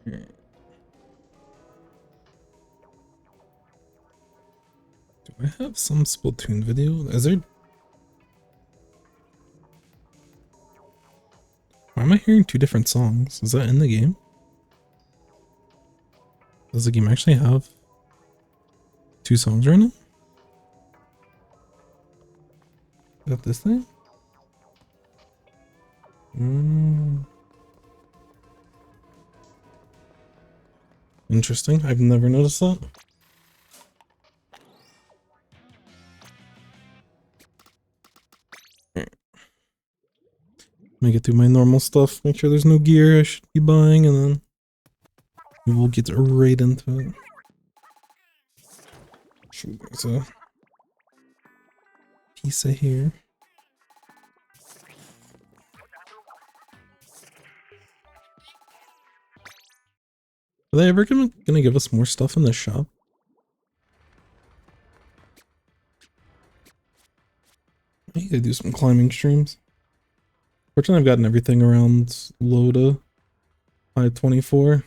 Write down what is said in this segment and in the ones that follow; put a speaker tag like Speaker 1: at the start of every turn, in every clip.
Speaker 1: Do I have some Splatoon video? Is there? Why am I hearing two different songs? Is that in the game? Does the game actually have two songs right now? Is that this thing? Interesting. I've never noticed that. Let me get through my normal stuff, make sure there's no gear I should be buying, and then we'll get right into it. Sure, there's a piece of here. Are they ever gonna give us more stuff in the shop? I need to do some climbing streams. Fortunately, I've gotten everything around low to high 24.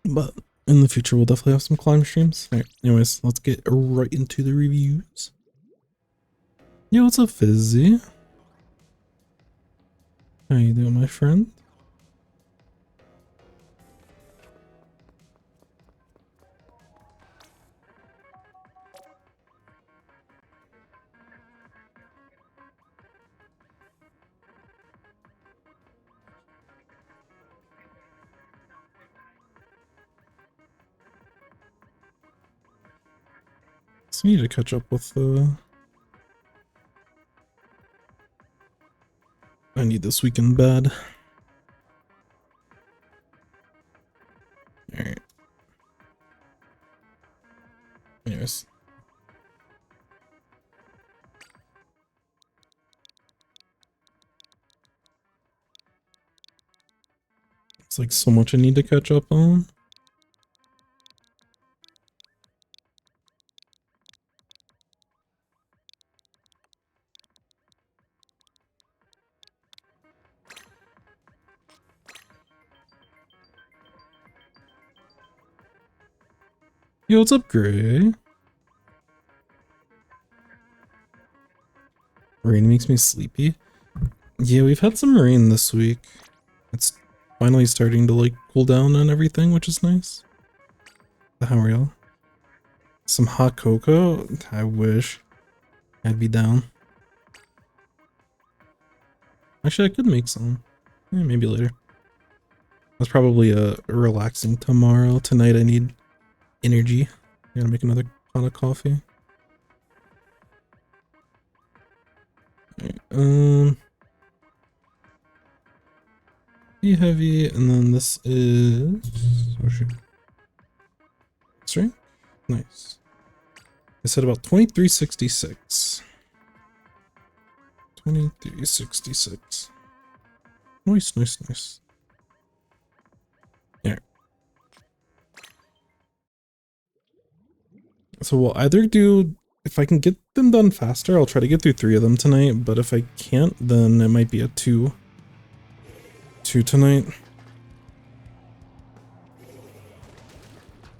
Speaker 1: But in the future, we'll definitely have some climb streams. Alright, anyways, let's get right into the reviews. Yo, what's up, Fizzy? How you doing, my friend? So we need to catch up with I need this weekend bad. Alright. Anyways. It's like so much I need to catch up on. Yo, what's up, Gray? Rain makes me sleepy. Yeah, we've had some rain this week. It's finally starting to like cool down and everything, which is nice. How are y'all? Some hot cocoa? I wish. I'd be down. Actually, I could make some. Maybe later. That's probably relaxing tomorrow. Tonight I need energy. I gotta make another pot of coffee. Right, be heavy, and then this is strength. Nice. I said about 2366. 2366. Nice, nice, nice. Yeah. So we'll either do, if I can get them done faster, I'll try to get through 3 of them tonight, but if I can't, then it might be a 2 tonight.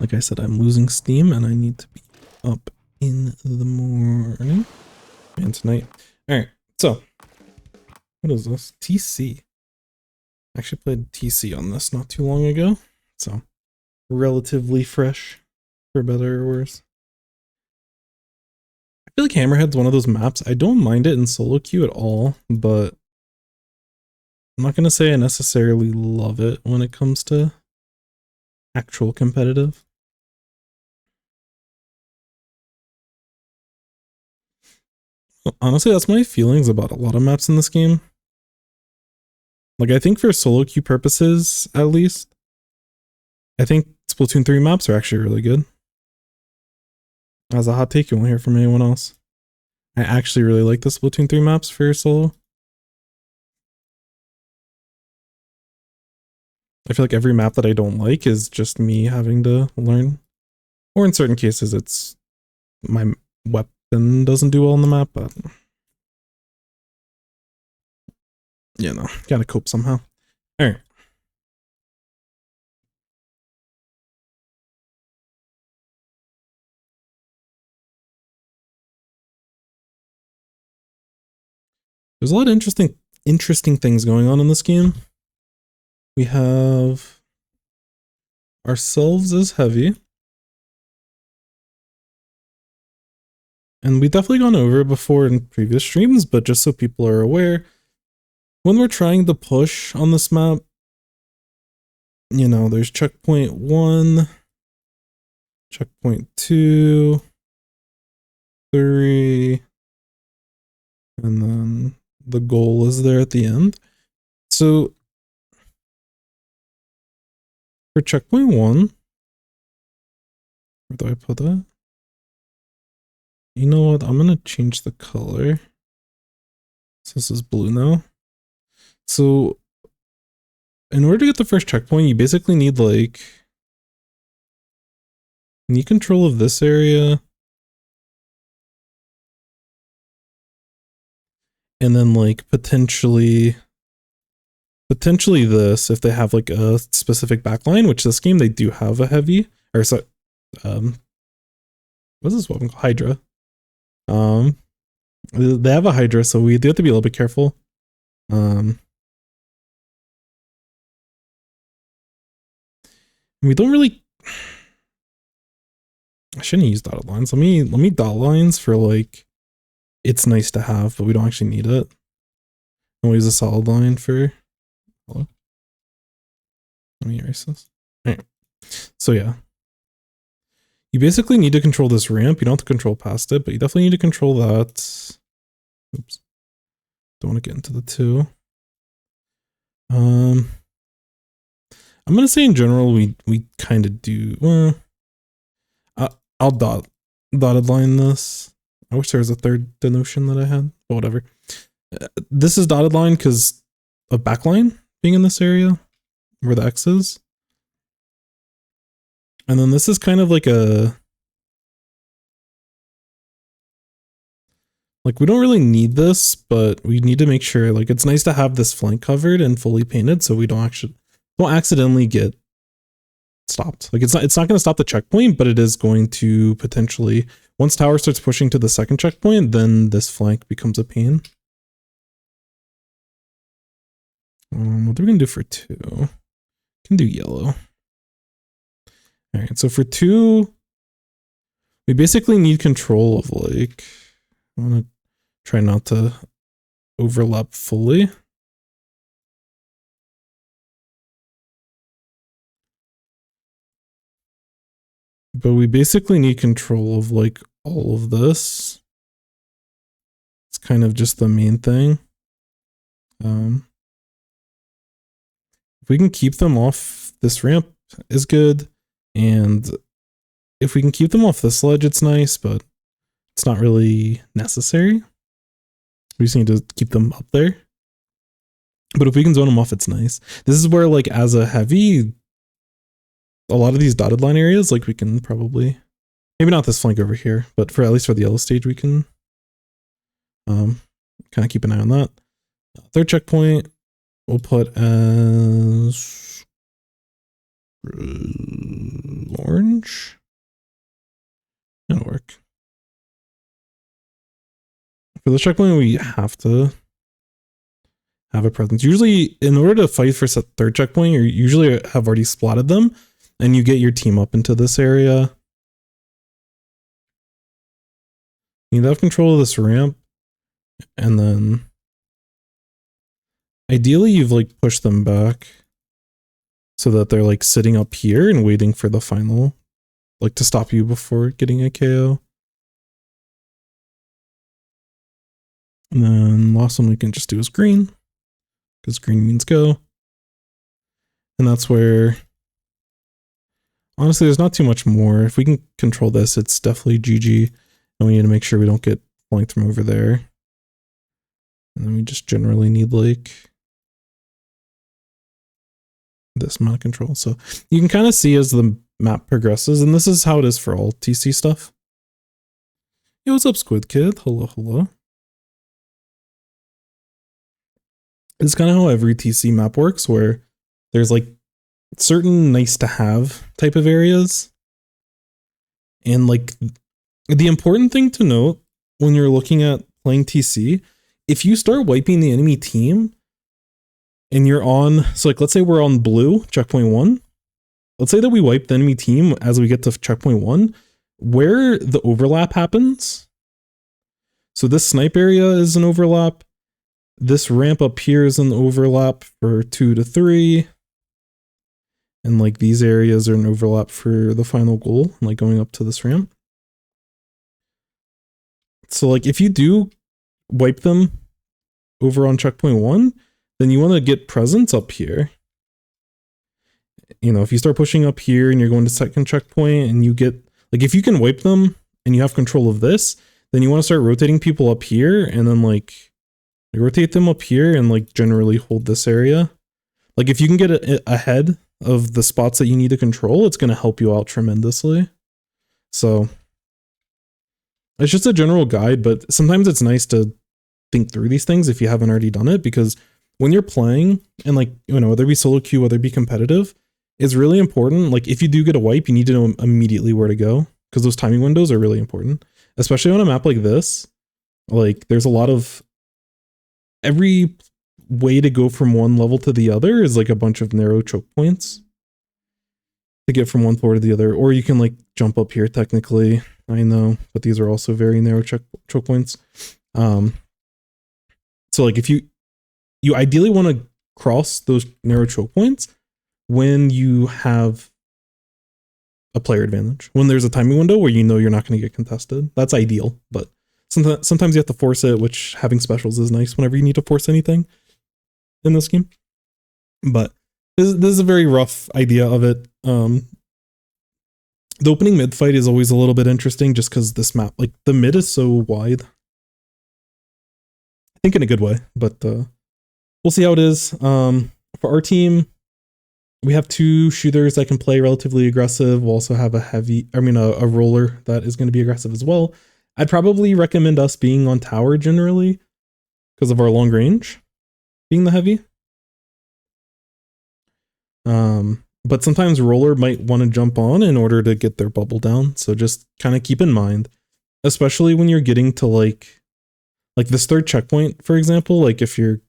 Speaker 1: Like I said, I'm losing steam and I need to be up in the morning and tonight. Alright, so what is this? TC. I actually played TC on this not too long ago, so relatively fresh, for better or worse. I feel like Hammerhead's one of those maps. I don't mind it in solo queue at all, but I'm not going to say I necessarily love it when it comes to actual competitive. Honestly, that's my feelings about a lot of maps in this game. Like, I think for solo queue purposes, at least, I think Splatoon 3 maps are actually really good. As a hot take, you won't hear from anyone else. I actually really like the Splatoon 3 maps for solo. I feel like every map that I don't like is just me having to learn. Or in certain cases, it's my weapon doesn't do well on the map, but you know, gotta cope somehow. All right. There's a lot of interesting things going on in this game. We have ourselves as heavy. And we've definitely gone over it before in previous streams, but just so people are aware, when we're trying to push on this map, you know, there's checkpoint 1, checkpoint 2, 3, and then the goal is there at the end. So for checkpoint 1, where do I put it? You know what? I'm gonna change the color. So this is blue now. So in order to get the first checkpoint, you basically need like knee control of this area. And then like potentially this, if they have like a specific backline, which this game they do have a heavy, or so what's this weapon called? Hydra. They have a Hydra, so we do have to be a little bit careful. We don't really, I shouldn't use dotted lines. Let me dot lines for like, it's nice to have, but we don't actually need it. And we'll use a solid line for, hello? Let me erase this. All right. So yeah. You basically need to control this ramp. You don't have to control past it, but you definitely need to control that. Oops. Don't want to get into the 2. I'm gonna say in general we kind of do. Well, I'll dotted line this. I wish there was a third denotion that I had, but whatever. This is dotted line because of backline being in this area where the X is. And then this is kind of like a, like we don't really need this, but we need to make sure, like it's nice to have this flank covered and fully painted so we don't accidentally get stopped. Like it's not going to stop the checkpoint, but it is going to potentially, once tower starts pushing to the second checkpoint, then this flank becomes a pain. What are we gonna do for 2? Can do yellow. All right, so for 2, we basically need control of like, I want to try not to overlap fully. But we basically need control of like all of this. It's kind of just the main thing. If we can keep them off this ramp is good. And if we can keep them off this ledge, it's nice, but it's not really necessary. We just need to keep them up there. But if we can zone them off, it's nice. This is where like as a heavy, a lot of these dotted line areas, like we can probably, maybe not this flank over here, but for at least for the yellow stage, we can kind of keep an eye on that. Third checkpoint, we'll put as orange. That'll work. For the checkpoint, we have to have a presence. Usually, in order to fight for third checkpoint, you usually have already splatted them, and you get your team up into this area. You need to have control of this ramp, and then ideally you've like pushed them back so that they're like sitting up here and waiting for the final, like to stop you before getting a KO. And then last one we can just do is green, because green means go. And that's where, honestly, there's not too much more. If we can control this, it's definitely GG. And we need to make sure we don't get flanked from over there. And then we just generally need like this amount of control. So you can kind of see as the map progresses, and this is how it is for all TC stuff. Yo, what's up, Squid Kid? Hello, hello. It's kind of how every TC map works, where there's like certain nice to have type of areas. And like the important thing to note when you're looking at playing TC, if you start wiping the enemy team and you're on, so like let's say we're on blue, checkpoint 1. Let's say that we wipe the enemy team as we get to checkpoint 1, where the overlap happens. So this snipe area is an overlap. This ramp up here is an overlap for 2 to 3. And like these areas are an overlap for the final goal, like going up to this ramp. So like if you do wipe them over on checkpoint 1, then you want to get presence up here. You know, if you start pushing up here and you're going to second checkpoint and you get, like if you can wipe them and you have control of this, then you want to start rotating people up here and then like rotate them up here and like generally hold this area. Like if you can get ahead of the spots that you need to control, it's going to help you out tremendously. So it's just a general guide, but sometimes it's nice to think through these things if you haven't already done it, because when you're playing and like, you know, whether it be solo queue, whether it be competitive, it's really important. Like if you do get a wipe, you need to know immediately where to go, because those timing windows are really important, especially on a map like this. Like there's a lot of, every way to go from one level to the other is like a bunch of narrow choke points to get from one floor to the other. Or you can like jump up here technically, I know, but these are also very narrow choke points. So like if you ideally want to cross those narrow choke points when you have a player advantage, when there's a timing window where you know you're not going to get contested. That's ideal, but sometimes you have to force it, which having specials is nice whenever you need to force anything in this game. But this is a very rough idea of it. The opening mid fight is always a little bit interesting just because this map, like the mid is so wide. I think in a good way, but we'll see how it is. For our team, we have 2 shooters that can play relatively aggressive. We'll also have a roller that is going to be aggressive as well. I'd probably recommend us being on tower generally because of our long range being the heavy. But sometimes roller might want to jump on in order to get their bubble down. So just kind of keep in mind, especially when you're getting to like this third checkpoint, for example, like if you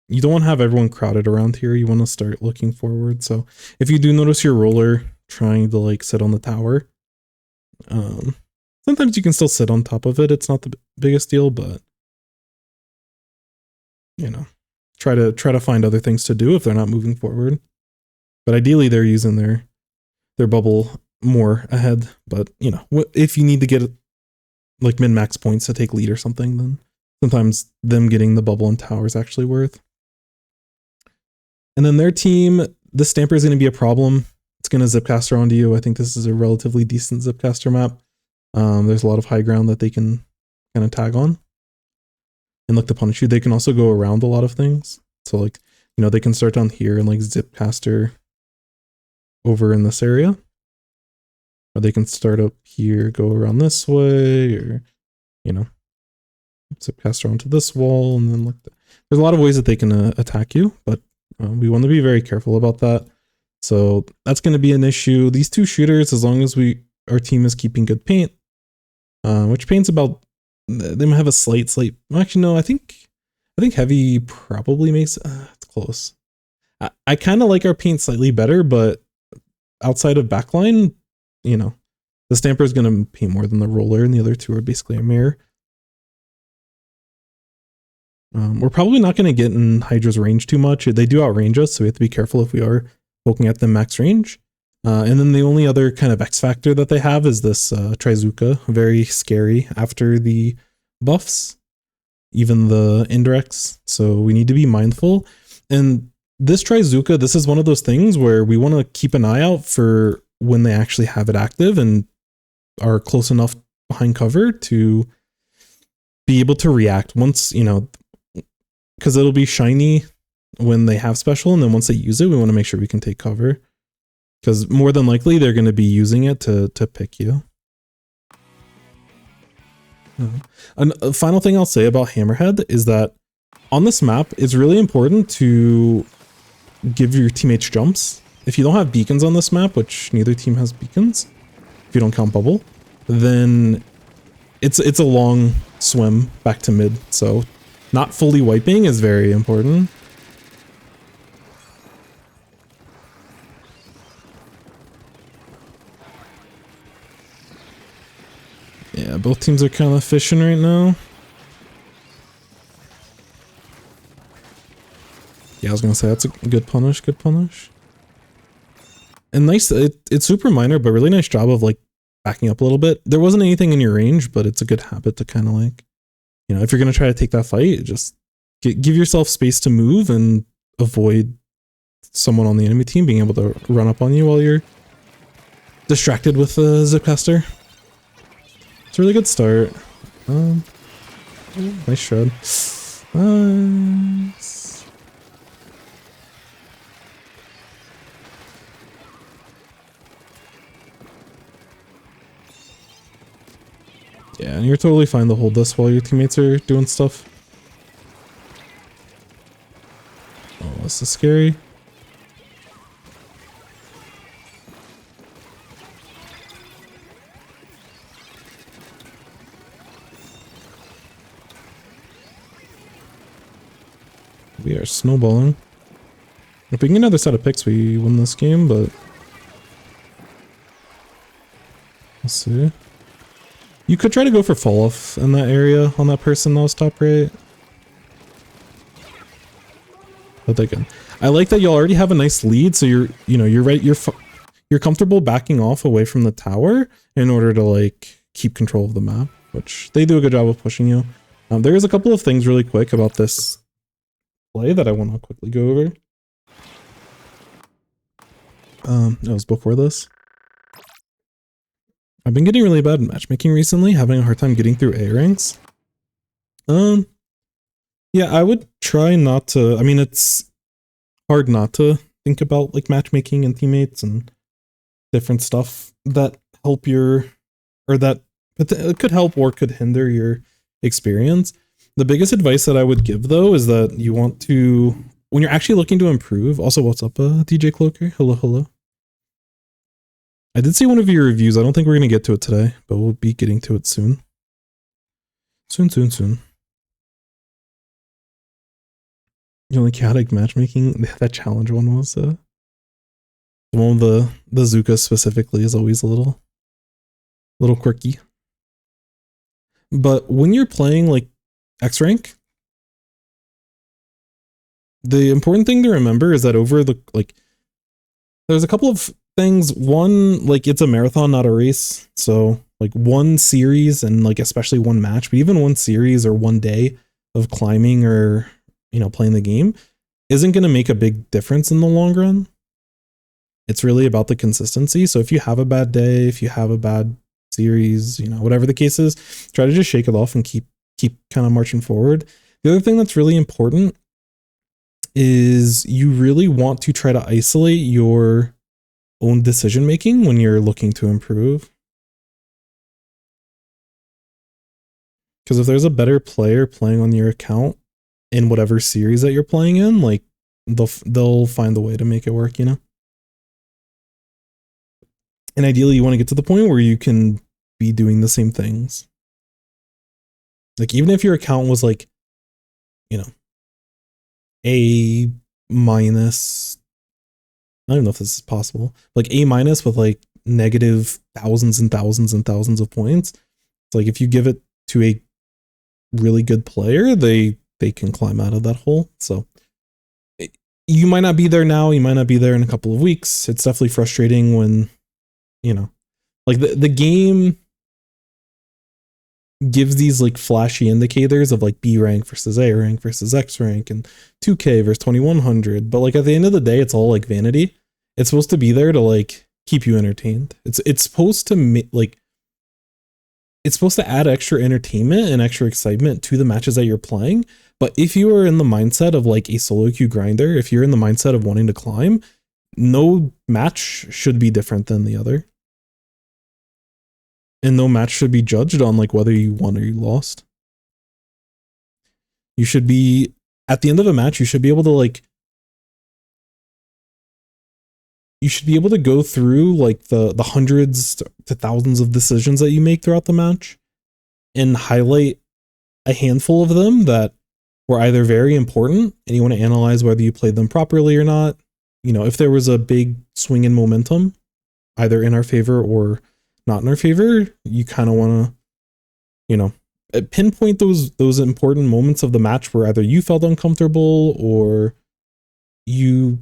Speaker 1: don't want to have everyone crowded around here. You want to start looking forward. So if you do notice your roller trying to like sit on the tower, sometimes you can still sit on top of it. It's not the biggest deal, but you know, try to find other things to do if they're not moving forward. But ideally they're using their bubble more ahead. But you know, if you need to get like min-max points to take lead or something, then sometimes them getting the bubble and tower is actually worth. And then their team, the Stamper is going to be a problem. It's going to zipcaster onto you. I think this is a relatively decent zipcaster map. There's a lot of high ground that they can kind of tag on and look to punish you. They can also go around a lot of things. So like, you know, they can start down here and like zipcaster over in this area. Or they can start up here, go around this way, or, you know, zipcaster onto this wall. And then there's a lot of ways that they can attack you, but we want to be very careful about that. So that's going to be an issue. These 2 shooters, as long as our team is keeping good paint, which paint's about, they might have a slight, well, actually, no, I think heavy probably makes, it's close. I kind of like our paint slightly better, but outside of backline, you know, the Stamper is going to paint more than the roller, and the other 2 are basically a mirror. We're probably not going to get in Hydra's range too much. They do outrange us, so we have to be careful if we are poking at them max range. And then the only other kind of X factor that they have is this Trizuka, very scary after the buffs, even the indirects. So we need to be mindful. And this Trizuka, this is one of those things where we want to keep an eye out for when they actually have it active and are close enough behind cover to be able to react once, you know, because it'll be shiny when they have special, and then once they use it, we want to make sure we can take cover, because more than likely they're going to be using it to pick you. And a final thing I'll say about Hammerhead is that on this map, it's really important to give your teammates jumps. If you don't have beacons on this map, which neither team has beacons, if you don't count bubble, then it's a long swim back to mid. So not fully wiping is very important. Yeah, both teams are kind of fishing right now. Yeah, I was gonna say that's a good punish, good punish. And nice, it's super minor, but really nice job of like backing up a little bit. There wasn't anything in your range, but it's a good habit to kind of like, you know, if you're gonna try to take that fight, just give yourself space to move and avoid someone on the enemy team being able to run up on you while you're distracted with the Zipcaster. It's a really good start. Nice shred. Nice. Yeah, and you're totally fine to hold this while your teammates are doing stuff. Oh, this is scary. We are snowballing. If we can get another set of picks, we win this game, but let's see. You could try to go for fall off in that area on that person that was top right. But they can. I like that you already have a nice lead, so you're right. You're comfortable backing off away from the tower in order to like keep control of the map, which they do a good job of pushing you. There is a couple of things really quick about this play that I want to quickly go over. It was before this. I've been getting really bad at matchmaking recently, having a hard time getting through A ranks. Yeah, I would try not to. I mean, it's hard not to think about like matchmaking and teammates and different stuff that help your, or that it could help or could hinder your experience. The biggest advice that I would give though is that you want to, when you're actually looking to improve. Also, what's up, DJ Cloaker? Hello, hello. I did see one of your reviews. I don't think we're going to get to it today, but we'll be getting to it soon. Soon. The only chaotic matchmaking, that challenge one was, the one with the Zuka specifically is always a little quirky. But when you're playing like X rank, the important thing to remember is that over the, like, there's a couple of things. One, like, it's a marathon, not a race. So like one series and like especially one match, but even one series or one day of climbing or, you know, playing the game isn't going to make a big difference in the long run. It's really about the consistency. So if you have a bad day, if you have a bad series, you know, whatever the case is, try to just shake it off and keep kind of marching forward. The other thing that's really important is you really want to try to isolate your own decision making when you're looking to improve. Because if there's a better player playing on your account in whatever series that you're playing in, like they'll find a way to make it work, you know? And ideally you want to get to the point where you can be doing the same things. Like even if your account was like, you know, A minus, I don't even know if this is possible, like A minus with like negative thousands and thousands and thousands of points. It's like if you give it to a really good player, they can climb out of that hole. So you might not be there now, you might not be there in a couple of weeks. It's definitely frustrating when, you know, like the game gives these like flashy indicators of like B rank versus A rank versus X rank and 2K versus 2100, but like at the end of the day, it's all like vanity. It's supposed to be there to like keep you entertained. It's supposed to like, it's supposed to add extra entertainment and extra excitement to the matches that you're playing. But if you are in the mindset of like a solo queue grinder, if you're in the mindset of wanting to climb, no match should be different than the other. And no match should be judged on like whether you won or you lost. You should be at the end of a match, you should be able to like, you should be able to go through like the hundreds to thousands of decisions that you make throughout the match and highlight a handful of them that were either very important and you want to analyze whether you played them properly or not. You know, if there was a big swing in momentum, either in our favor or not in our favor, you kind of want to, you know, pinpoint those important moments of the match where either you felt uncomfortable or you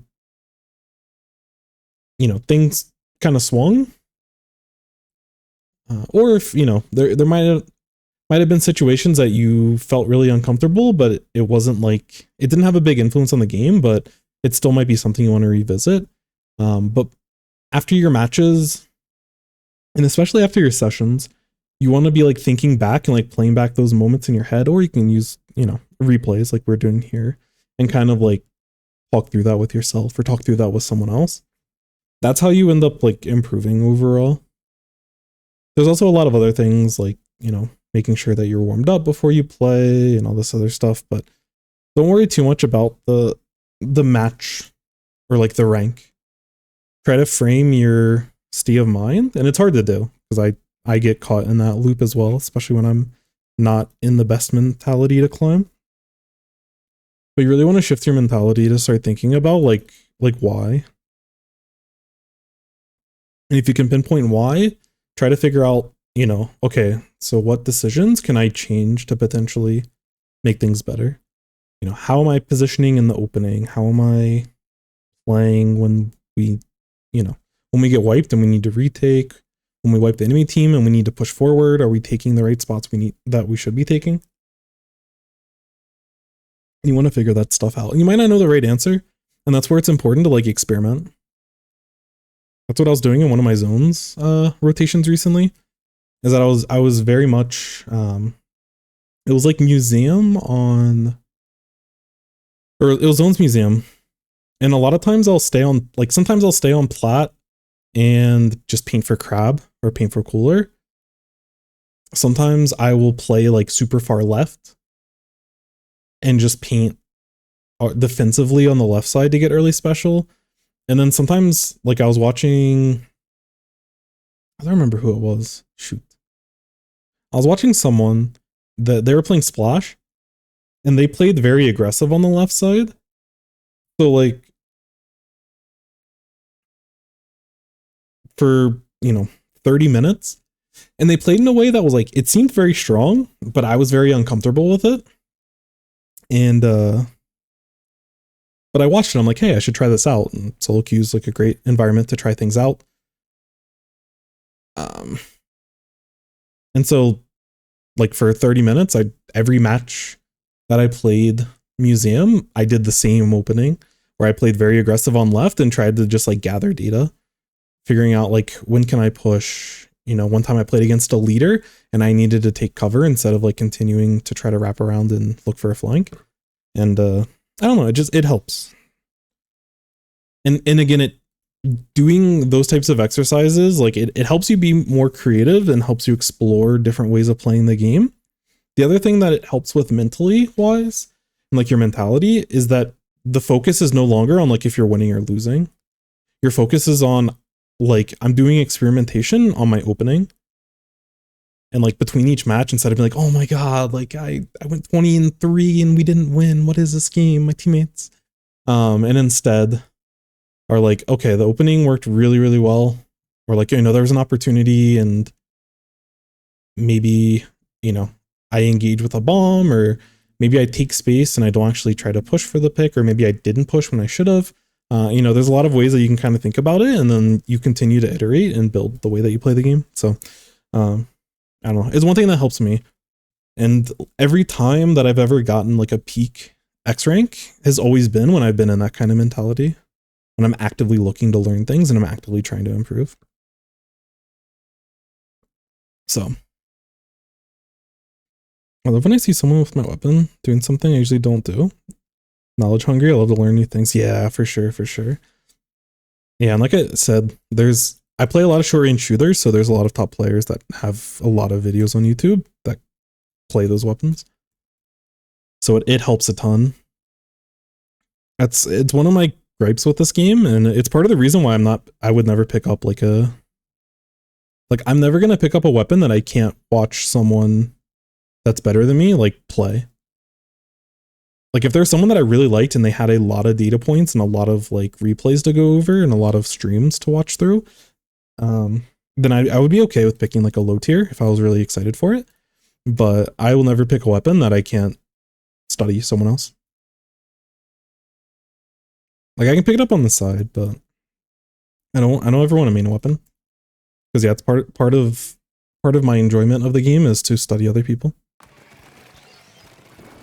Speaker 1: know, things kind of swung. Or if, you know, there might have been situations that you felt really uncomfortable, but it wasn't like, it didn't have a big influence on the game, but it still might be something you want to revisit. But after your matches, and especially after your sessions, you want to be like thinking back and like playing back those moments in your head, or you can use, you know, replays like we're doing here and kind of like talk through that with yourself or talk through that with someone else. That's how you end up like improving overall. There's also a lot of other things like, you know, making sure that you're warmed up before you play and all this other stuff, but don't worry too much about the match or like the rank. Try to frame your state of mind, and it's hard to do because I get caught in that loop as well, especially when I'm not in the best mentality to climb. But you really want to shift your mentality to start thinking about like why. And if you can pinpoint why, try to figure out, you know, okay, so what decisions can I change to potentially make things better? You know, how am I positioning in the opening? How am I playing when we, you know, when we get wiped and we need to retake? When we wipe the enemy team and we need to push forward, are we taking the right spots that we should be taking? And you want to figure that stuff out. And you might not know the right answer, and that's where it's important to like experiment. That's what I was doing in one of my zones rotations recently, is that I was very much it was like museum on, or it was zones museum, and a lot of times I'll stay on, like sometimes I'll stay on plat and just paint for crab or paint for cooler. Sometimes I will play like super far left and just paint defensively on the left side to get early special. And then sometimes, like I was watching, I don't remember who it was. Shoot. I was watching someone that they were playing Splash and they played very aggressive on the left side. So like for, you know, 30 minutes, and they played in a way that was like, it seemed very strong, but I was very uncomfortable with it. And but I watched it, I'm like, hey, I should try this out. And solo queue is like a great environment to try things out. And so like for 30 minutes, every match that I played museum, I did the same opening where I played very aggressive on left and tried to just like gather data, figuring out like when can I push. You know, one time I played against a leader and I needed to take cover instead of like continuing to try to wrap around and look for a flank. And I don't know, it helps. And again, doing those types of exercises, like it helps you be more creative and helps you explore different ways of playing the game. The other thing that it helps with mentally wise, and like your mentality, is that the focus is no longer on like if you're winning or losing. Your focus is on like, I'm doing experimentation on my opening. And like between each match, instead of being like, oh my God, like I went 20-3 and we didn't win. What is this game? My teammates. And instead are like, okay, the opening worked really, really well. Or like, you know, there was an opportunity and maybe, you know, I engage with a bomb, or maybe I take space and I don't actually try to push for the pick, or maybe I didn't push when I should have. You know, there's a lot of ways that you can kind of think about it, and then you continue to iterate and build the way that you play the game. So, I don't know. It's one thing that helps me. And every time that I've ever gotten like a peak X rank has always been when I've been in that kind of mentality, when I'm actively looking to learn things and I'm actively trying to improve. So I love when I see someone with my weapon doing something I usually don't do. Knowledge hungry. I love to learn new things. Yeah, for sure, for sure. Yeah, and like I said, I play a lot of short range shooters, so there's a lot of top players that have a lot of videos on YouTube that play those weapons. So it helps a ton. it's one of my gripes with this game, and it's part of the reason why I would never pick up like I'm never gonna pick up a weapon that I can't watch someone that's better than me like play. Like if there's someone that I really liked and they had a lot of data points and a lot of like replays to go over and a lot of streams to watch through, then I would be okay with picking like a low tier if I was really excited for it. But I will never pick a weapon that I can't study someone else. Like I can pick it up on the side, but I don't ever want a main weapon. Because yeah, it's part of my enjoyment of the game is to study other people.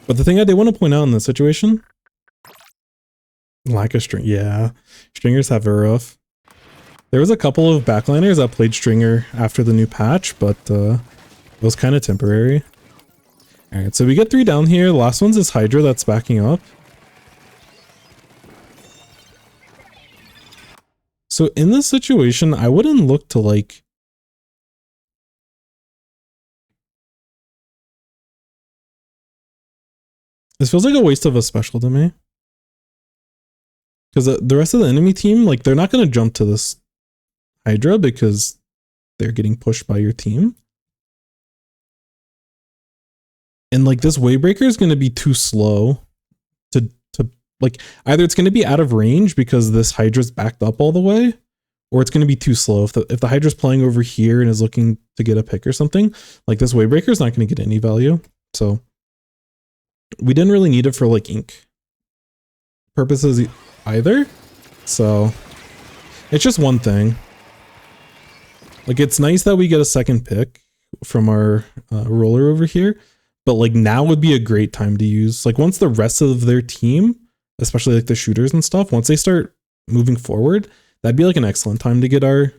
Speaker 1: But the thing I did want to point out in this situation, lack of string. Yeah, stringers have it rough. There was a couple of backliners that played stringer after the new patch, but it was kind of temporary. All right, so we get 3 down here. The last one's this Hydra that's backing up. So in this situation, I wouldn't look to like... This feels like a waste of a special to me. Because the rest of the enemy team, like they're not going to jump to this Hydra because they're getting pushed by your team. And like this Wavebreaker is going to be too slow to like either it's going to be out of range because this Hydra's backed up all the way, or it's going to be too slow. If the Hydra's playing over here and is looking to get a pick or something, like this Wavebreaker is not going to get any value. So we didn't really need it for like ink purposes either. So it's just one thing. Like it's nice that we get a second pick from our roller over here, but like now would be a great time to use, like once the rest of their team, especially like the shooters and stuff, once they start moving forward, that'd be like an excellent time to get our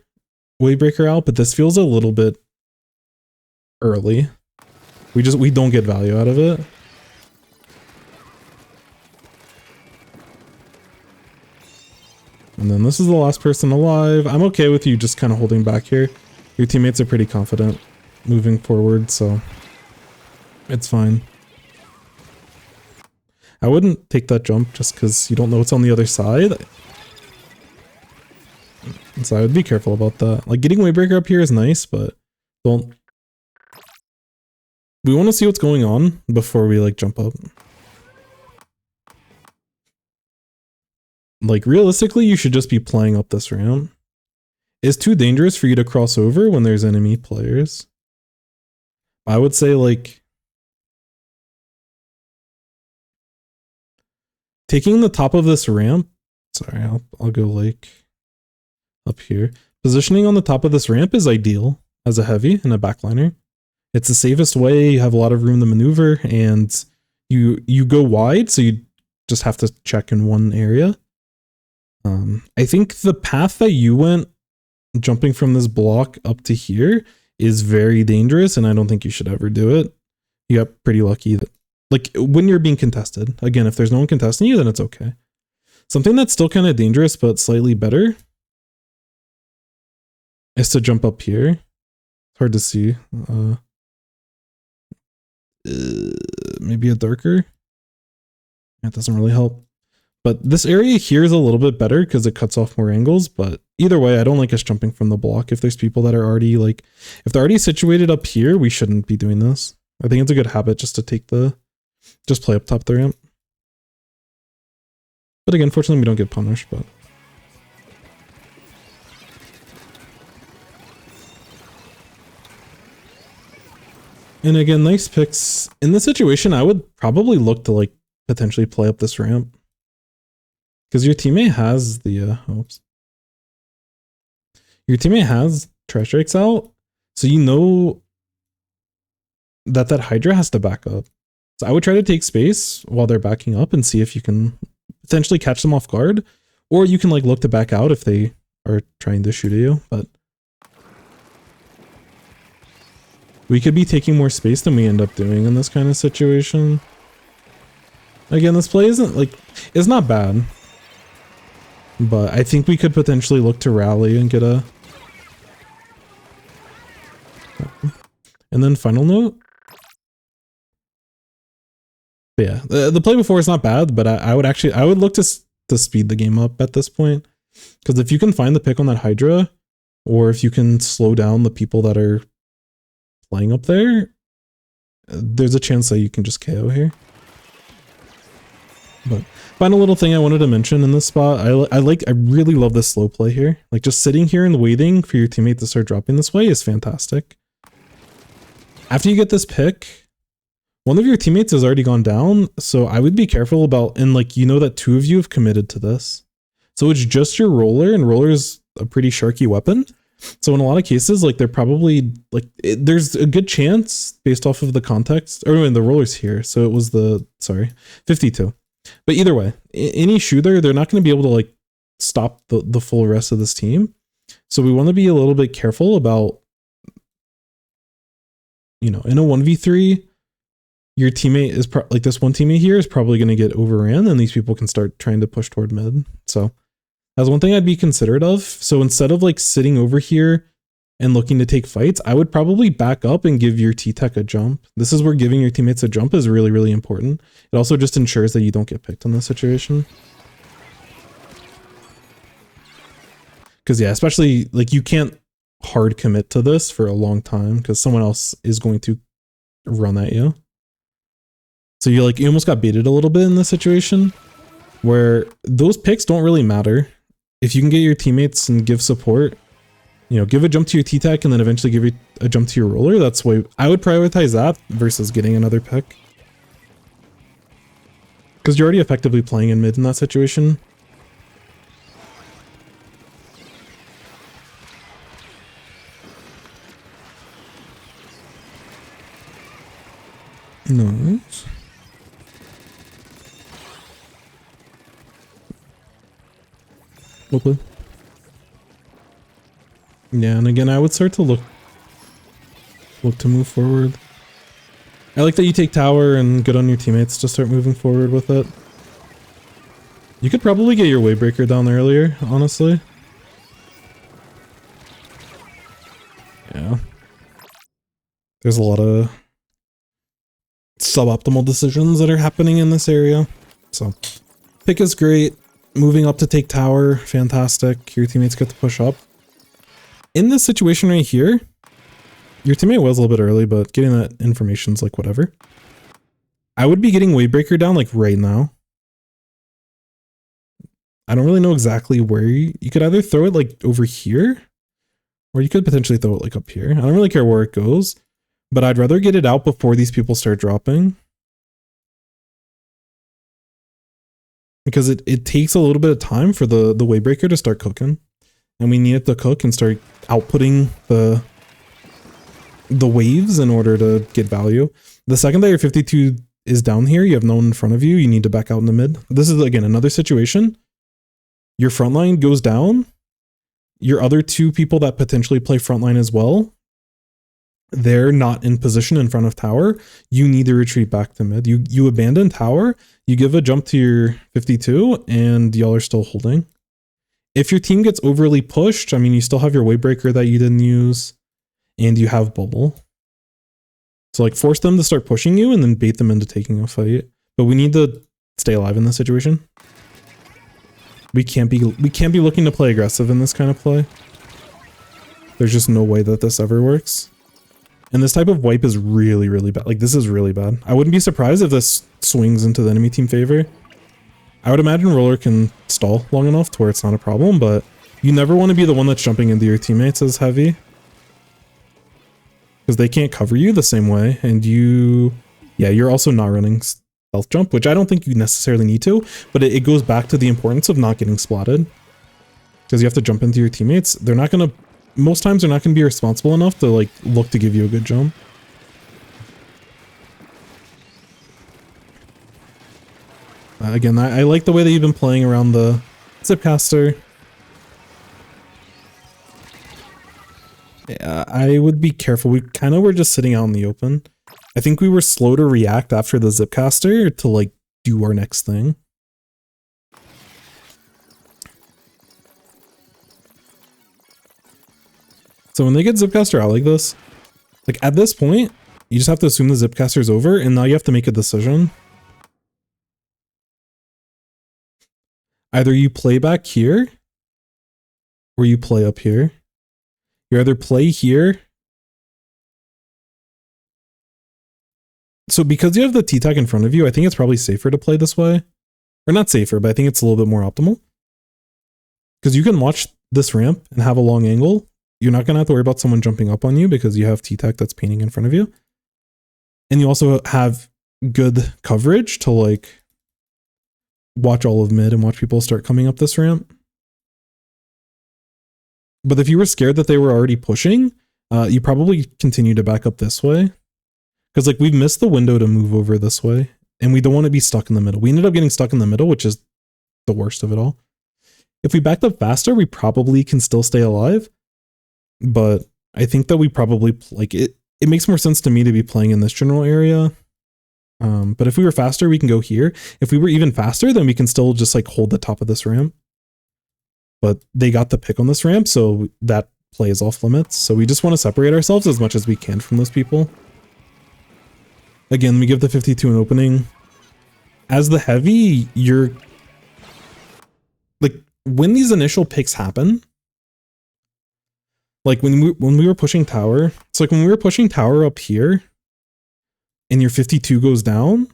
Speaker 1: Wavebreaker out. But this feels a little bit early. We don't get value out of it. And then this is the last person alive. I'm okay with you just kind of holding back here. Your teammates are pretty confident moving forward, so it's fine. I wouldn't take that jump just because you don't know what's on the other side. So I would be careful about that. Like getting Wavebreaker up here is nice, but don't... We want to see what's going on before we like jump up. Like realistically, you should just be playing up this ramp. It's too dangerous for you to cross over when there's enemy players. I would say like taking the top of this ramp. Sorry, I'll go like up here. Positioning on the top of this ramp is ideal as a heavy and a backliner. It's the safest way. You have a lot of room to maneuver, and you go wide, so you just have to check in one area. I think the path that you went, jumping from this block up to here, is very dangerous, and I don't think you should ever do it. You got pretty lucky that, like, when you're being contested. Again, if there's no one contesting you, then it's okay. Something that's still kind of dangerous, but slightly better, is to jump up here. It's hard to see. Maybe a darker. That doesn't really help. But this area here is a little bit better because it cuts off more angles. But either way, I don't like us jumping from the block. If there's people that are already like, if they're already situated up here, we shouldn't be doing this. I think it's a good habit just to take just play up top the ramp. But again, fortunately, we don't get punished. But and again, nice picks. In this situation, I would probably look to like potentially play up this ramp. Because your teammate has the, oops. Your teammate has trash strikes out, so you know that Hydra has to back up. So I would try to take space while they're backing up and see if you can potentially catch them off guard, or you can like look to back out if they are trying to shoot at you. But we could be taking more space than we end up doing in this kind of situation. Again, this play isn't like, it's not bad. But I think we could potentially look to rally and get a... And then final note. But yeah, the play before is not bad, but I would look to to speed the game up at this point. Because if you can find the pick on that Hydra, or if you can slow down the people that are flying up there, there's a chance that you can just KO here. But final little thing I wanted to mention in this spot, I really love this slow play here. Like just sitting here and waiting for your teammate to start dropping this way is fantastic. After you get this pick, one of your teammates has already gone down, so I would be careful about, and like you know that 2 of you have committed to this. So it's just your roller, and roller's a pretty sharky weapon. So in a lot of cases, like they're probably like, there's a good chance based off of the context, or anyway, the roller's here. So it was 52. But either way, any shooter, they're not going to be able to like stop the full rest of this team. So we want to be a little bit careful about, you know, in a 1v3, your teammate is like this one teammate here is probably going to get overran, and these people can start trying to push toward mid. So that's one thing I'd be considerate of. So instead of like sitting over here and looking to take fights, I would probably back up and give your T-Tech a jump. This is where giving your teammates a jump is really, really important. It also just ensures that you don't get picked in this situation. Because yeah, especially like you can't hard commit to this for a long time because someone else is going to run at you. So you almost got baited a little bit in this situation where those picks don't really matter. If you can get your teammates and give support, you know, give a jump to your T-Tech and then eventually give a jump to your roller. That's why I would prioritize that versus getting another pick. Because you're already effectively playing in mid in that situation. Nice. Okay. Yeah, and again, I would start to look to move forward. I like that you take tower and get on your teammates to start moving forward with it. You could probably get your Wavebreaker down earlier, honestly. Yeah. There's a lot of suboptimal decisions that are happening in this area. So, pick is great. Moving up to take tower, fantastic. Your teammates get to push up. In this situation right here, your teammate was a little bit early, but getting that information's like whatever. I would be getting Wavebreaker down like right now. I don't really know exactly where you could either throw it like over here, or you could potentially throw it like up here. I don't really care where it goes, but I'd rather get it out before these people start dropping. Because it takes a little bit of time for the Wavebreaker to start cooking. And we need it to cook and start outputting the waves in order to get value. The second that your 52 is down here, you have no one in front of you, you need to back out in the mid. This is, again, another situation. Your front line goes down. Your other 2 people that potentially play front line as well, they're not in position in front of tower. You need to retreat back to mid. You abandon tower, you give a jump to your 52, and y'all are still holding. If your team gets overly pushed, I mean, you still have your Wavebreaker that you didn't use, and you have bubble. So like force them to start pushing you and then bait them into taking a fight. But we need to stay alive in this situation. We can't be looking to play aggressive in this kind of play. There's just no way that this ever works. And this type of wipe is really, really bad. Like, this is really bad. I wouldn't be surprised if this swings into the enemy team favor. I would imagine roller can stall long enough to where it's not a problem, but you never want to be the one that's jumping into your teammates as heavy. Because they can't cover you the same way, and you're also not running stealth jump, which I don't think you necessarily need to, but it goes back to the importance of not getting splatted. Because you have to jump into your teammates. They're not going to... Most times they're not going to be responsible enough to like look to give you a good jump. Again, I like the way that you've been playing around the Zipcaster. Yeah, I would be careful. We kind of were just sitting out in the open. I think we were slow to react after the Zipcaster to like do our next thing. So when they get Zipcaster out like this, like at this point, you just have to assume the Zipcaster's over, and now you have to make a decision. Either you play back here or you play up here. You either play here. So because you have the T-Tac in front of you, I think it's probably safer to play this way. Or not safer, but I think it's a little bit more optimal. Because you can watch this ramp and have a long angle. You're not going to have to worry about someone jumping up on you because you have T-Tac that's painting in front of you. And you also have good coverage to like watch all of mid and watch people start coming up this ramp. But if you were scared that they were already pushing, you probably continue to back up this way. Because like we've missed the window to move over this way. And we don't want to be stuck in the middle. We ended up getting stuck in the middle, which is the worst of it all. If we backed up faster, we probably can still stay alive. But I think that we probably, like, it makes more sense to me to be playing in this general area. But if we were faster, we can go here. If we were even faster, then we can still just like hold the top of this ramp. But they got the pick on this ramp, so that play is off limits. So we just want to separate ourselves as much as we can from those people. Again, we give the 52 an opening. As the heavy, you're like, when these initial picks happen, like when we were pushing tower, it's like when we were pushing tower up here and your 52 goes down,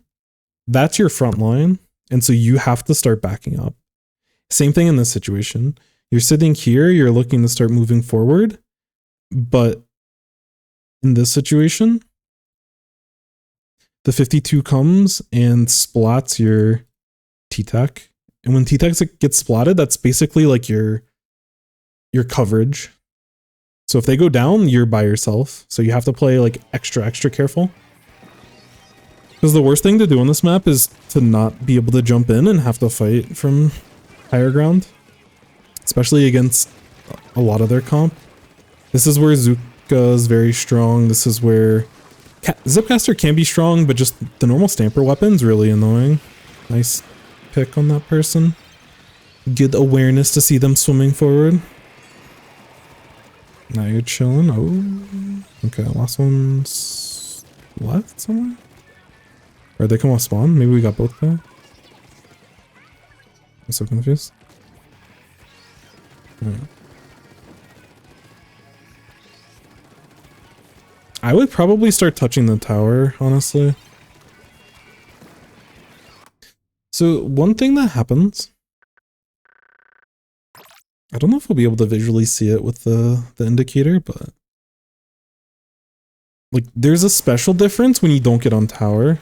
Speaker 1: that's your front line. And so you have to start backing up. Same thing in this situation. You're sitting here, you're looking to start moving forward. But in this situation, the 52 comes and splats your T-Tac. And when T-Tac gets splatted, that's basically like your coverage. So if they go down, you're by yourself. So you have to play like extra careful. Because the worst thing to do on this map is to not be able to jump in and have to fight from higher ground. Especially against a lot of their comp. This is where Zuka is very strong. This is where Zipcaster can be strong, but just the normal Stamper weapon's really annoying. Nice pick on that person. Good awareness to see them swimming forward. Now you're chilling. Oh, okay. Last one's left somewhere. Or they come off spawn. Maybe we got both there. I'm so confused. Right. I would probably start touching the tower, honestly. So one thing that happens, I don't know if we'll be able to visually see it with the indicator, but like there's a special difference when you don't get on tower.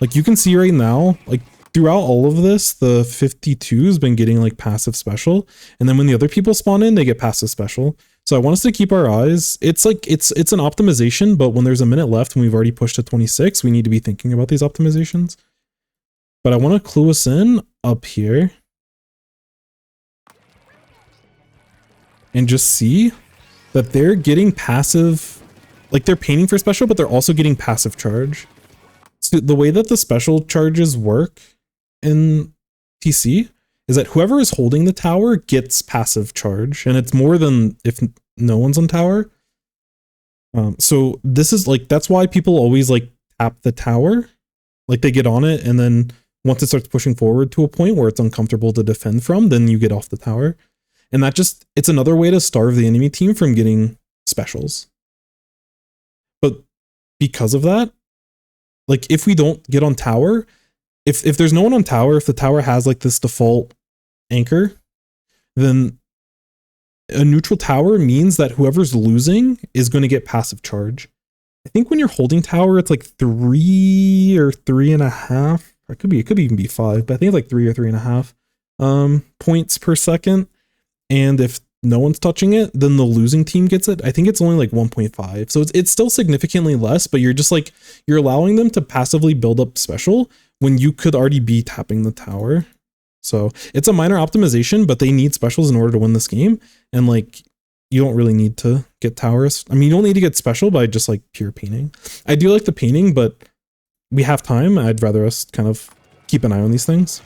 Speaker 1: Like you can see right now, like throughout all of this, the 52 has been getting like passive special. And then when the other people spawn in, they get passive special. So I want us to keep our eyes. It's like, it's an optimization, but when there's a minute left and we've already pushed to 26, we need to be thinking about these optimizations. But I want to clue us in up here. And just see that they're getting passive, like they're painting for special, but they're also getting passive charge. So the way that the special charges work in TC is that whoever is holding the tower gets passive charge, and it's more than if no one's on tower. So this is like, that's why people always like tap the tower, like they get on it, and then once it starts pushing forward to a point where it's uncomfortable to defend from, then you get off the tower. And that just, it's another way to starve the enemy team from getting specials. But because of that, like if we don't get on tower, if there's no one on tower, if the tower has like this default anchor, then a neutral tower means that whoever's losing is going to get passive charge. I think when you're holding tower, it's like 3 or 3.5. Or it could even be 5, but I think it's like 3 or 3.5 points per second. And if no one's touching it, then the losing team gets it. I think it's only like 1.5. So it's still significantly less, but you're just like, you're allowing them to passively build up special when you could already be tapping the tower. So it's a minor optimization, but they need specials in order to win this game. And like, you don't really need to get towers. I mean, you don't need to get special by just like pure painting. I do like the painting, but we have time. I'd rather us kind of keep an eye on these things.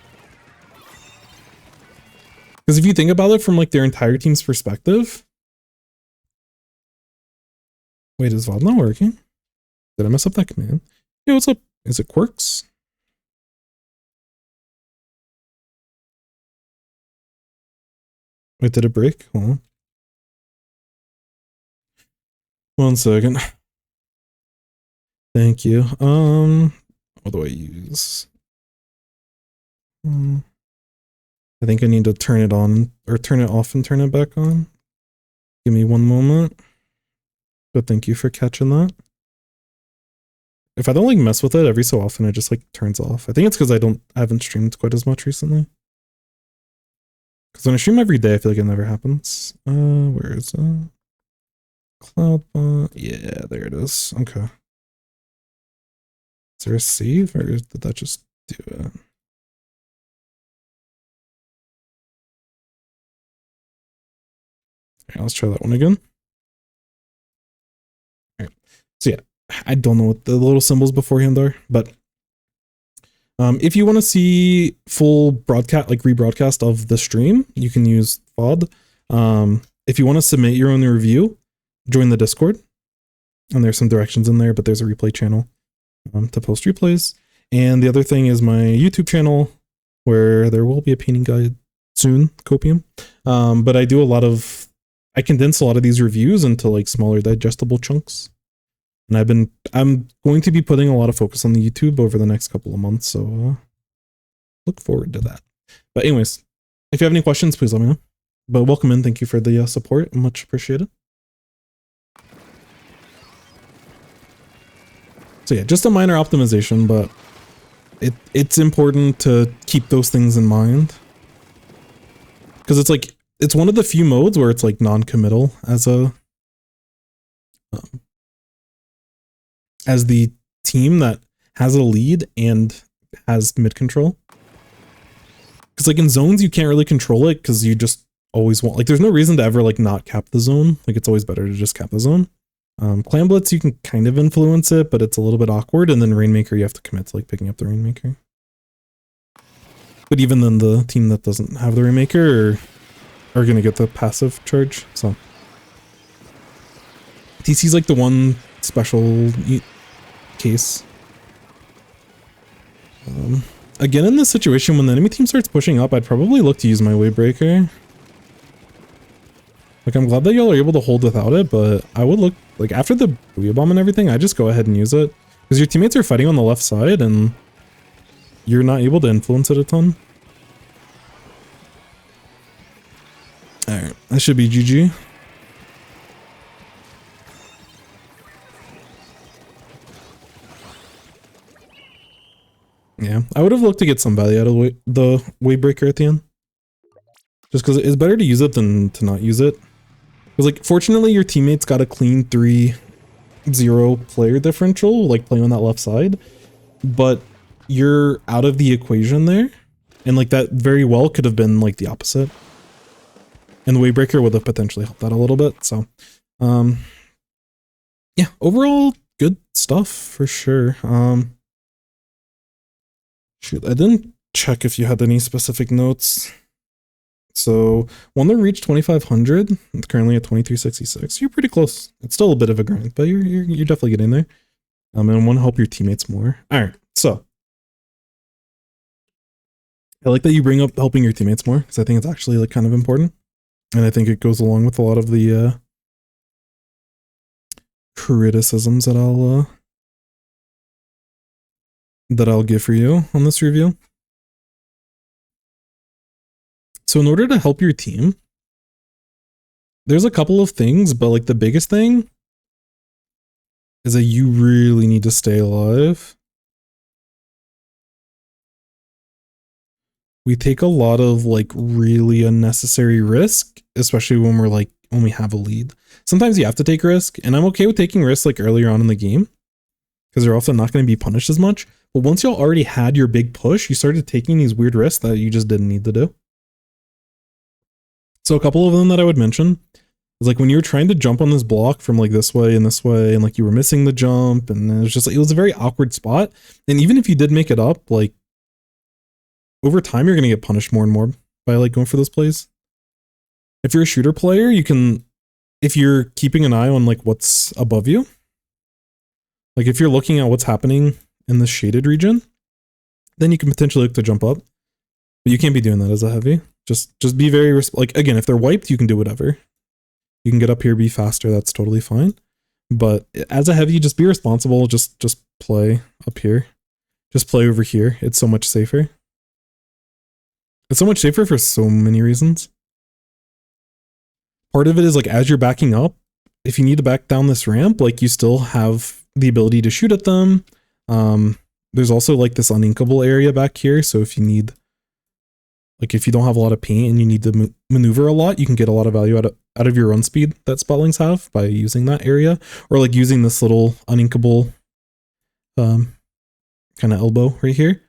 Speaker 1: Because if you think about it from like their entire team's perspective. Wait, is VOD not working? Did I mess up that command? Hey, what's up? Is it Quirks? Wait, did it break? Hold on. 1 second. Thank you. What do I use? I think I need to turn it on or turn it off and turn it back on. Give me 1 moment. But thank you for catching that. If I don't like mess with it every so often, it just like turns off. I think it's because I haven't streamed quite as much recently. Because when I stream every day, I feel like it never happens. Where is it? Cloudbot. Yeah, there it is. Okay. Is there a save or did that just do it? Okay, let's try that one again. All right. So yeah, I don't know what the little symbols beforehand are, but if you want to see full broadcast, like rebroadcast of the stream, you can use FOD. If you want to submit your own review, join the Discord. And there's some directions in there, but there's a replay channel to post replays. And the other thing is my YouTube channel, where there will be a painting guide soon, Copium. But I condense a lot of these reviews into like smaller digestible chunks. And I'm going to be putting a lot of focus on the YouTube over the next couple of months, so look forward to that. But anyways, if you have any questions, please let me know. But welcome in, thank you for the support, much appreciated. So yeah, just a minor optimization, but it's important to keep those things in mind. Because it's one of the few modes where it's like non-committal as the team that has a lead and has mid control. Because like in zones, you can't really control it because you just always want, like there's no reason to ever like not cap the zone. Like it's always better to just cap the zone. Clan Blitz, you can kind of influence it, but it's a little bit awkward. And then Rainmaker, you have to commit to like picking up the Rainmaker. But even then, the team that doesn't have the Rainmaker are going to get the passive charge. So TC's like the one special case. Again, in this situation, when the enemy team starts pushing up, I'd probably look to use my Wavebreaker. Like, I'm glad that y'all are able to hold without it, but I would look, like, after the Booyah Bomb and everything, I just go ahead and use it. Because your teammates are fighting on the left side, and you're not able to influence it a ton. Alright, that should be GG. Yeah, I would have looked to get some value out of the Wavebreaker at the end. Just because it's better to use it than to not use it. Because, like, fortunately, your teammates got a clean 3-0 player differential, like, playing on that left side. But you're out of the equation there. And, like, that very well could have been, like, the opposite. And the Wavebreaker would have potentially helped that a little bit. So, yeah, overall, good stuff for sure. Shoot, I didn't check if you had any specific notes. So one that reached 2,500, it's currently at 2,366. You're pretty close. It's still a bit of a grind, but you're definitely getting there. And want to help your teammates more. All right, so I like that you bring up helping your teammates more because I think it's actually like kind of important, and I think it goes along with a lot of the criticisms that I'll give for you on this review. So in order to help your team, there's a couple of things, but like the biggest thing is that you really need to stay alive. We take a lot of like really unnecessary risk, especially when we have a lead. Sometimes you have to take risk, and I'm okay with taking risks like earlier on in the game because they're also not going to be punished as much. But once y'all already had your big push, you started taking these weird risks that you just didn't need to do. So a couple of them that I would mention is like when you were trying to jump on this block from like this way, and like you were missing the jump, and it was just like, it was a very awkward spot. And even if you did make it up, like over time, you're going to get punished more and more by like going for those plays. If you're a shooter player, you can, if you're keeping an eye on like what's above you, like if you're looking at what's happening in the shaded region, then you can potentially look to jump up. But you can't be doing that as a heavy. Just be very, like, again, if they're wiped, you can do whatever. You can get up here, be faster, that's totally fine. But as a heavy, just be responsible, just play up here. Just play over here. It's so much safer. It's so much safer for so many reasons. Part of it is like as you're backing up, if you need to back down this ramp, like you still have the ability to shoot at them. There's also like this uninkable area back here. So if you need, like if you don't have a lot of paint and you need to maneuver a lot, you can get a lot of value out of your run speed that Spotlings have by using that area, or like using this little uninkable kind of elbow right here.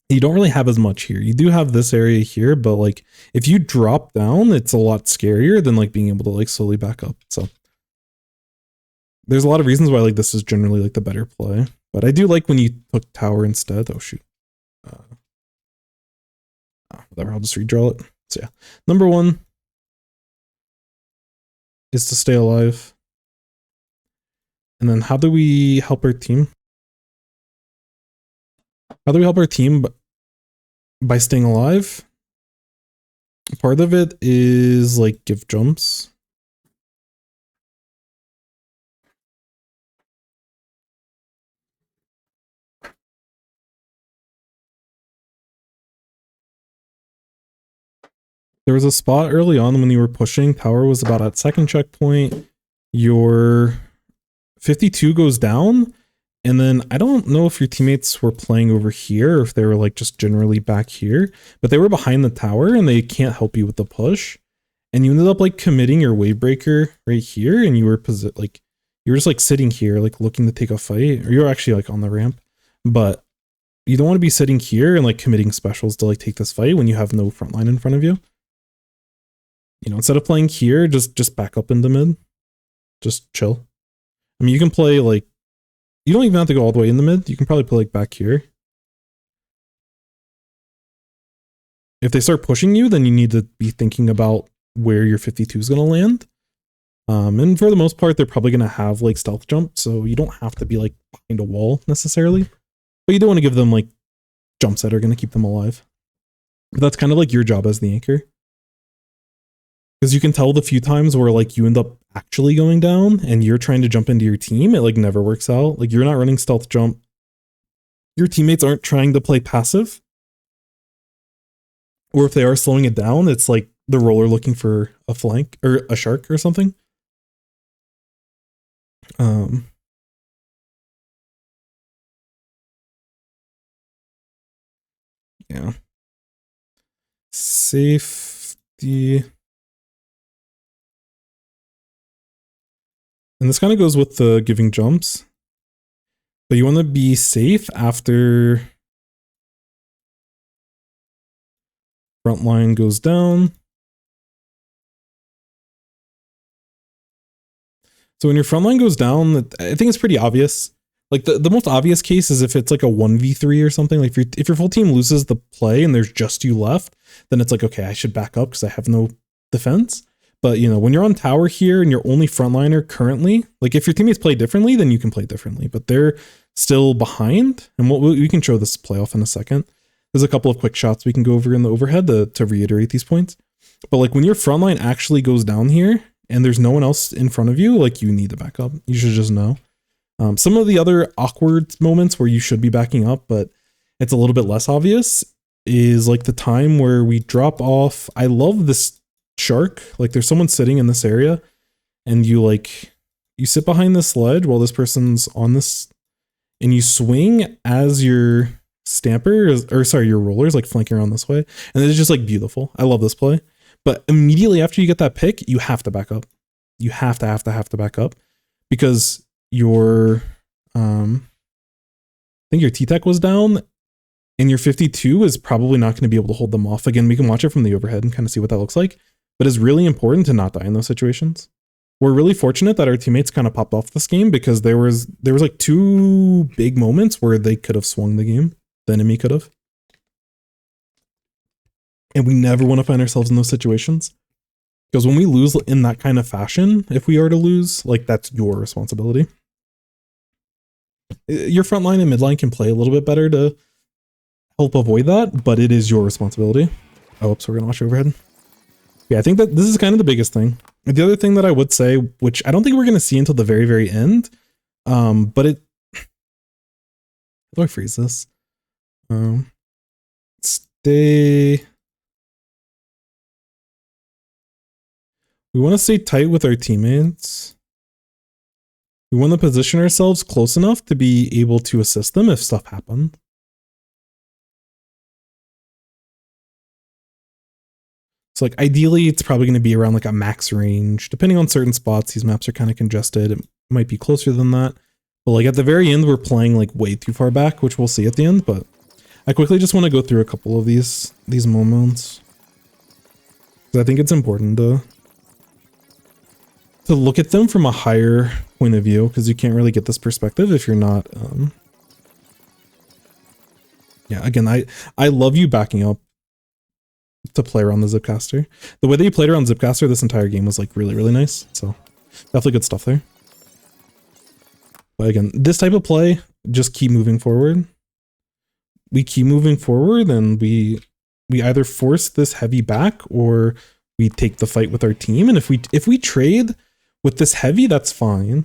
Speaker 1: You don't really have as much here. You do have this area here, but like if you drop down, it's a lot scarier than like being able to like slowly back up. So there's a lot of reasons why like this is generally like the better play, but I do like when you took tower instead. Oh shoot. Whatever, I'll just redraw it. So yeah, number one is to stay alive. And then how do we help our team? How do we help our team by staying alive? Part of it is like give jumps. There was a spot early on when you were pushing, tower was about at second checkpoint, your 52 goes down, and then I don't know if your teammates were playing over here or if they were like just generally back here, but they were behind the tower and they can't help you with the push. And you ended up like committing your wave breaker right here, and you were like you were just like sitting here like looking to take a fight, or you're actually like on the ramp, but you don't want to be sitting here and like committing specials to like take this fight when you have no front line in front of you. You know, instead of playing here, just back up into mid. Just chill. I mean, you can play like, you don't even have to go all the way in the mid. You can probably play like back here. If they start pushing you, then you need to be thinking about where your 52 is going to land. And for the most part, they're probably going to have like stealth jump. So you don't have to be like behind a wall necessarily, but you do want to give them like jumps that are going to keep them alive. But that's kind of like your job as the anchor. Because you can tell the few times where like you end up actually going down and you're trying to jump into your team, it like never works out. Like you're not running stealth jump. Your teammates aren't trying to play passive. Or if they are slowing it down, it's like the roller looking for a flank or a shark or something. Yeah. Safety. And this kind of goes with the giving jumps. But you want to be safe after front line goes down. So when your front line goes down, I think it's pretty obvious. Like the most obvious case is if it's like a 1v3 or something. Like if your full team loses the play and there's just you left, then it's like, okay, I should back up because I have no defense. But you know, when you're on tower here and you're only frontliner currently, like if your teammates play differently, then you can play differently. But they're still behind, and we can show this playoff in a second. There's a couple of quick shots we can go over in the overhead to reiterate these points. But like when your frontline actually goes down here and there's no one else in front of you, like you need to back up. You should just know. Some of the other awkward moments where you should be backing up, but it's a little bit less obvious, is like the time where we drop off. I love this shark. Like there's someone sitting in this area and you sit behind this ledge while this person's on this, and you swing as your stamper your roller's like flanking around this way, and it's just like beautiful. I love this play. But immediately after you get that pick, you have to back up. You have to back up, because your I think your T-Tech was down, and your 52 is probably not going to be able to hold them off. Again, we can watch it from the overhead and kind of see what that looks like. But it's really important to not die in those situations. We're really fortunate that our teammates kind of popped off this game, because there was like 2 big moments where they could have swung the game. The enemy could have. And we never want to find ourselves in those situations. Because when we lose in that kind of fashion, if we are to lose, like that's your responsibility. Your front line and midline can play a little bit better to help avoid that, but it is your responsibility. Oh, so we're gonna watch overhead. Yeah, I think that this is kind of the biggest thing. The other thing that I would say, which I don't think we're gonna see until the very, very end, but it. How do I freeze this? Stay. We want to stay tight with our teammates. We want to position ourselves close enough to be able to assist them if stuff happens. So like ideally it's probably going to be around like a max range. Depending on certain spots, these maps are kind of congested. It might be closer than that. But like at the very end, we're playing like way too far back, which we'll see at the end. But I quickly just want to go through a couple of these moments. Because I think it's important to look at them from a higher point of view, because you can't really get this perspective if you're not yeah, again, I love you backing up to play around the Zipcaster. The way that you played around Zipcaster this entire game was like really, really nice. So definitely good stuff there. But again, this type of play, just keep moving forward. We keep moving forward and we either force this heavy back or we take the fight with our team. And if we trade with this heavy, that's fine.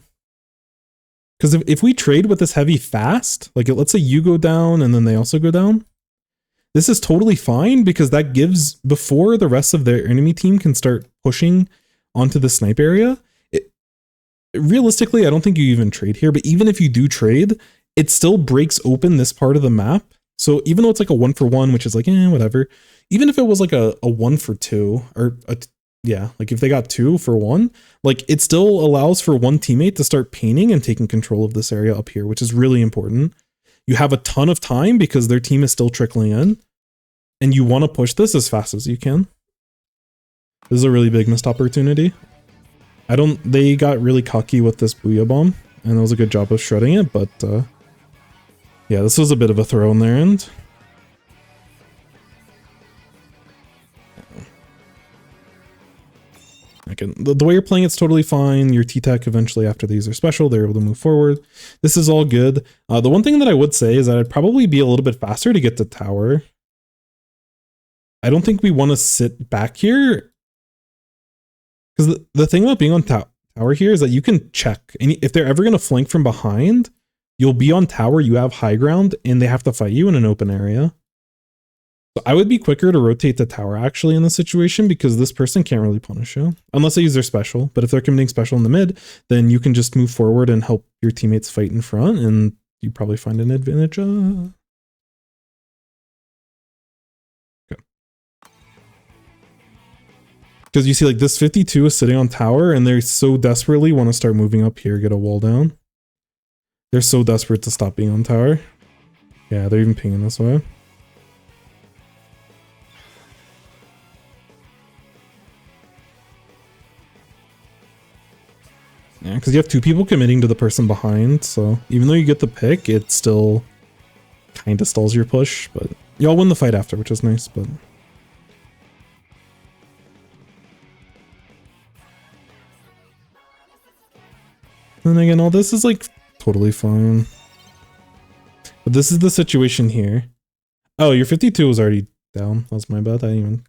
Speaker 1: Because if we trade with this heavy fast, like let's say you go down and then they also go down, this is totally fine because that gives, before the rest of their enemy team can start pushing onto the snipe area, realistically, I don't think you even trade here, but even if you do trade, it still breaks open this part of the map. So even though it's like a 1-for-1, which is like, whatever, even if it was like a 1-for-2 or yeah, like if they got 2 for 1, like it still allows for one teammate to start painting and taking control of this area up here, which is really important. You have a ton of time because their team is still trickling in and you want to push this as fast as you can. This is a really big missed opportunity. They got really cocky with this Booyah Bomb and it was a good job of shredding it, but yeah, this was a bit of a throw on their end. Again, the way you're playing it's totally fine. Your T-Tech eventually after these are special, they're able to move forward. This is all good. The one thing that I would say is that I'd probably be a little bit faster to get to tower. I don't think we want to sit back here. Because the thing about being on tower here is that you can check. And if they're ever going to flank from behind, you'll be on tower, you have high ground, and they have to fight you in an open area. So I would be quicker to rotate the tower actually in this situation because this person can't really punish you unless they use their special. But if they're committing special in the mid, then you can just move forward and help your teammates fight in front and you probably find an advantage. Okay. Because you see like this 52 is sitting on tower and they so desperately want to start moving up here, get a wall down. They're so desperate to stop being on tower. Yeah, they're even pinging this way. Yeah, because you have 2 people committing to the person behind, so even though you get the pick, it still kind of stalls your push, but y'all win the fight after, which is nice, but... And again, all this is like totally fine. But this is the situation here. Oh, your 52 was already down. That was my bad. I didn't even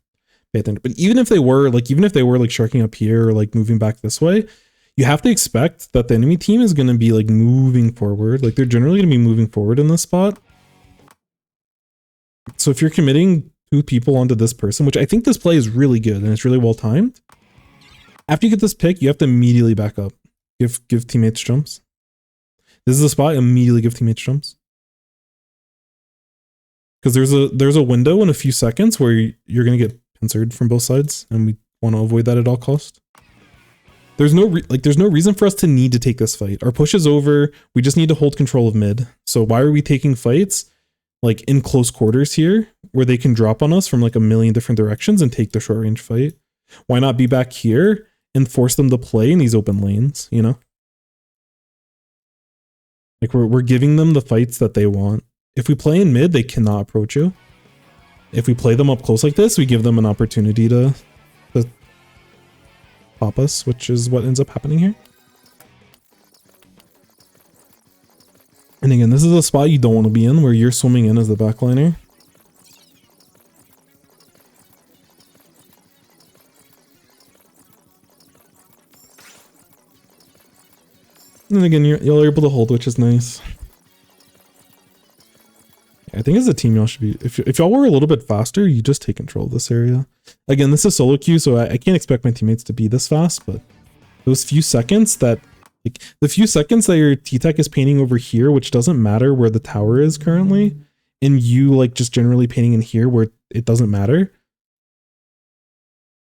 Speaker 1: pay attention. But even if they were like sharking up here or like moving back this way, you have to expect that the enemy team is going to be like moving forward. Like they're generally going to be moving forward in this spot. So if you're committing 2 people onto this person, which I think this play is really good and it's really well timed. After you get this pick, you have to immediately back up. Give teammates jumps. This is the spot, immediately give teammates jumps. Because there's a window in a few seconds where you're going to get pincered from both sides and we want to avoid that at all cost. There's no reason for us to need to take this fight. Our push is over. We just need to hold control of mid. So why are we taking fights like in close quarters here where they can drop on us from like a million different directions and take the short range fight? Why not be back here and force them to play in these open lanes, you know? Like we're giving them the fights that they want. If we play in mid, they cannot approach you. If we play them up close like this, we give them an opportunity to pop us, which is what ends up happening here. And again, this is a spot you don't want to be in where you're swimming in as the backliner. again, y'all are able to hold, which is nice. I think as a team, y'all should be... If y'all were a little bit faster, you just take control of this area. Again, this is solo queue, so I can't expect my teammates to be this fast, but those few seconds that... Like, the few seconds that your T-Tech is painting over here, which doesn't matter where the tower is currently, and you, like, just generally painting in here where it doesn't matter.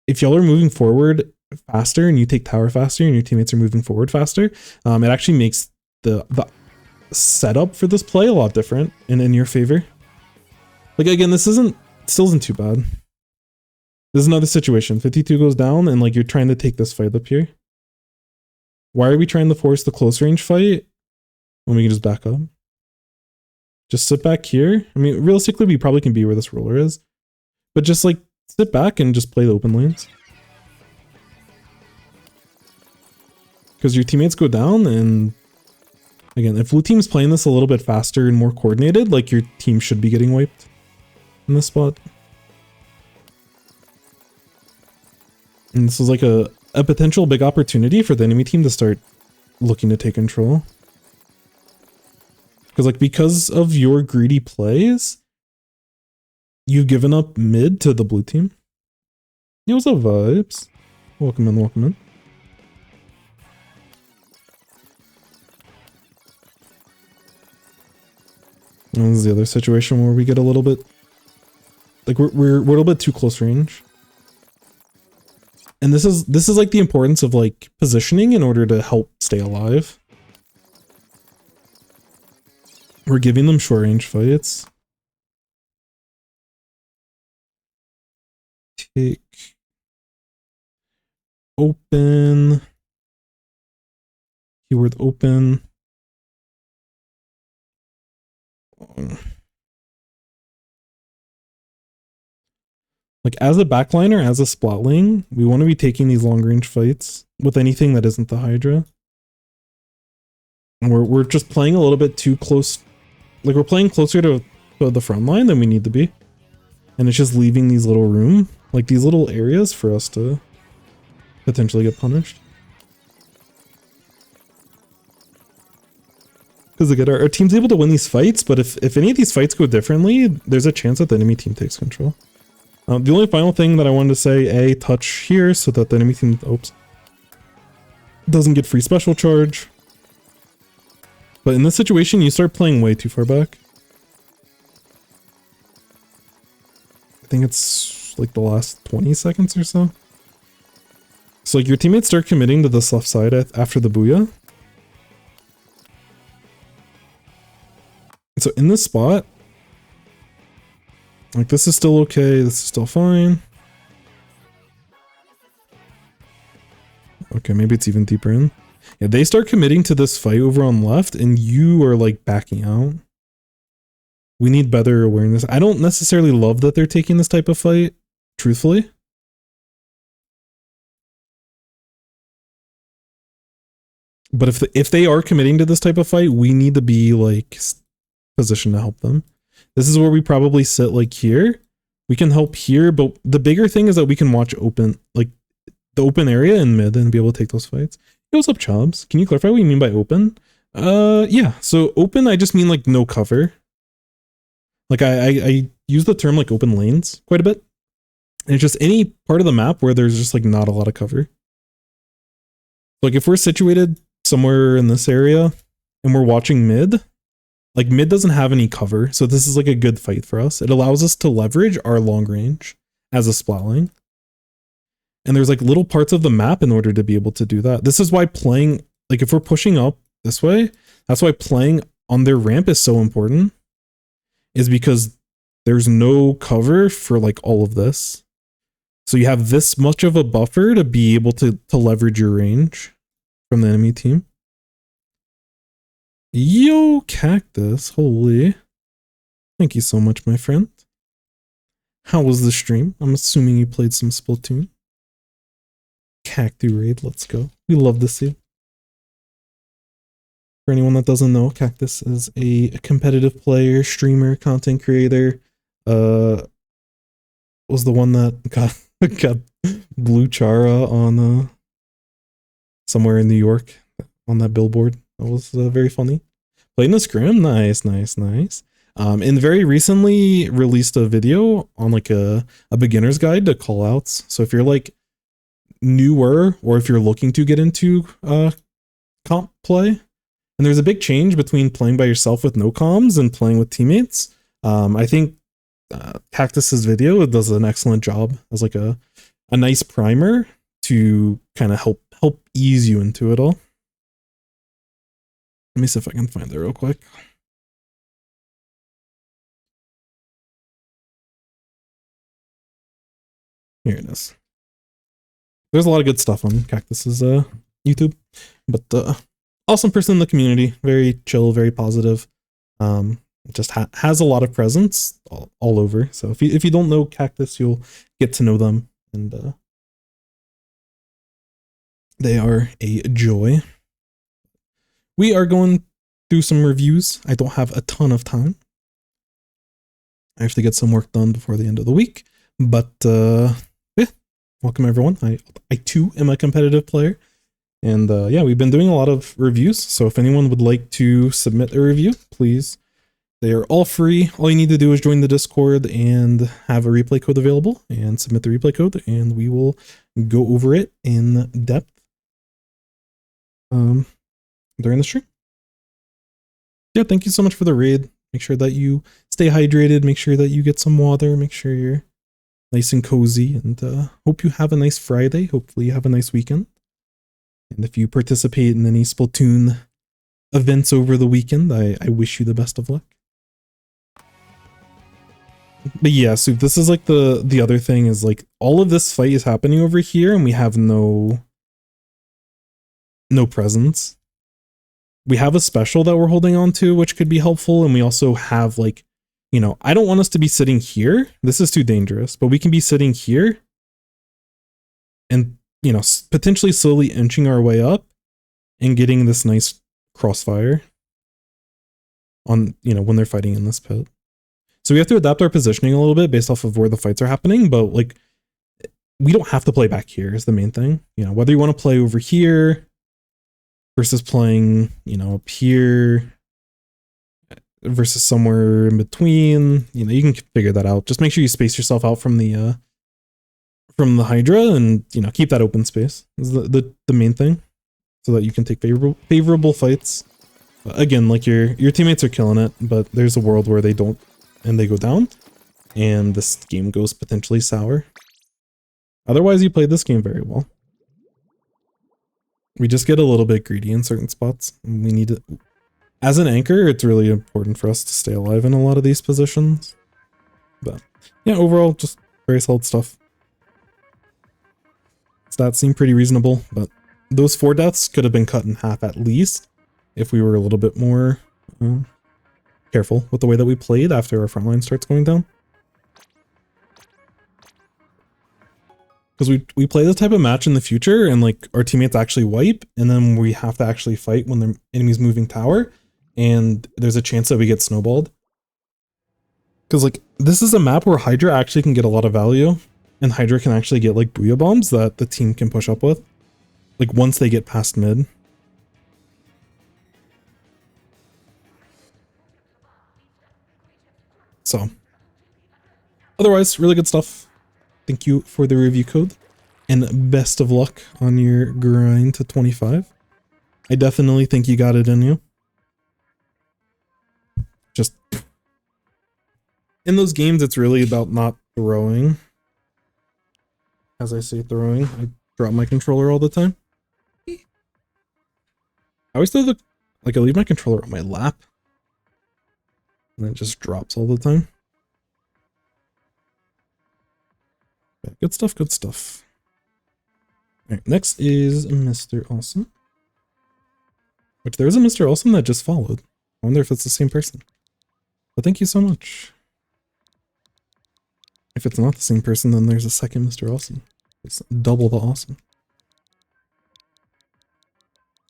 Speaker 1: If y'all are moving forward faster and you take tower faster and your teammates are moving forward faster, it actually makes the setup for this play a lot different and in your favor. Like, again, this still isn't too bad. This is another situation. 52 goes down and like you're trying to take this fight up here. Why are we trying to force the close range fight when we can just back up? Just sit back here. I mean, realistically, we probably can be where this ruler is, but just like sit back and just play the open lanes. Because your teammates go down, and again, if blue team's playing this a little bit faster and more coordinated, like your team should be getting wiped in this spot. And this is like a potential big opportunity for the enemy team to start looking to take control. Because of your greedy plays, you've given up mid to the blue team. Yo, what's up, vibes? Welcome in, welcome in. And this is the other situation where we get a little bit... Like, we're a little bit too close range. And this is like the importance of like positioning in order to help stay alive. We're giving them short range fights. Take open. Keyword open. Like, as a backliner, as a splatling, we want to be taking these long range fights with anything that isn't the Hydra. And we're just playing a little bit too close. Like, we're playing closer to the front line than we need to be. And it's just leaving these little room, like these little areas for us to potentially get punished. Because again, our team's able to win these fights, but if any of these fights go differently, there's a chance that the enemy team takes control. The only final thing that I wanted to say, touch here so that the enemy team, doesn't get free special charge. But in this situation, you start playing way too far back. I think it's like the last 20 seconds or so. So like your teammates start committing to this left side after the booyah. So in this spot, like this is still okay, this is still fine. Okay, maybe it's even deeper in. Yeah, they start committing to this fight over on left and you are like backing out. We need better awareness. I don't necessarily love that they're taking this type of fight, truthfully. But if they are committing to this type of fight, we need to be like positioned to help them. This is where we probably sit like here. We can help here, but the bigger thing is that we can watch open, like the open area in mid and be able to take those fights. Hey, what's up, Chobs? Can you clarify what you mean by open? Yeah. So open, I just mean like no cover. Like I use the term like open lanes quite a bit. And it's just any part of the map where there's just like not a lot of cover. Like if we're situated somewhere in this area and we're watching mid, like mid doesn't have any cover. So this is like a good fight for us. It allows us to leverage our long range as a splatling. And there's like little parts of the map in order to be able to do that. This is why playing, like if we're pushing up this way, that's why playing on their ramp is so important, is because there's no cover for like all of this. So you have this much of a buffer to be able to leverage your range from the enemy team. Yo, Cactus, holy. Thank you so much, my friend. How was the stream? I'm assuming you played some Splatoon. Cactu raid, let's go. We love to see it. For anyone that doesn't know, Cactus is a competitive player, streamer, content creator. Was the one that got blue Chara on somewhere in New York on that billboard. That was very funny. Playing a scrim, nice, nice, nice. And very recently released a video on like a beginner's guide to callouts. So if you're like newer or if you're looking to get into comp play, and there's a big change between playing by yourself with no comms and playing with teammates. I think Cactus's video does an excellent job as like a nice primer to kind of help ease you into it all. Let me see if I can find it real quick. Here it is. There's a lot of good stuff on Cactus's YouTube, but awesome person in the community, very chill, very positive. Just has a lot of presence all over. So if you don't know Cactus, you'll get to know them, and they are a joy. We are going through some reviews. I don't have a ton of time. I have to get some work done before the end of the week, but yeah, welcome everyone. I too am a competitive player, and yeah, we've been doing a lot of reviews. So if anyone would like to submit a review, please. They are all free. All you need to do is join the Discord and have a replay code available and submit the replay code, and we will go over it in depth during the stream. Yeah, thank you so much for the raid. Make sure that you stay hydrated. Make sure that you get some water. Make sure you're nice and cozy, and hope you have a nice Friday. Hopefully you have a nice weekend. And if you participate in any Splatoon events over the weekend, I wish you the best of luck. But yeah, so this is like the other thing is like all of this fight is happening over here and we have no presence. We have a special that we're holding on to, which could be helpful, and we also have like, you know, I don't want us to be sitting here. This is too dangerous, but we can be sitting here and, you know, potentially slowly inching our way up and getting this nice crossfire on, you know, when they're fighting in this pit. So we have to adapt our positioning a little bit based off of where the fights are happening, but like we don't have to play back here is the main thing. You know, whether you want to play over here versus playing, you know, up here versus somewhere in between, you know, you can figure that out. Just make sure you space yourself out from the Hydra, and, you know, keep that open space is the main thing, so that you can take favorable fights. Again, like your teammates are killing it, but there's a world where they don't, and they go down, and this game goes potentially sour. Otherwise, you played this game very well. We just get a little bit greedy in certain spots. We need to, as an anchor, it's really important for us to stay alive in a lot of these positions. But yeah, overall, just very solid stuff. Stats seem pretty reasonable, but those 4 deaths could have been cut in half at least if we were a little bit more careful with the way that we played after our front line starts going down. Because we play this type of match in the future, and like our teammates actually wipe, and then we have to actually fight when the enemy's moving tower, and there's a chance that we get snowballed. Because like this is a map where Hydra actually can get a lot of value, and Hydra can actually get like booyah bombs that the team can push up with, like once they get past mid. So otherwise, really good stuff. Thank you for the review code, and best of luck on your grind to 25. I definitely think you got it in you. Just in those games, it's really about not throwing. As I say throwing, I drop my controller all the time. I always throw I leave my controller on my lap, and it just drops all the time. Okay, good stuff, good stuff. All right, next is Mr. Awesome. Which there is a Mr. Awesome that just followed. I wonder if it's the same person. But thank you so much. If it's not the same person, then there's a second Mr. Awesome. It's double the awesome.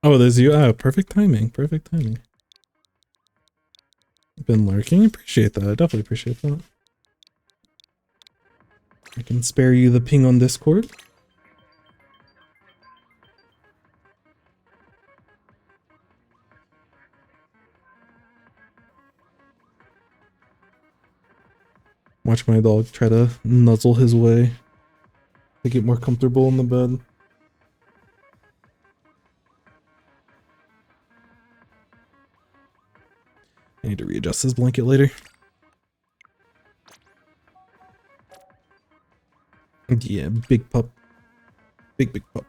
Speaker 1: Oh, there's you. Oh, perfect timing. Perfect timing. Been lurking. Appreciate that. I definitely appreciate that. I can spare you the ping on Discord. watch my dog try to nuzzle his way to get more comfortable in the bed. I need to readjust his blanket later. Yeah, big pup. Big pup.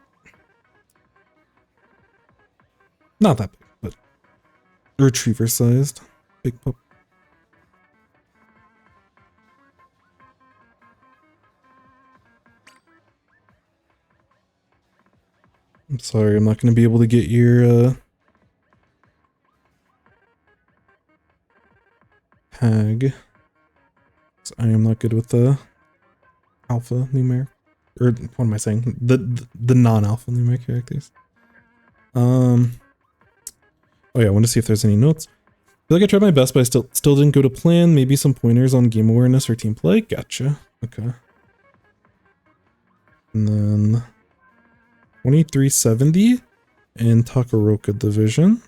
Speaker 1: Not that big, but retriever sized. Big pup. I'm sorry, I'm not going to be able to get your tag. I am not good with the alpha numeric, or what am I saying? The non-alpha numeric characters. Oh yeah, I want to see if there's any notes. I feel like I tried my best, but I still didn't go to plan. Maybe some pointers on game awareness or team play. Gotcha. Okay. And then 2370 in Takaroka division,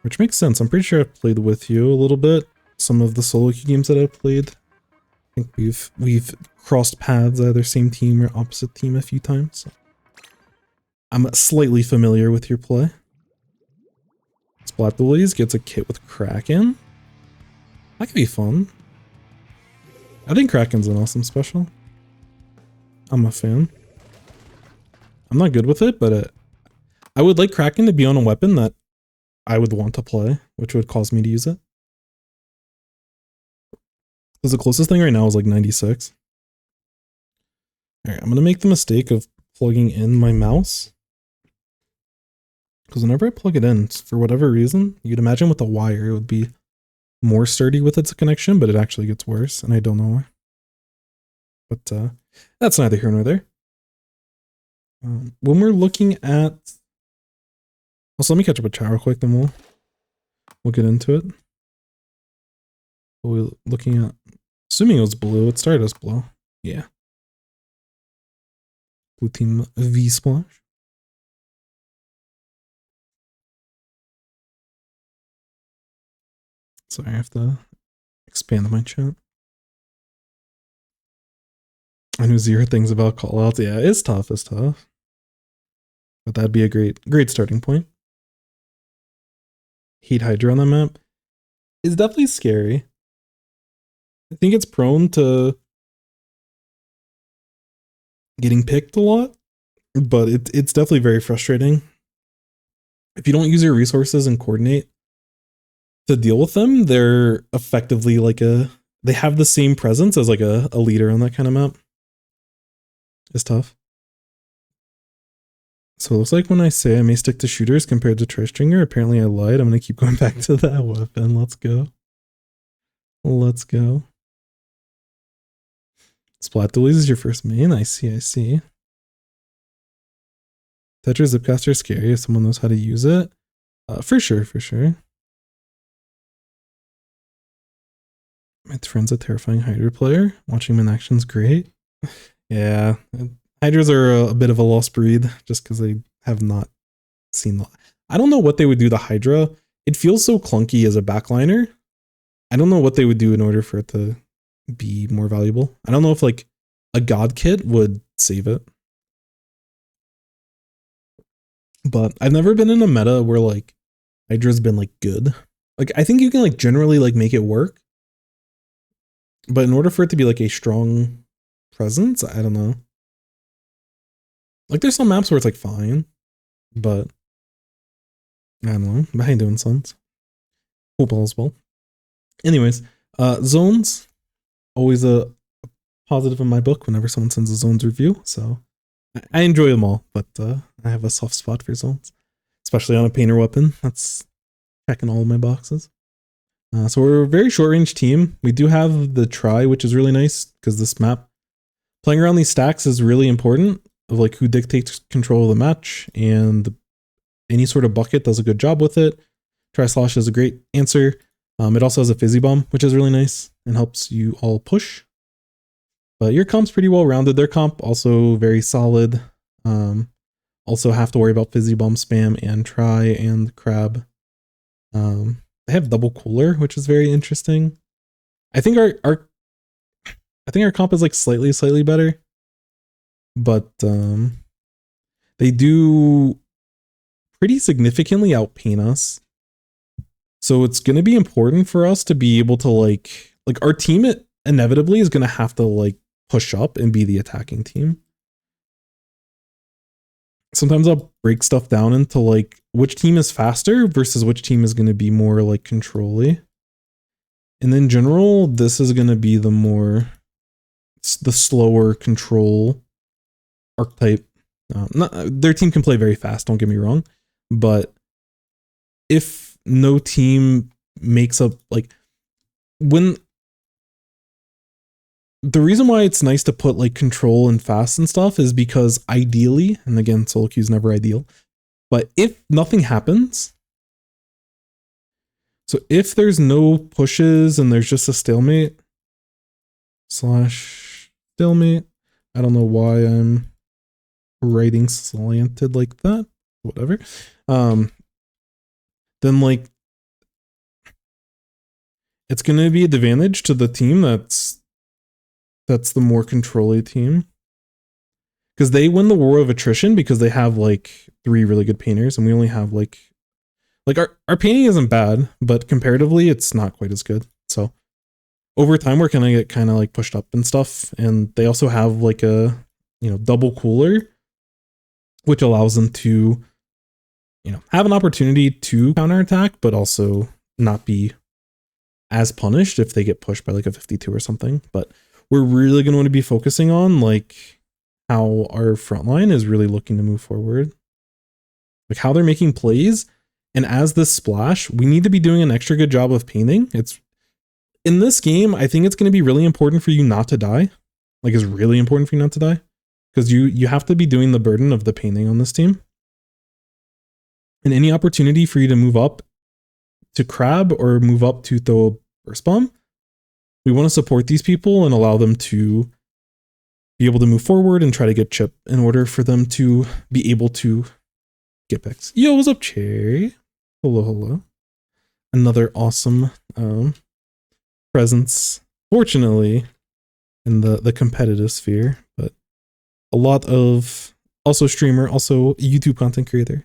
Speaker 1: which makes sense. I'm pretty sure I've played with you a little bit. Some of the solo queue games that I've played, I think we've crossed paths, either same team or opposite team a few times. So I'm slightly familiar with your play. Splat Bullies gets a kit with Kraken. That could be fun. I think Kraken's an awesome special. I'm a fan. I'm not good with it, but I would like Kraken to be on a weapon that I would want to play, which would cause me to use it. Because the closest thing right now is like 96. Alright, I'm going to make the mistake of plugging in my mouse. Because whenever I plug it in, for whatever reason, you'd imagine with a wire it would be more sturdy with its connection, but it actually gets worse, and I don't know why. But that's neither here nor there. When we're looking at... Also, let me catch up with chat real quick, then we'll get into it. We're looking at... Assuming it was blue, it started as blue. Yeah. Blue team V splash. Sorry, I have to expand my chat. I know 0 things about callouts. Yeah, it's tough, it's tough. But that'd be a great starting point. Heat Hydra on the map is definitely scary. I think it's prone to getting picked a lot, but it's definitely very frustrating. If you don't use your resources and coordinate to deal with them, they're effectively like they have the same presence as like a leader on that kind of map. It's tough. So it looks like when I say I may stick to shooters compared to Tristringer, apparently I lied. I'm going to keep going back to that weapon. Let's go. Let's go. Splat Dualies is your first main. I see. Tetra Zipcaster is scary if someone knows how to use it. For sure. My friend's a terrifying Hydra player. Watching him in action's great. Yeah. Hydras are a bit of a lost breed just because they have not seen I don't know what they would do to Hydra. It feels so clunky as a backliner. I don't know what they would do in order for it to be more valuable. I don't know if like a god kit would save it. But I've never been in a meta where like Hydra's been like good. Like I think you can like generally like make it work. But in order for it to be like a strong presence, I don't know. Like there's some maps where it's like fine, but I don't know. But how you doing, Sons? Hope all is well. Anyways, zones, always a positive in my book whenever someone sends a zones review. So I enjoy them all, but I have a soft spot for zones, especially on a painter weapon. That's checking all of my boxes. So we're a very short range team. We do have the try, which is really nice because this map, playing around these stacks is really important of like who dictates control of the match, and any sort of bucket does a good job with it. Try Slosh is a great answer. It also has a Fizzy Bomb, which is really nice and helps you all push. But your comp's pretty well rounded. Their comp also very solid. Also have to worry about Fizzy Bomb spam and try and crab. They have double cooler, which is very interesting. I think our comp is like slightly better, but they do pretty significantly outpaint us. So it's going to be important for us to be able to like our team inevitably is going to have to like push up and be the attacking team. Sometimes I'll break stuff down into like which team is faster versus which team is going to be more like control-y. And in general, this is going to be the slower control archetype. Their team can play very fast, don't get me wrong. But if no team makes up, like, when the reason why it's nice to put like control and fast and stuff is because ideally, and again, solo queue is never ideal, but if nothing happens, so if there's no pushes and there's just a stalemate / stalemate, I don't know why I'm writing slanted like that, whatever. Then like it's going to be an advantage to the team that's the more control-y team, because they win the war of attrition because they have like 3 really good painters and we only have like our painting isn't bad, but comparatively it's not quite as good. So over time we're gonna get kind of like pushed up and stuff, and they also have like a double cooler, which allows them to have an opportunity to counterattack, but also not be as punished if they get pushed by like a 52 or something. But we're really going to want to be focusing on like how our front line is really looking to move forward, like how they're making plays. And as this splash, we need to be doing an extra good job of painting. It's in this game, I think it's going to be really important for you not to die. Like, it's really important for you not to die, because you have to be doing the burden of the painting on this team. And any opportunity for you to move up to crab or move up to throw a burst bomb, we want to support these people and allow them to be able to move forward and try to get chip in order for them to be able to get picks. Yo, what's up, Cherry? Hello. Another awesome presence, fortunately, in the competitive sphere, but a lot of also streamer, also YouTube content creator.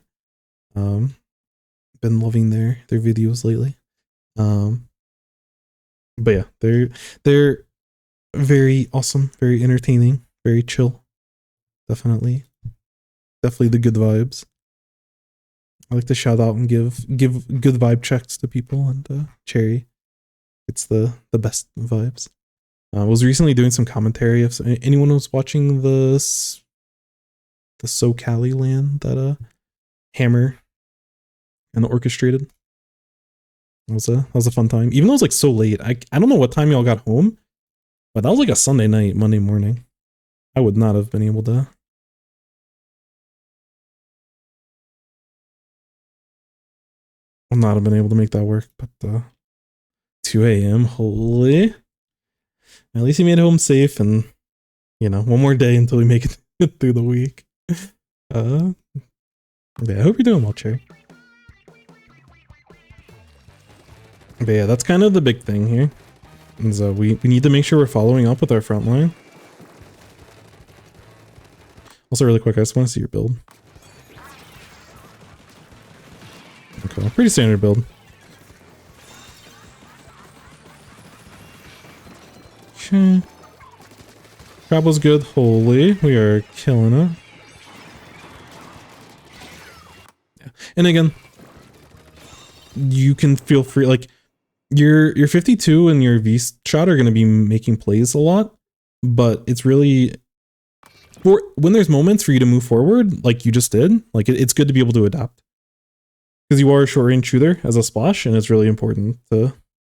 Speaker 1: Been loving their videos lately. But yeah, they're very awesome, very entertaining, very chill. Definitely the good vibes. I like to shout out and give good vibe checks to people, and Cherry, it's the best vibes. I was recently doing some commentary. If anyone was watching the SoCali land that Hammer and orchestrated, that was a fun time. Even though it was like so late, I don't know what time y'all got home, but that was like a Sunday night, Monday morning. I would not have been able to. I'll not have been able to make that work, but 2 a.m. Holy. At least he made it home safe, and one more day until we make it through the week. Yeah, I hope you're doing well, Cherry. But yeah, that's kind of the big thing here. Is we need to make sure we're following up with our front line. Also, really quick, I just want to see your build. Okay, pretty standard build. Okay. Crab was good. Holy, we are killing it. Yeah. And again, you can feel free, like your 52 and your V shot are going to be making plays a lot, but it's really for when there's moments for you to move forward, like you just did. Like it's good to be able to adapt, because you are a short range shooter as a splash, and it's really important to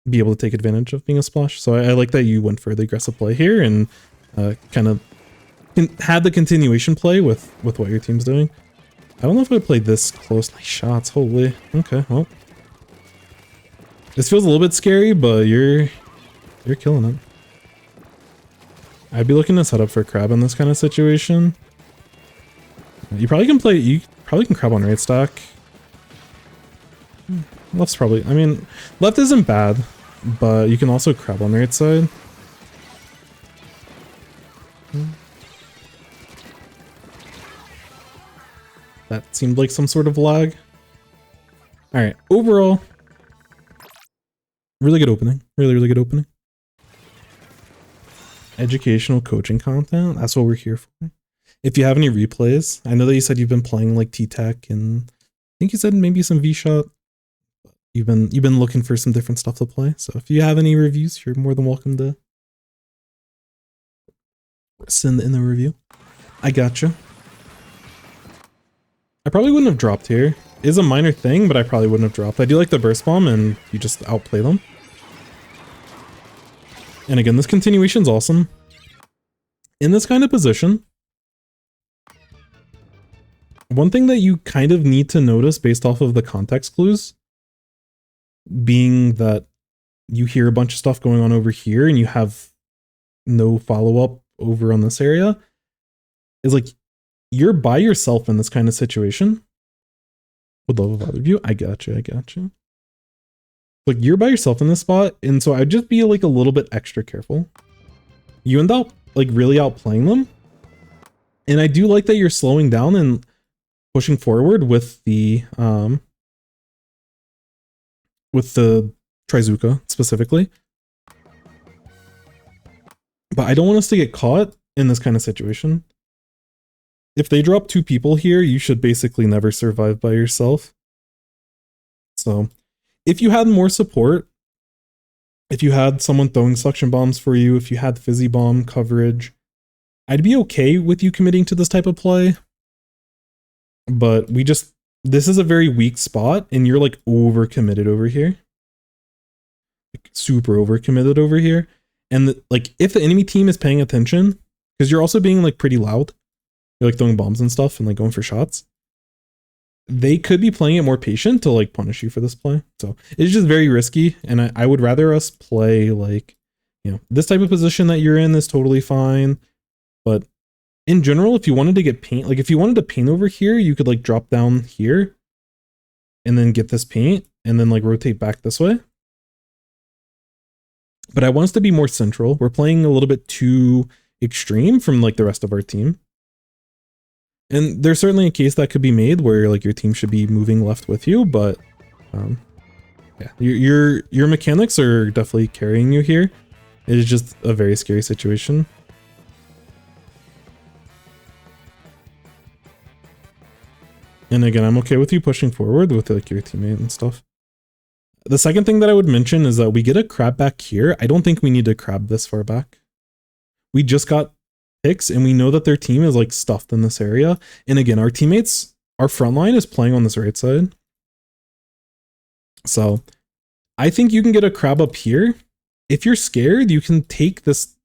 Speaker 1: be able to take advantage of being a splash. So I like that you went for the aggressive play here and kind of had the continuation play with what your team's doing. I don't know if I played this close. Nice shots. Holy. Okay, well. This feels a little bit scary, but you're killing it. I'd be looking to set up for crab in this kind of situation. You probably can crab on right stack. Left's probably, I mean, left isn't bad. but you can also crab on the right side. That seemed like some sort of lag. All right, overall, really good opening. Really good opening. Educational coaching content, that's what we're here for. If you have any replays, I know that you said you've been playing like T-Tech and I think you said maybe some V-Shot. You've been looking for some different stuff to play. So if you have any reviews, you're more than welcome to send in the review. I gotcha. I probably wouldn't have dropped here. It is a minor thing, but I probably wouldn't have dropped. I do like the burst bomb and you just outplay them. And again, this continuation's awesome. In this kind of position, one thing that you kind of need to notice based off of the context clues, being that you hear a bunch of stuff going on over here and you have no follow-up over on this area, is like you're by yourself in this kind of situation. Would love a other view. I gotcha. Like you're by yourself in this spot, and so I'd just be like a little bit extra careful. You end up like really outplaying them. And I do like that you're slowing down and pushing forward with the Trizuka specifically. But I don't want us to get caught in this kind of situation. If they drop 2 people here, you should basically never survive by yourself. So if you had more support, if you had someone throwing suction bombs for you, if you had fizzy bomb coverage, I'd be okay with you committing to this type of play. But this is a very weak spot and you're like over committed over here. Like super over committed over here. And like if the enemy team is paying attention, because you're also being like pretty loud, you're like throwing bombs and stuff and like going for shots, they could be playing it more patient to like punish you for this play. So it's just very risky. And I would rather us play like, you know, this type of position that you're in is totally fine. But in general, if you wanted to get paint, like if you wanted to paint over here, you could like drop down here and then get this paint and then like rotate back this way. But I want us to be more central. We're playing a little bit too extreme from like the rest of our team. And there's certainly a case that could be made where like your team should be moving left with you, but yeah, your mechanics are definitely carrying you here. It is just a very scary situation. And again, I'm okay with you pushing forward with like your teammate and stuff. The second thing that I would mention is that we get a crab back here. I don't think we need to crab this far back. We just got picks and we know that their team is like stuffed in this area. And again, our teammates, our front line is playing on this right side. So I think you can get a crab up here. If you're scared, you can take this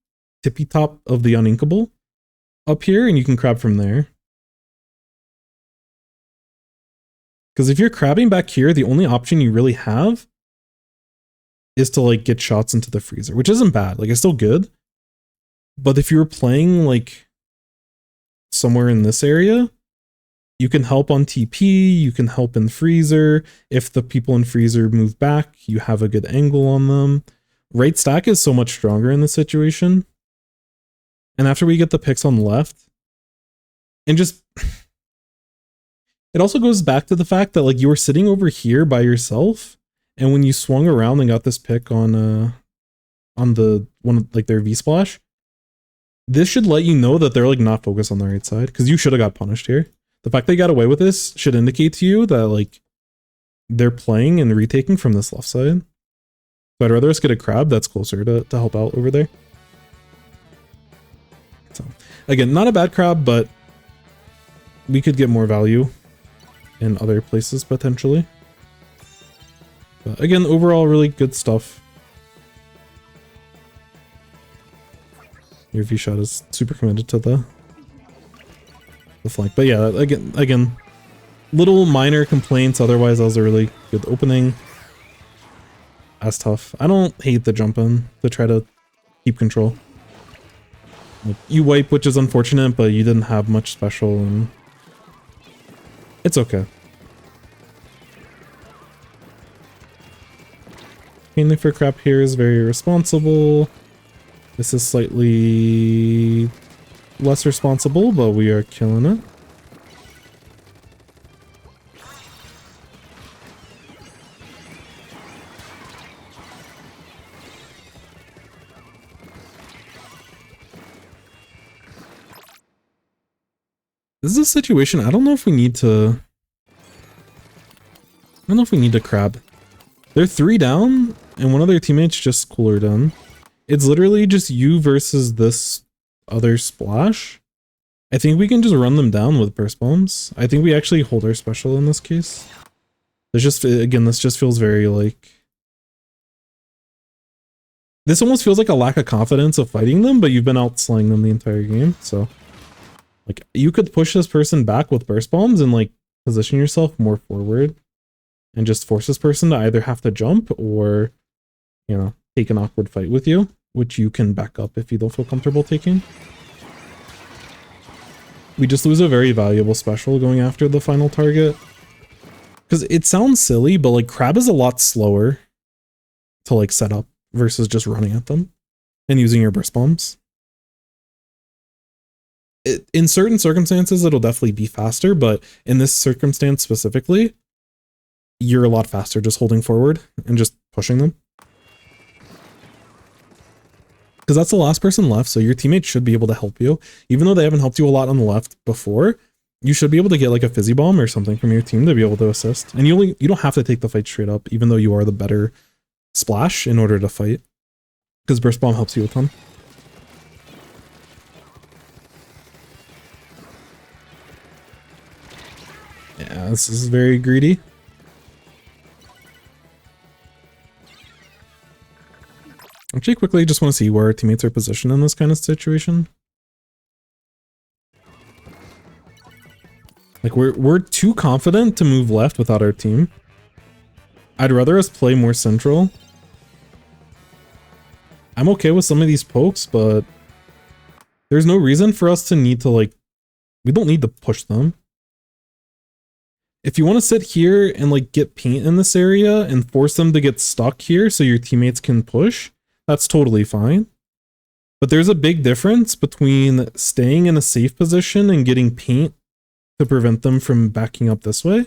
Speaker 1: tippy top of the uninkable up here and you can crab from there. Because if you're crabbing back here, the only option you really have is to like get shots into the freezer, which isn't bad. Like it's still good. But if you were playing like somewhere in this area, you can help on TP, you can help in freezer. If the people in freezer move back, you have a good angle on them. Right stack is so much stronger in this situation. And after we get the picks on the left, and just it also goes back to the fact that like you were sitting over here by yourself, and when you swung around and got this pick on the one like their V splash, this should let you know that they're like not focused on the right side, because you should have got punished here. The fact they got away with this should indicate to you that like they're playing and retaking from this left side. So I'd rather us get a crab that's closer to help out over there. So again, not a bad crab, but we could get more value in other places potentially. But again, overall, really good stuff. Your V-Shot is super committed to the flank. But yeah, again, little minor complaints. Otherwise, that was a really good opening. That's tough. I don't hate the jump in to try to keep control. Like, you wipe, which is unfortunate, but you didn't have much special, and it's okay. Paying for crap here is very irresponsible. This is slightly less responsible, but we are killing it. This is a situation, I don't know if we need to... I don't know if we need to crab. They're 3 down, and one of their teammates just cooler down. It's literally just you versus this other splash. I think we can just run them down with burst bombs. I think we actually hold our special in this case. There's just, again, this just feels very like... This almost feels like a lack of confidence of fighting them, but you've been outslaying them the entire game, so... Like, you could push this person back with burst bombs and, like, position yourself more forward and just force this person to either have to jump or, you know, take an awkward fight with you, which you can back up if you don't feel comfortable taking. We just lose a very valuable special going after the final target. Because it sounds silly, but, like, crab is a lot slower to, like, set up versus just running at them and using your burst bombs. In certain circumstances, it'll definitely be faster, but in this circumstance specifically, you're a lot faster just holding forward and just pushing them. Because that's the last person left, so your teammates should be able to help you. Even though they haven't helped you a lot on the left before, you should be able to get like a fizzy bomb or something from your team to be able to assist. And you don't have to take the fight straight up, even though you are the better splash in order to fight. Because burst bomb helps you a ton. Yeah, this is very greedy. Actually, quickly, just want to see where our teammates are positioned in this kind of situation. Like, we're too confident to move left without our team. I'd rather us play more central. I'm okay with some of these pokes, but there's no reason for us to need to, like, we don't need to push them. If you want to sit here and like get paint in this area and force them to get stuck here so your teammates can push, that's totally fine. But there's a big difference between staying in a safe position and getting paint to prevent them from backing up this way,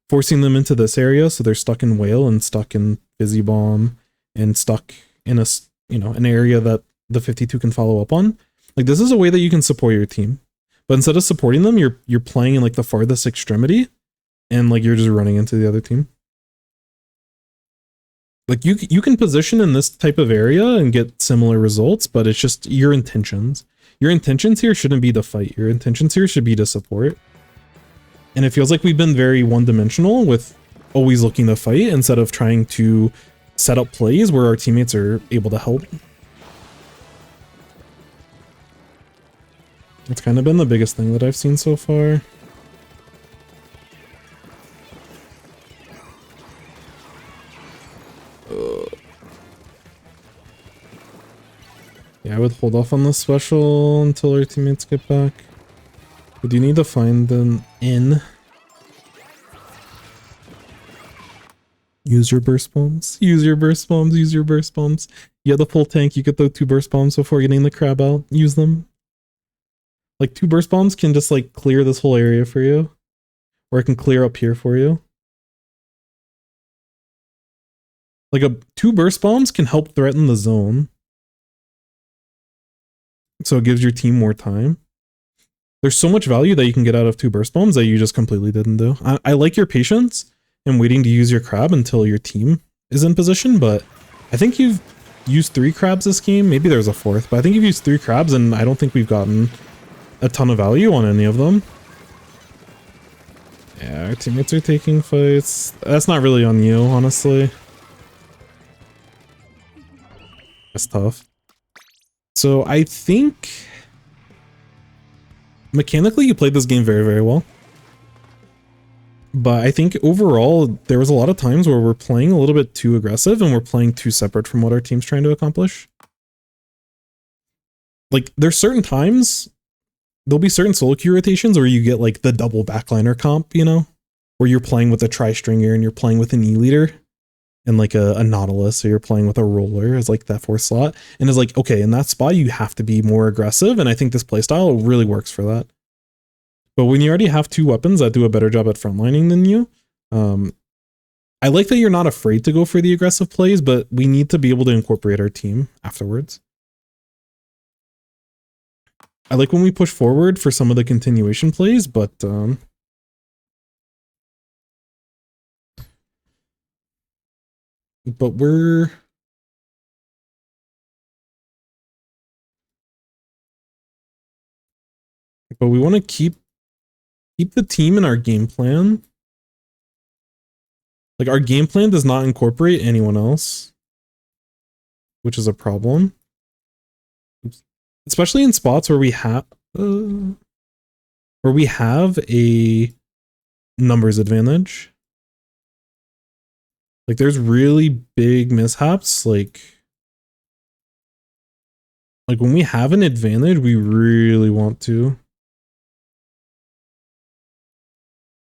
Speaker 1: forcing them into this area so they're stuck in whale and stuck in fizzy bomb and stuck in a, you know, an area that the 52 can follow up on. Like, this is a way that you can support your team. But instead of supporting them, you're playing in like the farthest extremity. And like you're just running into the other team. Like you can position in this type of area and get similar results, but it's just your intentions. Your intentions here shouldn't be to fight. Your intentions here should be to support. And it feels like we've been very one-dimensional with always looking to fight instead of trying to set up plays where our teammates are able to help. It's kind of been the biggest thing that I've seen so far. Yeah, I would hold off on the special until our teammates get back. But you need to find an inn. Use your burst bombs. Use your burst bombs. Use your burst bombs. You have the full tank. You get the 2 burst bombs before getting the crab out. Use them. Like 2 burst bombs can just like clear this whole area for you. Or it can clear up here for you. Like 2 burst bombs can help threaten the zone. So it gives your team more time. There's so much value that you can get out of 2 burst bombs that you just completely didn't do. I like your patience and waiting to use your crab until your team is in position, but I think you've used 3 crabs this game. Maybe there's a 4th, but I think you've used 3 crabs and I don't think we've gotten a ton of value on any of them. Yeah, our teammates are taking fights. That's not really on you, honestly. That's tough. So I think mechanically you played this game very, very well. But I think overall there was a lot of times where we're playing a little bit too aggressive and we're playing too separate from what our team's trying to accomplish. Like there's certain times, there'll be certain solo queue rotations where you get like the double backliner comp, you know, where you're playing with a tri-stringer and you're playing with an E leader. and like a Nautilus, so you're playing with a roller as like that fourth slot, and it's like, okay, in that spot you have to be more aggressive, and I think this playstyle really works for that. But when you already have two weapons that do a better job at frontlining than you, I like that you're not afraid to go for the aggressive plays, but we need to be able to incorporate our team afterwards. I like when we push forward for some of the continuation plays, but we want to keep the team in our game plan. Like, our game plan does not incorporate anyone else, which is a problem. Especially in spots where we have a numbers advantage. Like, there's really big mishaps. Like when we have an advantage, we really want to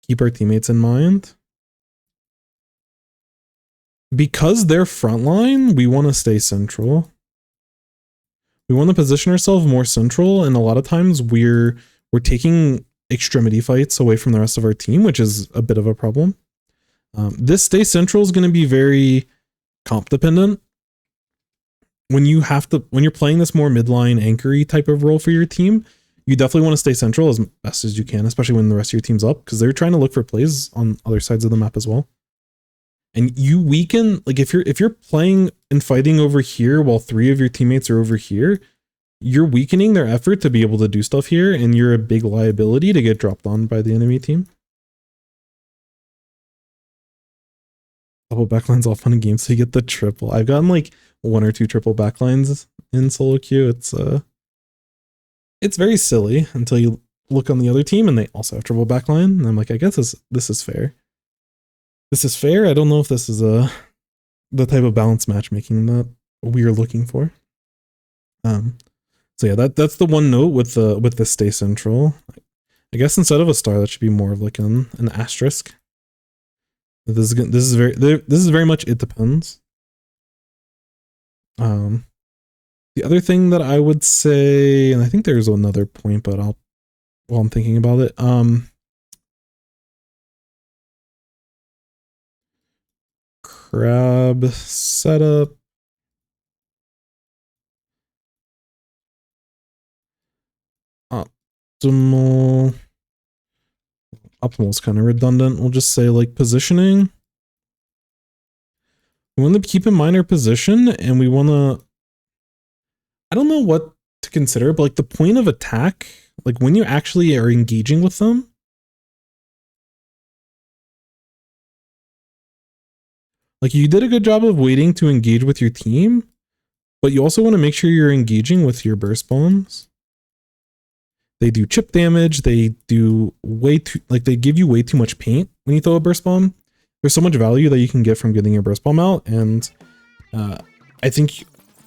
Speaker 1: keep our teammates in mind. Because they're frontline, we want to stay central. We want to position ourselves more central, and a lot of times we're taking extremity fights away from the rest of our team, which is a bit of a problem. This stay central is going to be very comp dependent. When you're playing this more midline anchory type of role for your team, you definitely want to stay central as best as you can, especially when the rest of your team's up, because they're trying to look for plays on other sides of the map as well. And you weaken, like if you're playing and fighting over here while three of your teammates are over here, you're weakening their effort to be able to do stuff here, and you're a big liability to get dropped on by the enemy team. Double backlines all fun and games, so you get the triple. I've gotten like 1 or 2 triple backlines in solo queue. It's very silly until you look on the other team and they also have triple backline, and I'm like, I guess this is fair. This is fair. I don't know if this is the type of balanced matchmaking that we are looking for. So yeah, that's the one note with the stay central. I guess instead of a star, that should be more of like an asterisk. This is very much it depends. The other thing that I would say, and I think there's another point, but while I'm thinking about it, crab setup. Optimal is kind of redundant. We'll just say like positioning. We want to keep in mind our position, and we want to, I don't know what to consider, but like the point of attack, like when you actually are engaging with them, like you did a good job of waiting to engage with your team, but you also want to make sure you're engaging with your burst bombs. They do chip damage. They do they give you way too much paint when you throw a burst bomb. There's so much value that you can get from getting your burst bomb out, and I think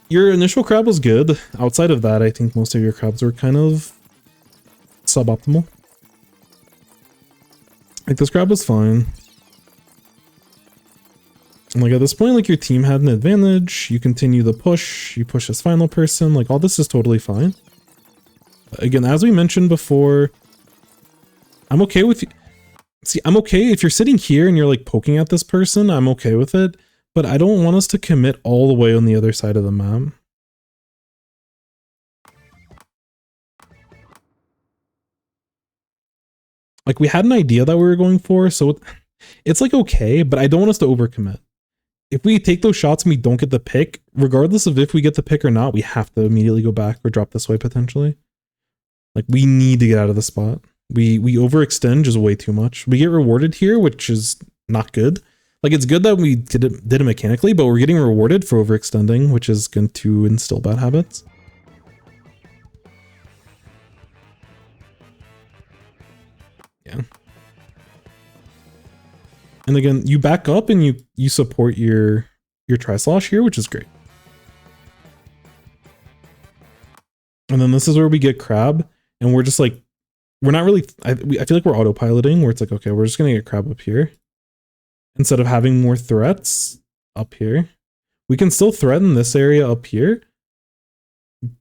Speaker 1: your initial crab was good. Outside of that, I think most of your crabs were kind of suboptimal. Like this crab was fine. And like at this point, like your team had an advantage. You continue the push. You push this final person. Like all this is totally fine. Again, as we mentioned before, I'm okay with you. See, I'm okay if you're sitting here and you're like poking at this person, I'm okay with it, but I don't want us to commit all the way on the other side of the map. Like we had an idea that we were going for, so it's like okay, but I don't want us to overcommit. If we take those shots and we don't get the pick, regardless of if we get the pick or not, we have to immediately go back or drop this way potentially. Like we need to get out of the spot. We overextend just way too much. We get rewarded here, which is not good. Like it's good that we did it mechanically, but we're getting rewarded for overextending, which is going to instill bad habits. Yeah. And again, you back up and you support your tri-slosh here, which is great. And then this is where we get crab, and we're just like, we're not really, I feel like we're autopiloting where it's like, okay, we're just going to get crab up here. Instead of having more threats, up here. We can still threaten this area up here,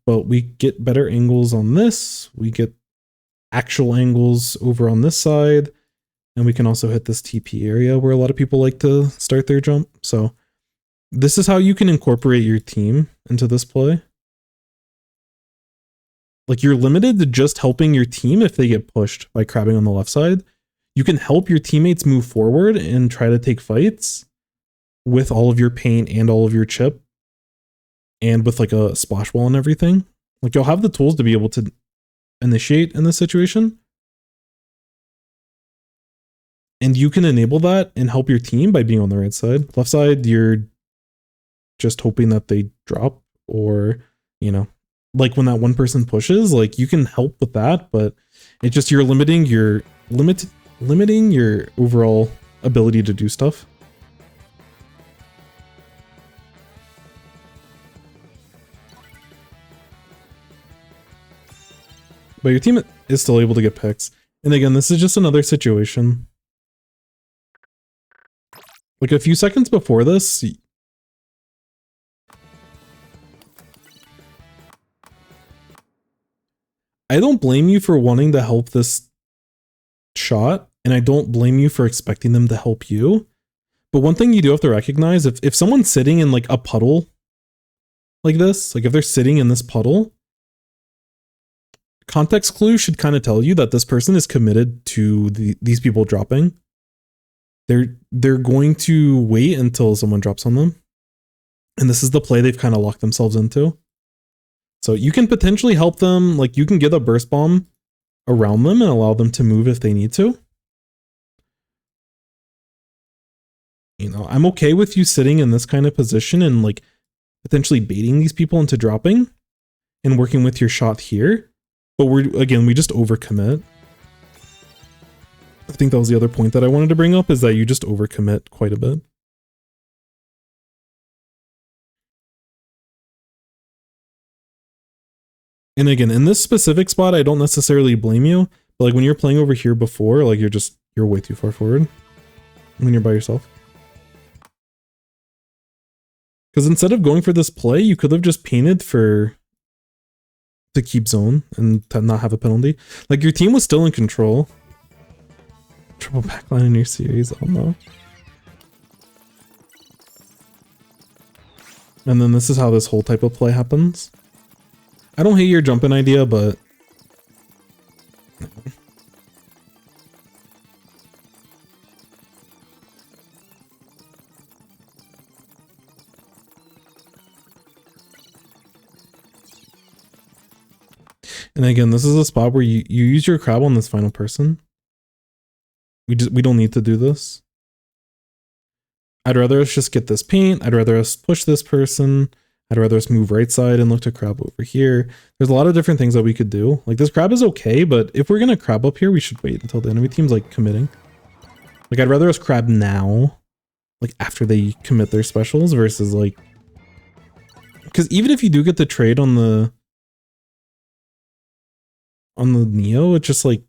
Speaker 1: but we get better angles on this. We get actual angles over on this side, and we can also hit this TP area where a lot of people like to start their jump. So this is how you can incorporate your team into this play. Like, you're limited to just helping your team if they get pushed by crabbing on the left side. You can help your teammates move forward and try to take fights with all of your paint and all of your chip and with like a splash wall and everything. Like, you'll have the tools to be able to initiate in this situation. And you can enable that and help your team by being on the right side. Left side, you're just hoping that they drop, or, you know, like when that one person pushes, like you can help with that, but it's just you're limiting your overall ability to do stuff. But your team is still able to get picks. And again, this is just another situation. Like a few seconds before this, I don't blame you for wanting to help this shot, and I don't blame you for expecting them to help you. But one thing you do have to recognize, if someone's sitting in like a puddle like this, like if they're sitting in this puddle, context clue should kind of tell you that this person is committed to these people dropping. They're going to wait until someone drops on them. And this is the play they've kind of locked themselves into. So you can potentially help them, like you can get a burst bomb around them and allow them to move if they need to. You know, I'm okay with you sitting in this kind of position and like potentially baiting these people into dropping and working with your shot here. But we just overcommit. I think that was the other point that I wanted to bring up, is that you just overcommit quite a bit. And again, in this specific spot, I don't necessarily blame you, but like when you're playing over here before, like you're way too far forward when you're by yourself. Because instead of going for this play, you could have just painted to keep zone and to not have a penalty. Like your team was still in control. Triple backline in your series, oh no. And then this is how this whole type of play happens. I don't hate your jumping idea, but and again, this is a spot where you use your crab on this final person. We don't need to do this. I'd rather us just get this paint. I'd rather us push this person. I'd rather us move right side and look to crab over here. There's a lot of different things that we could do. Like this crab is okay, but if we're gonna crab up here, we should wait until the enemy team's like committing. Like I'd rather us crab now, like after they commit their specials, versus like, because even if you do get the trade on the Neo, it's just like,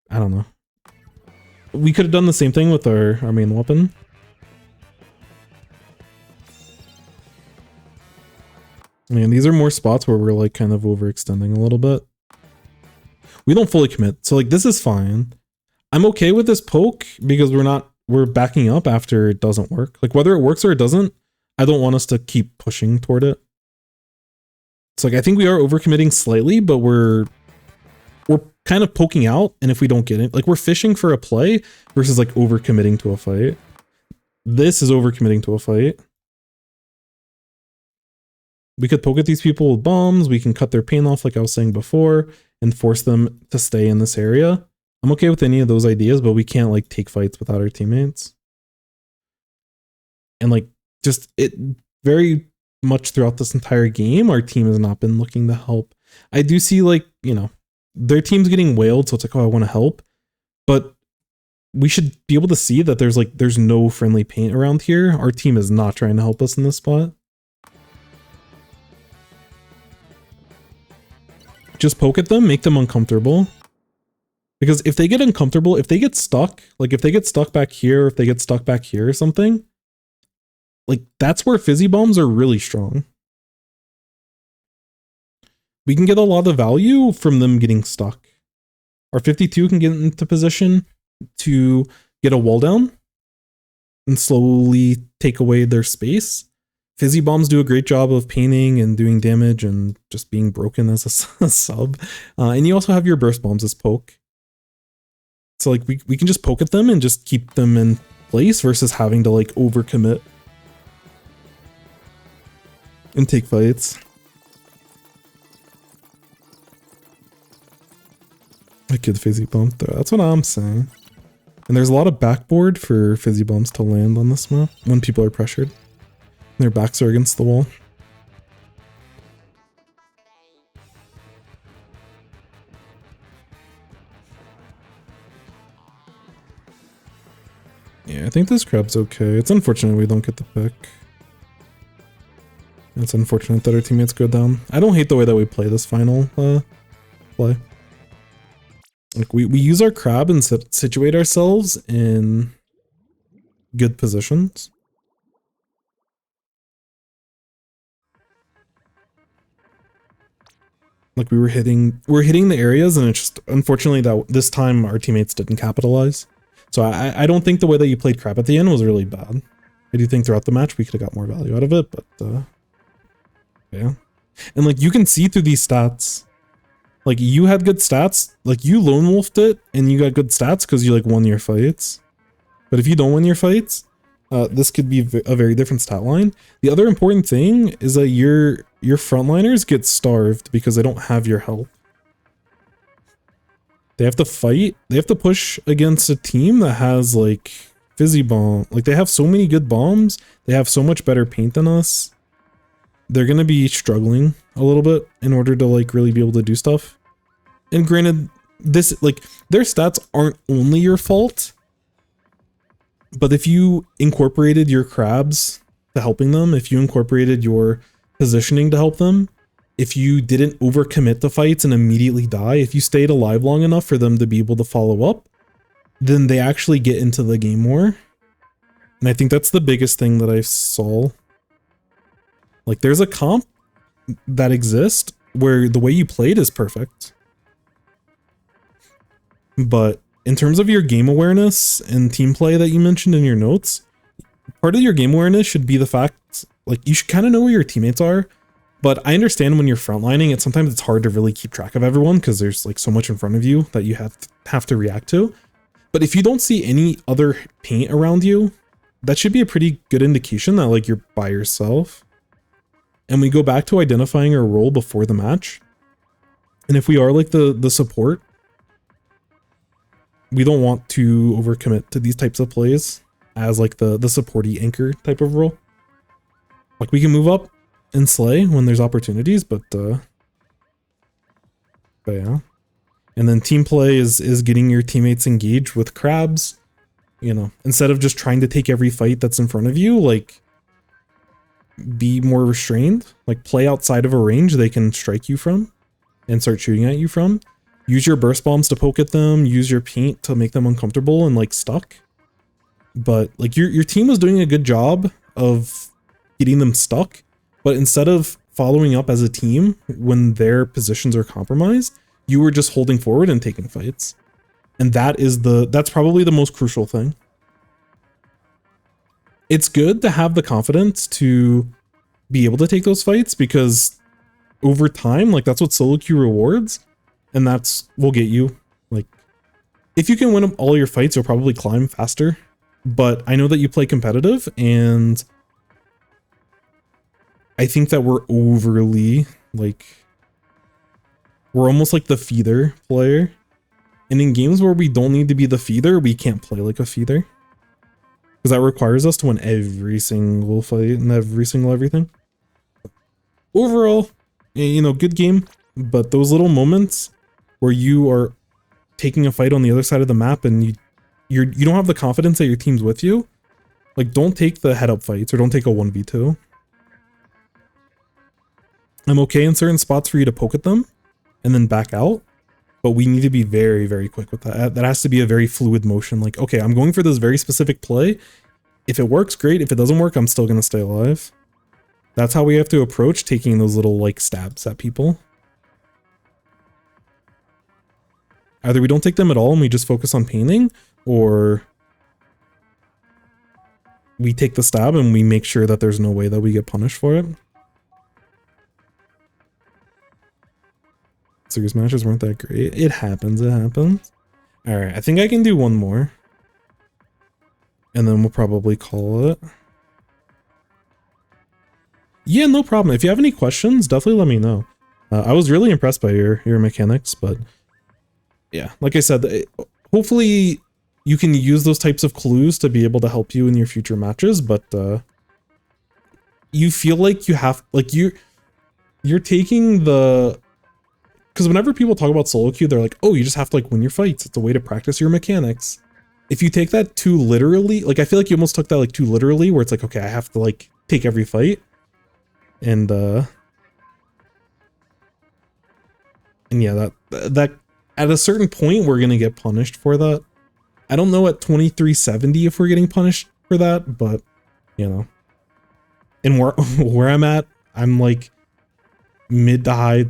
Speaker 1: I don't know. We could have done the same thing with our main weapon. Man, these are more spots where we're like kind of overextending a little bit. We don't fully commit, so like this is fine. I'm okay with this poke because we're backing up after it doesn't work. Like whether it works or it doesn't, I don't want us to keep pushing toward it. It's like I think we are overcommitting slightly, but we're kind of poking out, and if we don't get it, like we're fishing for a play versus like overcommitting to a fight. This is overcommitting to a fight. We could poke at these people with bombs, we can cut their paint off like I was saying before, and force them to stay in this area. I'm okay with any of those ideas, but we can't like take fights without our teammates. And like just it very much throughout this entire game, our team has not been looking to help. I do see like, you know, their team's getting whaled, so it's like, oh, I want to help. But we should be able to see that there's no friendly paint around here. Our team is not trying to help us in this spot. Just poke at them, make them uncomfortable. Because if they get uncomfortable, if they get stuck, like if they get stuck back here, if they get stuck back here or something, like that's where fizzy bombs are really strong. We can get a lot of value from them getting stuck. Our 52 can get into position to get a wall down and slowly take away their space. Fizzy bombs do a great job of painting and doing damage and just being broken as a sub. And you also have your burst bombs as poke. So like we can just poke at them and just keep them in place versus having to like overcommit and take fights. A good fizzy bomb though, that's what I'm saying. And there's a lot of backboard for fizzy bombs to land on this map when people are pressured. Their backs are against the wall. Yeah, I think this crab's okay. It's unfortunate we don't get the pick. It's unfortunate that our teammates go down. I don't hate the way that we play this final play. Like we use our crab and situate ourselves in good positions. Like we're hitting the areas, and it's just unfortunately that this time our teammates didn't capitalize. So I don't think the way that you played crab at the end was really bad. I do think throughout the match we could have got more value out of it, but yeah. And like you can see through these stats, like you had good stats, like you lone wolfed it and you got good stats because you like won your fights. But if you don't win your fights, this could be a very different stat line. The other important thing is that your frontliners get starved because they don't have your help. They have to fight. They have to push against a team that has like fizzy bomb. Like they have so many good bombs. They have so much better paint than us. They're going to be struggling a little bit in order to like really be able to do stuff. And granted, this like their stats aren't only your fault. But if you incorporated your crabs to helping them, if you incorporated your positioning to help them, if you didn't overcommit to fights and immediately die, if you stayed alive long enough for them to be able to follow up, then they actually get into the game more. And I think that's the biggest thing that I saw. Like there's a comp that exists where the way you played is perfect. But in terms of your game awareness and team play that you mentioned in your notes, part of your game awareness should be the fact, like you should kind of know where your teammates are. But I understand when you're frontlining, sometimes it's hard to really keep track of everyone because there's like so much in front of you that you have to react to. But if you don't see any other paint around you, that should be a pretty good indication that like you're by yourself. And we go back to identifying our role before the match. And if we are like the support, we don't want to overcommit to these types of plays as like the supporty anchor type of role. Like we can move up and slay when there's opportunities, but yeah. And then team play is getting your teammates engaged with crabs, you know, instead of just trying to take every fight that's in front of you, like be more restrained, like play outside of a range they can strike you from and start shooting at you from. Use your burst bombs to poke at them, use your paint to make them uncomfortable and like stuck. But like your team was doing a good job of getting them stuck, but instead of following up as a team when their positions are compromised, you were just holding forward and taking fights. And that's probably the most crucial thing. It's good to have the confidence to be able to take those fights because over time, like that's what solo queue rewards. And that's will get you, like, if you can win all your fights, you'll probably climb faster. But I know that you play competitive, and I think that we're overly, like, we're almost like the feeder player. And in games where we don't need to be the feeder, we can't play like a feeder. Because that requires us to win every single fight and every single everything. Overall, you know, good game. But those little moments where you are taking a fight on the other side of the map and you don't have the confidence that your team's with you, like don't take the head up fights or don't take a 1v2. I'm okay in certain spots for you to poke at them and then back out, but we need to be very, very quick with that. That has to be a very fluid motion. Like, okay, I'm going for this very specific play. If it works, great. If it doesn't work, I'm still gonna stay alive. That's how we have to approach taking those little like stabs at people. Either we don't take them at all and we just focus on painting, or we take the stab and we make sure that there's no way that we get punished for it. Series matches weren't that great. It happens, it happens. Alright, I think I can do one more. And then we'll probably call it. Yeah, no problem. If you have any questions, definitely let me know. I was really impressed by your mechanics, but yeah, like I said, hopefully you can use those types of clues to be able to help you in your future matches, but you feel like you have, like you're taking the, because whenever people talk about solo queue, they're like, oh, you just have to like win your fights. It's a way to practice your mechanics. If you take that too literally, like I feel like you almost took that like too literally, where it's like, okay, I have to like take every fight. And yeah, that at a certain point, we're going to get punished for that. I don't know at 2370 if we're getting punished for that, but you know, and where I'm at, I'm like mid to high.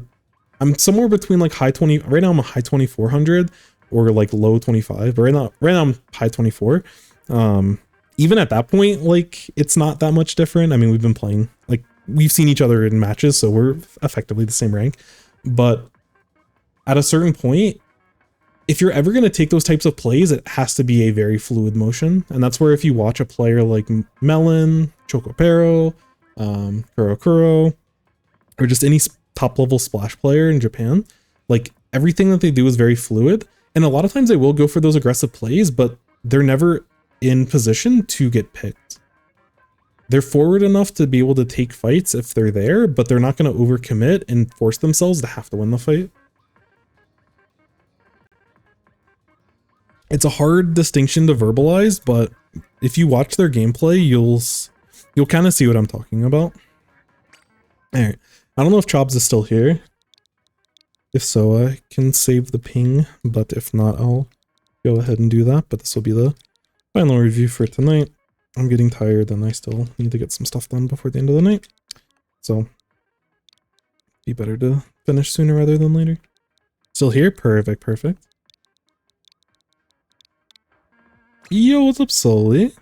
Speaker 1: I'm somewhere between like high 20. Right now I'm a high 2400 or like low 25, but right now I'm high 24. Even at that point, like it's not that much different. I mean, we've been playing, like we've seen each other in matches, so we're effectively the same rank. But at a certain point, if you're ever going to take those types of plays, it has to be a very fluid motion. And that's where if you watch a player like Melon, Chocopero, Kurokuro, or just any top level splash player in Japan, like everything that they do is very fluid. And a lot of times they will go for those aggressive plays, but they're never in position to get picked. They're forward enough to be able to take fights if they're there, but they're not going to overcommit and force themselves to have to win the fight. It's a hard distinction to verbalize, but if you watch their gameplay, you'll kind of see what I'm talking about. All right. I don't know if Chobs is still here. If so, I can save the ping, but if not, I'll go ahead and do that. But this will be the final review for tonight. I'm getting tired and I still need to get some stuff done before the end of the night. So, be better to finish sooner rather than later. Still here? Perfect, perfect. Yo, what's up, Sully?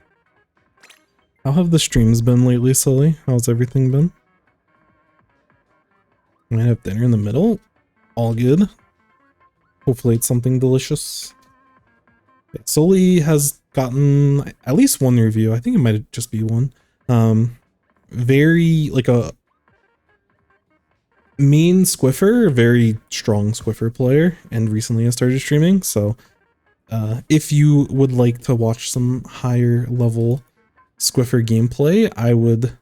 Speaker 1: How have the streams been lately, Sully? How's everything been? Might have dinner in the middle. All good. Hopefully it's something delicious. Yeah, Sully has gotten at least one review. I think it might just be one. Very, like a main Squiffer, very strong Squiffer player, and recently has started streaming, so if you would like to watch some higher level Squiffer gameplay, I would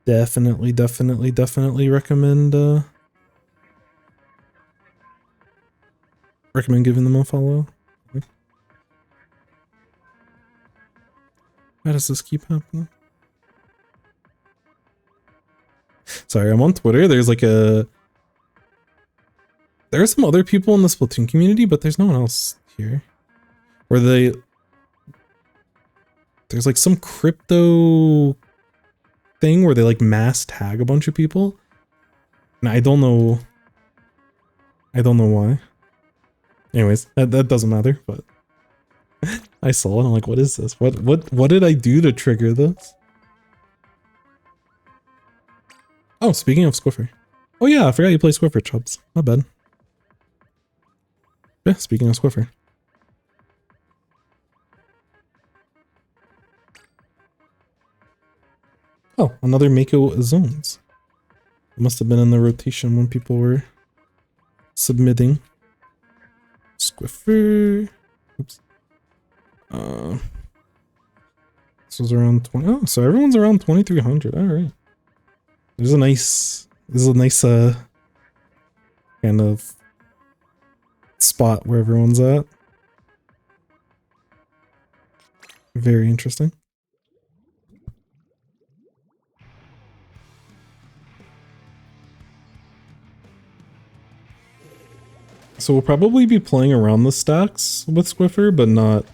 Speaker 1: definitely recommend giving them a follow. How does this keep happening? Sorry, I'm on Twitter. There's like there are some other people in the Splatoon community, but there's no one else here. Or there's like some crypto thing where they like mass tag a bunch of people. And I don't know why. Anyways, that doesn't matter, but I saw it and I'm like, what is this? What did I do to trigger this? Oh, speaking of Squiffer. Oh yeah, I forgot you play Squiffer, Chubs. Not bad. Yeah, speaking of Squiffer. Oh, another Mako zones. It must have been in the rotation when people were submitting. Squiffer. Oops. This was around 20. Oh, so everyone's around 2300. All right. This is a nice kind of spot where everyone's at. Very interesting. So we'll probably be playing around the stacks with Squiffer, but not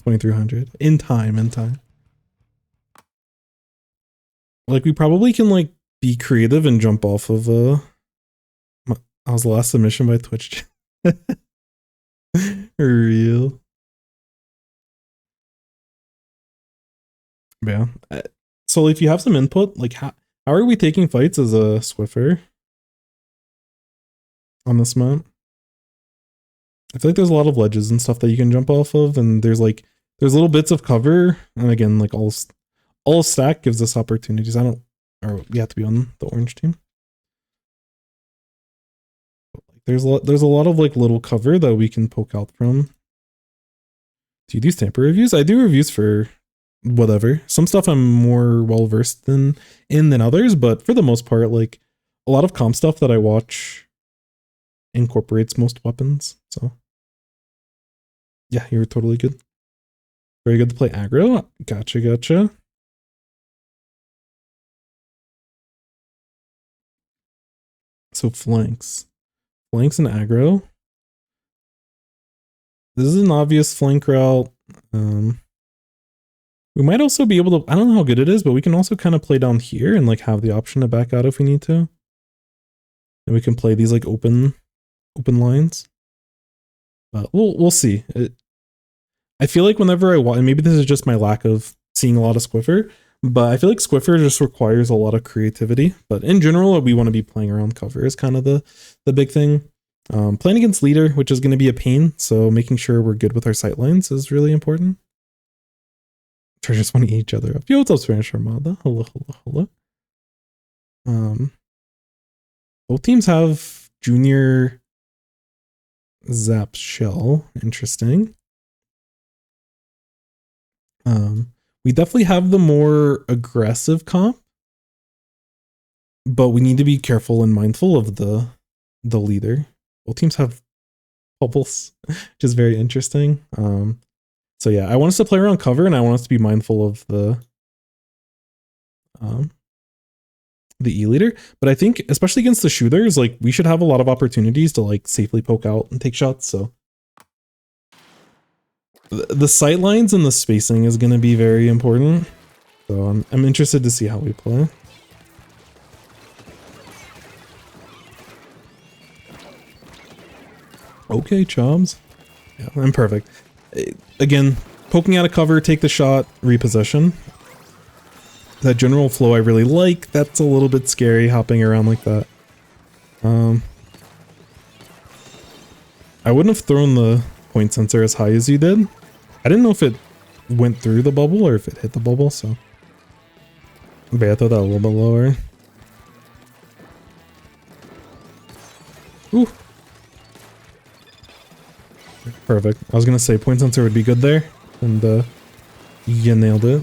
Speaker 1: 2300 in time. Like we probably can like be creative and jump off of I was the last submission by Twitch. Real. Yeah. So if you have some input, like how are we taking fights as a Swiffer on this map? I feel like there's a lot of ledges and stuff that you can jump off of, and there's little bits of cover, and again, like all stack gives us opportunities. You have to be on the orange team. There's a lot of like little cover that we can poke out from. Do you do Stamper reviews? I do reviews for whatever. Some stuff I'm more well versed in than others, but for the most part, like a lot of comp stuff that I watch incorporates most weapons. So yeah, you're totally good. Very good to play aggro. Gotcha. So flanks and aggro. This is an obvious flank route. We might also be able to, I don't know how good it is, but we can also kind of play down here and like have the option to back out if we need to. And we can play these like open lines. But we'll see. I feel like whenever I watch, and maybe this is just my lack of seeing a lot of Squiffer, but I feel like Squiffer just requires a lot of creativity. But in general, we want to be playing around cover is kind of the big thing. Playing against leader, which is going to be a pain, so making sure we're good with our sight lines is really important. Treasures want to eat each other up. Yo, what's up, Spanish Armada? Hello. Both teams have junior Zap Shell. Interesting. We definitely have the more aggressive comp, but we need to be careful and mindful of the leader. Both teams have bubbles, which is very interesting. So yeah, I want us to play around cover, and I want us to be mindful of the E leader. But I think, especially against the shooters, like we should have a lot of opportunities to like safely poke out and take shots. So the sight lines and the spacing is going to be very important. So I'm interested to see how we play. Okay, Chobs. Yeah, I'm perfect. Again, poking out of cover, take the shot, repossession. That general flow I really like. That's a little bit scary, hopping around like that. I wouldn't have thrown the point sensor as high as you did. I didn't know if it went through the bubble or if it hit the bubble, so. Okay, I thought that a little bit lower. Ooh. Perfect. I was gonna say point sensor would be good there, and you nailed it.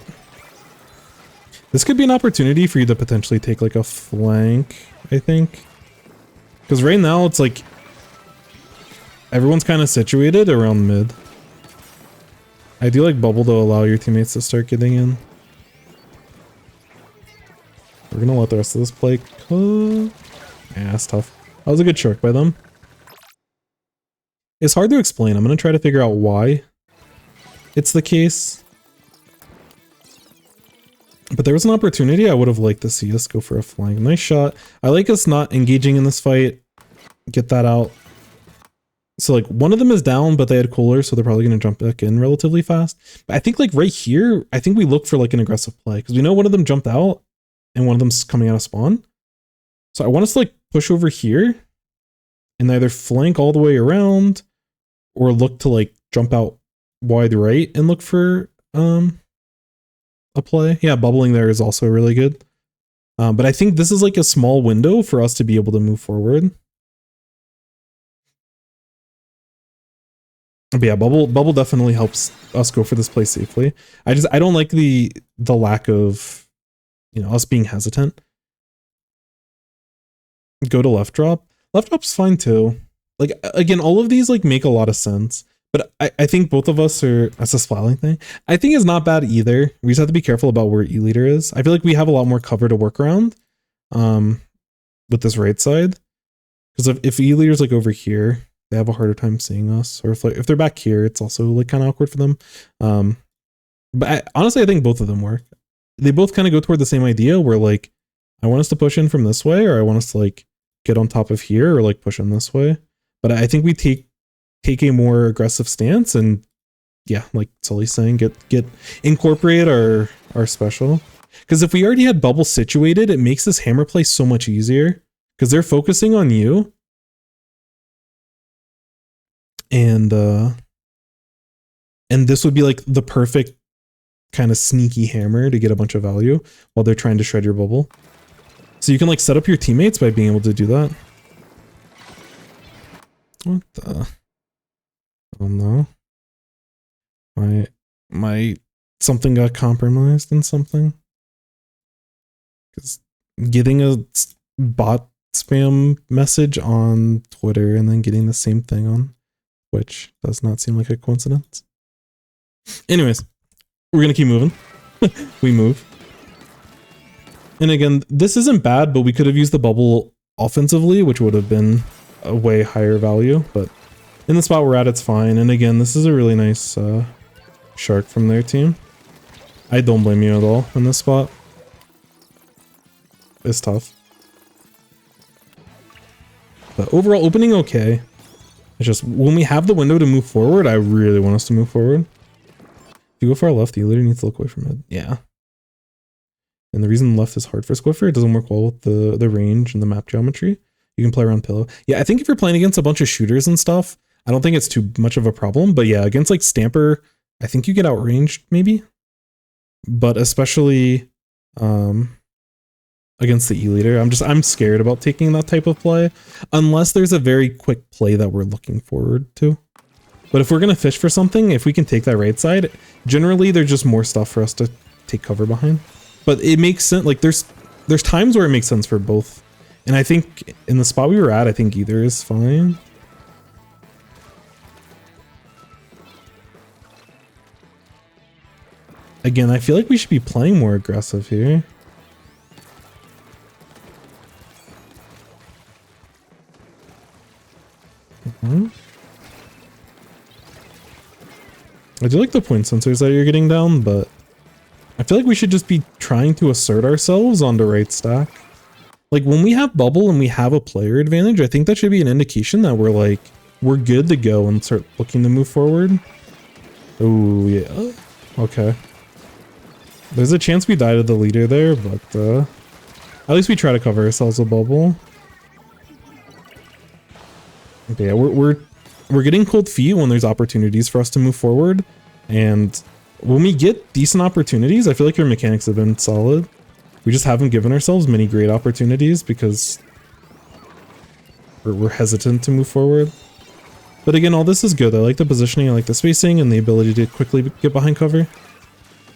Speaker 1: This could be an opportunity for you to potentially take like a flank, I think. Because right now it's like everyone's kind of situated around mid. I do like bubble to allow your teammates to start getting in. We're gonna let the rest of this play. Yeah, that's tough. That was a good short by them. It's hard to explain. I'm gonna try to figure out why it's the case. But there was an opportunity I would have liked to see us go for a flank. Nice shot. I like us not engaging in this fight. Get that out. So like one of them is down, but they had cooler, so they're probably going to jump back in relatively fast. But I think like right here, I think we look for like an aggressive play because we know one of them jumped out and one of them's coming out of spawn. So I want us to like push over here and either flank all the way around or look to like jump out wide right and look for a play. Yeah, bubbling there is also really good. But I think this is like a small window for us to be able to move forward. But yeah, bubble definitely helps us go for this play safely. I don't like the lack of, you know, us being hesitant. Go to left drop. Left drop's fine too. Like again, all of these like make a lot of sense. But I think both of us are, that's a splatling thing. I think it's not bad either. We just have to be careful about where E leader is. I feel like we have a lot more cover to work around with this right side. Because if E leader's like over here, they have a harder time seeing us, or if they're back here, it's also like kind of awkward for them. But honestly, I think both of them work. They both kind of go toward the same idea where like, I want us to push in from this way, or I want us to like get on top of here, or like push in this way. But I think we take a more aggressive stance, and yeah, like Sully's saying, get incorporate our special. Because if we already had bubble situated, it makes this hammer play so much easier. Because they're focusing on you. And this would be like the perfect kind of sneaky hammer to get a bunch of value while they're trying to shred your bubble. So you can like set up your teammates by being able to do that. What the? Oh no. My something got compromised in something. Because getting a bot spam message on Twitter and then getting the same thing on Twitch does not seem like a coincidence. Anyways, we're gonna keep moving. We move. And again, this isn't bad, but we could have used the bubble offensively, which would have been a way higher value. But in the spot we're at, it's fine. And again, this is a really nice shark from their team. I don't blame you at all in this spot. It's tough. But overall, opening okay. It's just when we have the window to move forward, I really want us to move forward. If you go for our left, you literally need to look away from it. Yeah. And the reason left is hard for Squiffer, it doesn't work well with the range and the map geometry. You can play around pillow. Yeah, I think if you're playing against a bunch of shooters and stuff, I don't think it's too much of a problem. But yeah, against like Stamper, I think you get outranged maybe. But especially against the E-Leader, I'm scared about taking that type of play. Unless there's a very quick play that we're looking forward to. But if we're going to fish for something, if we can take that right side, generally there's just more stuff for us to take cover behind. But it makes sense, like there's times where it makes sense for both. And I think in the spot we were at, I think either is fine. Again, I feel like we should be playing more aggressive here. I do like the point sensors that you're getting down, but I feel like we should just be trying to assert ourselves on the right stack. Like when we have bubble and we have a player advantage, I think that should be an indication that we're good to go and start looking to move forward. Oh yeah. Okay. There's a chance we die to the leader there, but at least we try to cover ourselves with bubble. Okay, yeah, we're getting cold feet when there's opportunities for us to move forward, and when we get decent opportunities, I feel like your mechanics have been solid. We just haven't given ourselves many great opportunities because we're hesitant to move forward. But again, all this is good. I like the positioning, I like the spacing, and the ability to quickly get behind cover.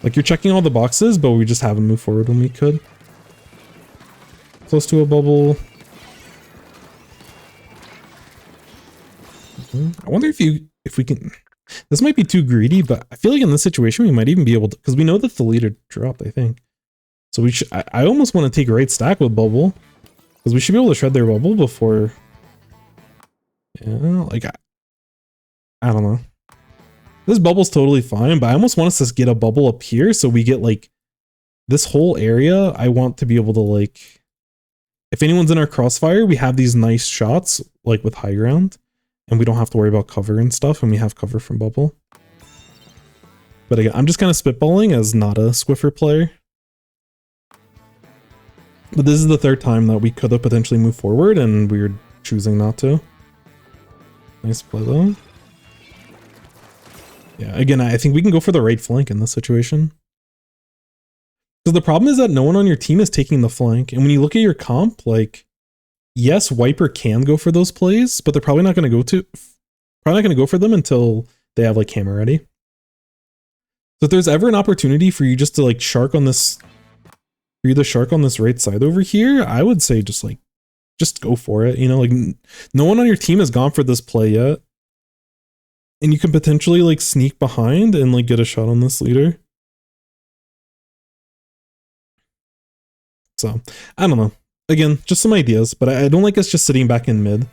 Speaker 1: Like you're checking all the boxes, but we just haven't moved forward when we could. Close to a bubble. I wonder if we can. This might be too greedy, but I feel like in this situation we might even be able to, because we know that the leader dropped, I think. So we should. I almost want to take right stack with bubble, because we should be able to shred their bubble before. Yeah, like I don't know. This bubble's totally fine, but I almost want us to get a bubble up here so we get like this whole area. I want to be able to like, if anyone's in our crossfire, we have these nice shots like with high ground. And we don't have to worry about cover and stuff, and we have cover from bubble. But again, I'm just kind of spitballing as not a Squiffer player. But this is the third time that we could have potentially moved forward, and we're choosing not to. Nice play though. Yeah, again, I think we can go for the right flank in this situation. Because the problem is that no one on your team is taking the flank. And when you look at your comp, like, yes, Wiper can go for those plays, but they're probably not going to go for them until they have like hammer ready. So if there's ever an opportunity for you just to like shark on this, for you to shark on this right side over here, I would say just go for it. You know, like no one on your team has gone for this play yet. And you can potentially like sneak behind and like get a shot on this leader. So I don't know. Again, just some ideas, but I don't like us just sitting back in mid.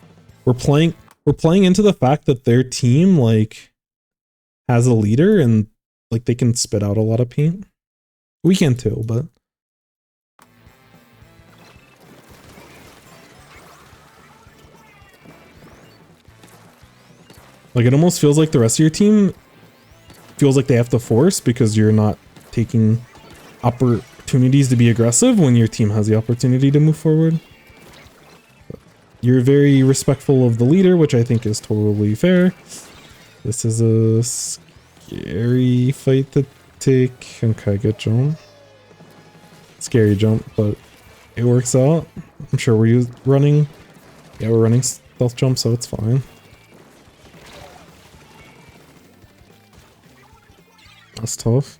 Speaker 1: We're playing we're playing into the fact that their team like has a leader and like they can spit out a lot of paint. We can too, but like it almost feels like the rest of your team feels like they have to force because you're not taking opportunities to be aggressive when your team has the opportunity to move forward. You're very respectful of the leader, which I think is totally fair. This is a scary fight to take. Okay, good jump. Scary jump, but it works out. I'm sure we're running. Yeah, we're running stealth jump, so it's fine. That's tough.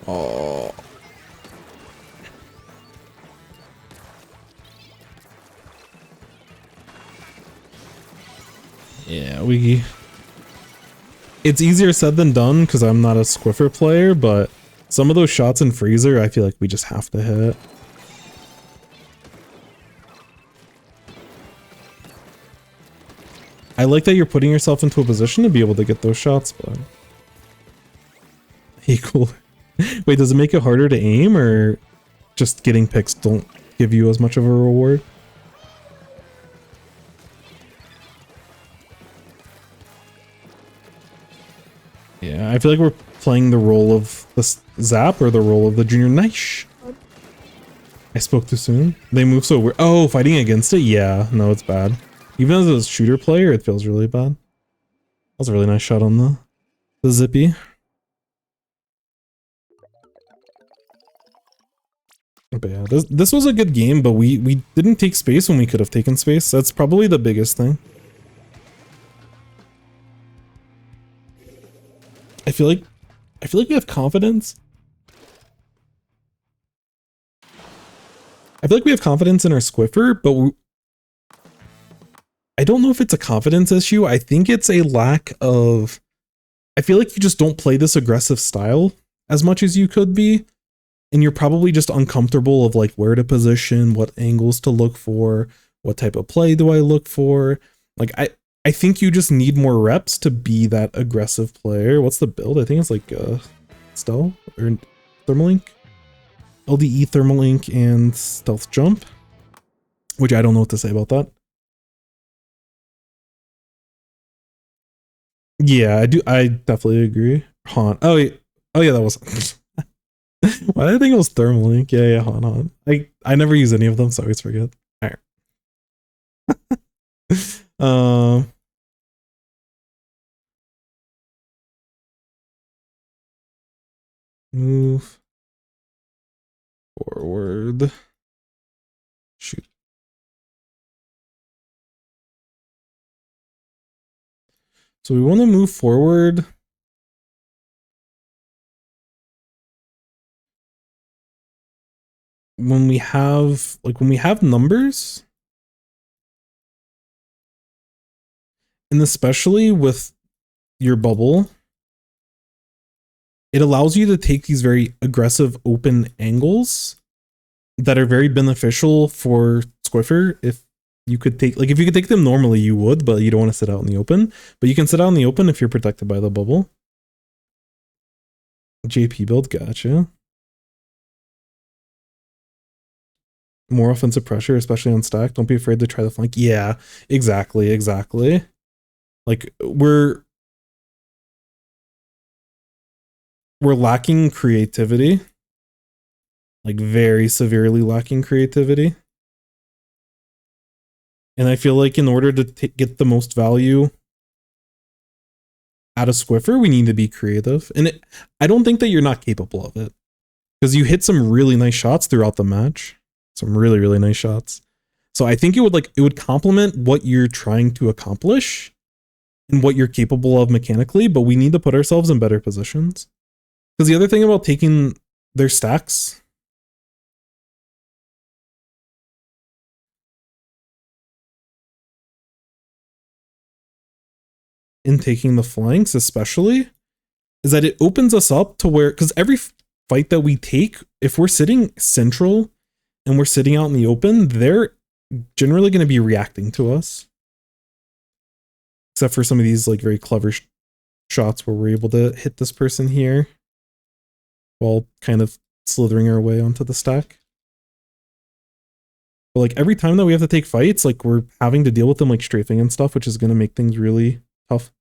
Speaker 1: Oh. Yeah, it's easier said than done because I'm not a Squiffer player, but some of those shots in Freezer, I feel like we just have to hit. I like that you're putting yourself into a position to be able to get those shots, but... Equal. Wait, does it make it harder to aim, or just getting picks don't give you as much of a reward? Yeah, I feel like we're playing the role of the Zap or the role of the Junior Nice. I spoke too soon. They move so weird. Oh, fighting against it? Yeah, no, it's bad. Even as a shooter player, it feels really bad. That was a really nice shot on the Zippy. But yeah, this was a good game, but we didn't take space when we could have taken space. That's probably the biggest thing. I feel like we have confidence. I feel like we have confidence in our Squiffer, but I don't know if it's a confidence issue. I think it's a lack of... I feel like you just don't play this aggressive style as much as you could be. And you're probably just uncomfortable of like where to position, what angles to look for, what type of play do I look for. Like I think you just need more reps to be that aggressive player. What's the build? I think it's like Stealth or Thermalink. LDE Thermalink and Stealth Jump. Which I don't know what to say about that. Yeah, I definitely agree. Han. Oh yeah, that was why did I think it was Thermalink? Yeah, Han. I never use any of them, so I always forget. Alright. Move forward. Shoot. So we want to move forward. When we have numbers, and especially with your bubble, it allows you to take these very aggressive open angles that are very beneficial for Squiffer. If you could take, like if you could take them normally, you would, but you don't want to sit out in the open. But you can sit out in the open if you're protected by the bubble. JP build, gotcha. More offensive pressure, especially on stack. Don't be afraid to try the flank. Yeah, exactly. Like we're lacking creativity. Like very severely lacking creativity. And I feel like in order to get the most value out of Squiffer, we need to be creative. And I don't think that you're not capable of it. Because you hit some really nice shots throughout the match. Some really, really nice shots. So I think it would complement what you're trying to accomplish and what you're capable of mechanically, but we need to put ourselves in better positions. Because the other thing about taking their stacks in taking the flanks, especially, is that it opens us up to where, because every fight that we take, if we're sitting central and we're sitting out in the open, they're generally going to be reacting to us. Except for some of these like very clever shots where we're able to hit this person here while kind of slithering our way onto the stack. But like every time that we have to take fights, like we're having to deal with them like strafing and stuff, which is going to make things really tough.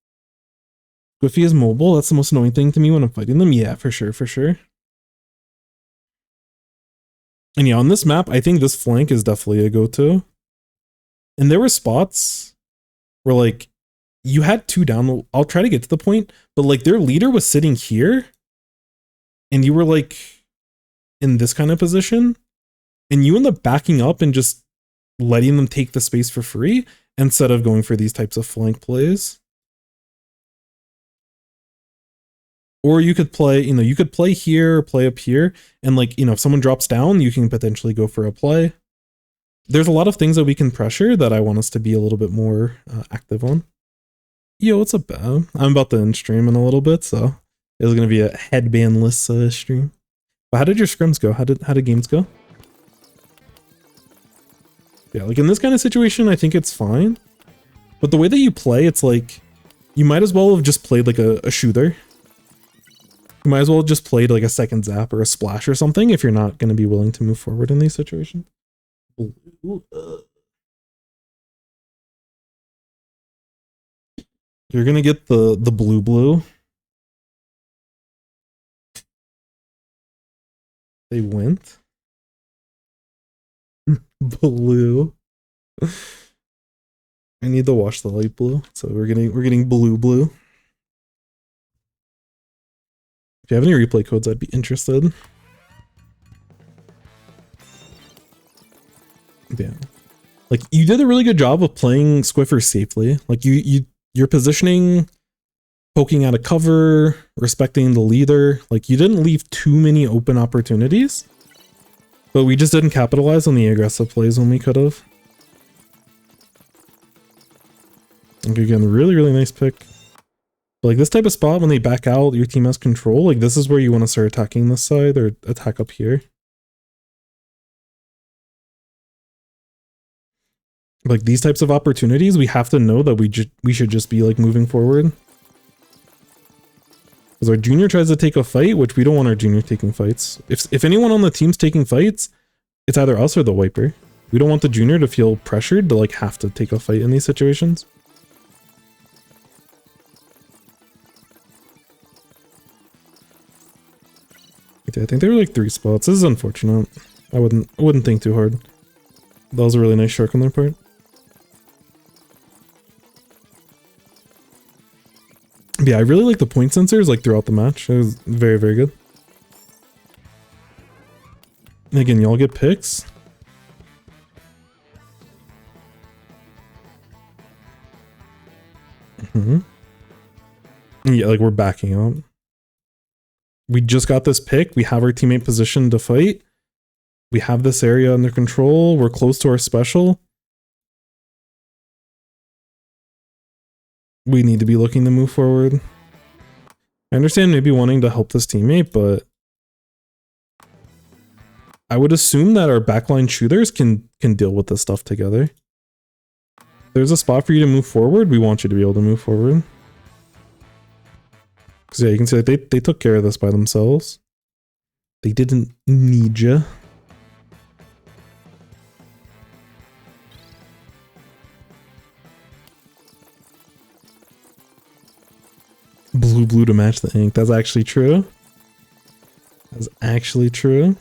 Speaker 1: Squiffy is mobile. That's the most annoying thing to me when I'm fighting them. Yeah, for sure, for sure. And yeah, on this map, I think this flank is definitely a go-to. And there were spots where like you had two down. I'll try to get to the point, but like their leader was sitting here and you were like in this kind of position and you end up backing up and just letting them take the space for free instead of going for these types of flank plays. Or you could play, you could play here or play up here. And like, if someone drops down, you can potentially go for a play. There's a lot of things that we can pressure that I want us to be a little bit more active on. Yo, what's up, Bab? I'm about to end stream in a little bit, so it's going to be a headbandless stream. But how did your scrims go? How did games go? Yeah, like in this kind of situation, I think it's fine. But the way that you play, it's like, you might as well have just played like a shooter. You might as well have just played like a second zap or a splash or something if you're not going to be willing to move forward in these situations. You're going to get the blue. They went. Blue. I need to wash the light blue, so we're getting blue. If you have any replay codes, I'd be interested. Yeah. Like you did a really good job of playing Squiffer safely. Like you're positioning, poking out of cover, respecting the leader. Like you didn't leave too many open opportunities. But we just didn't capitalize on the aggressive plays when we could have. Like again, really nice pick. But like this type of spot, when they back out, your team has control. Like this is where you want to start attacking this side or attack up here. Like these types of opportunities, we have to know that we should just be like moving forward. Because our junior tries to take a fight, which we don't want our junior taking fights. If anyone on the team's taking fights, it's either us or the wiper. We don't want the junior to feel pressured to like have to take a fight in these situations. I think there were like 3 spots. This is unfortunate. I wouldn't think too hard. That was a really nice shark on their part. Yeah, I really like the point sensors like throughout the match. It was very good. And again, y'all get picks. Yeah, like we're backing up. We just got this pick. We have our teammate positioned to fight. We have this area under control. We're close to our special. We need to be looking to move forward. I understand maybe wanting to help this teammate, but I would assume that our backline shooters can deal with this stuff together. If there's a spot for you to move forward, we want you to be able to move forward. Because yeah, you can see that they took care of this by themselves. They didn't need you. Blue to match the ink. That's actually true. That's actually true.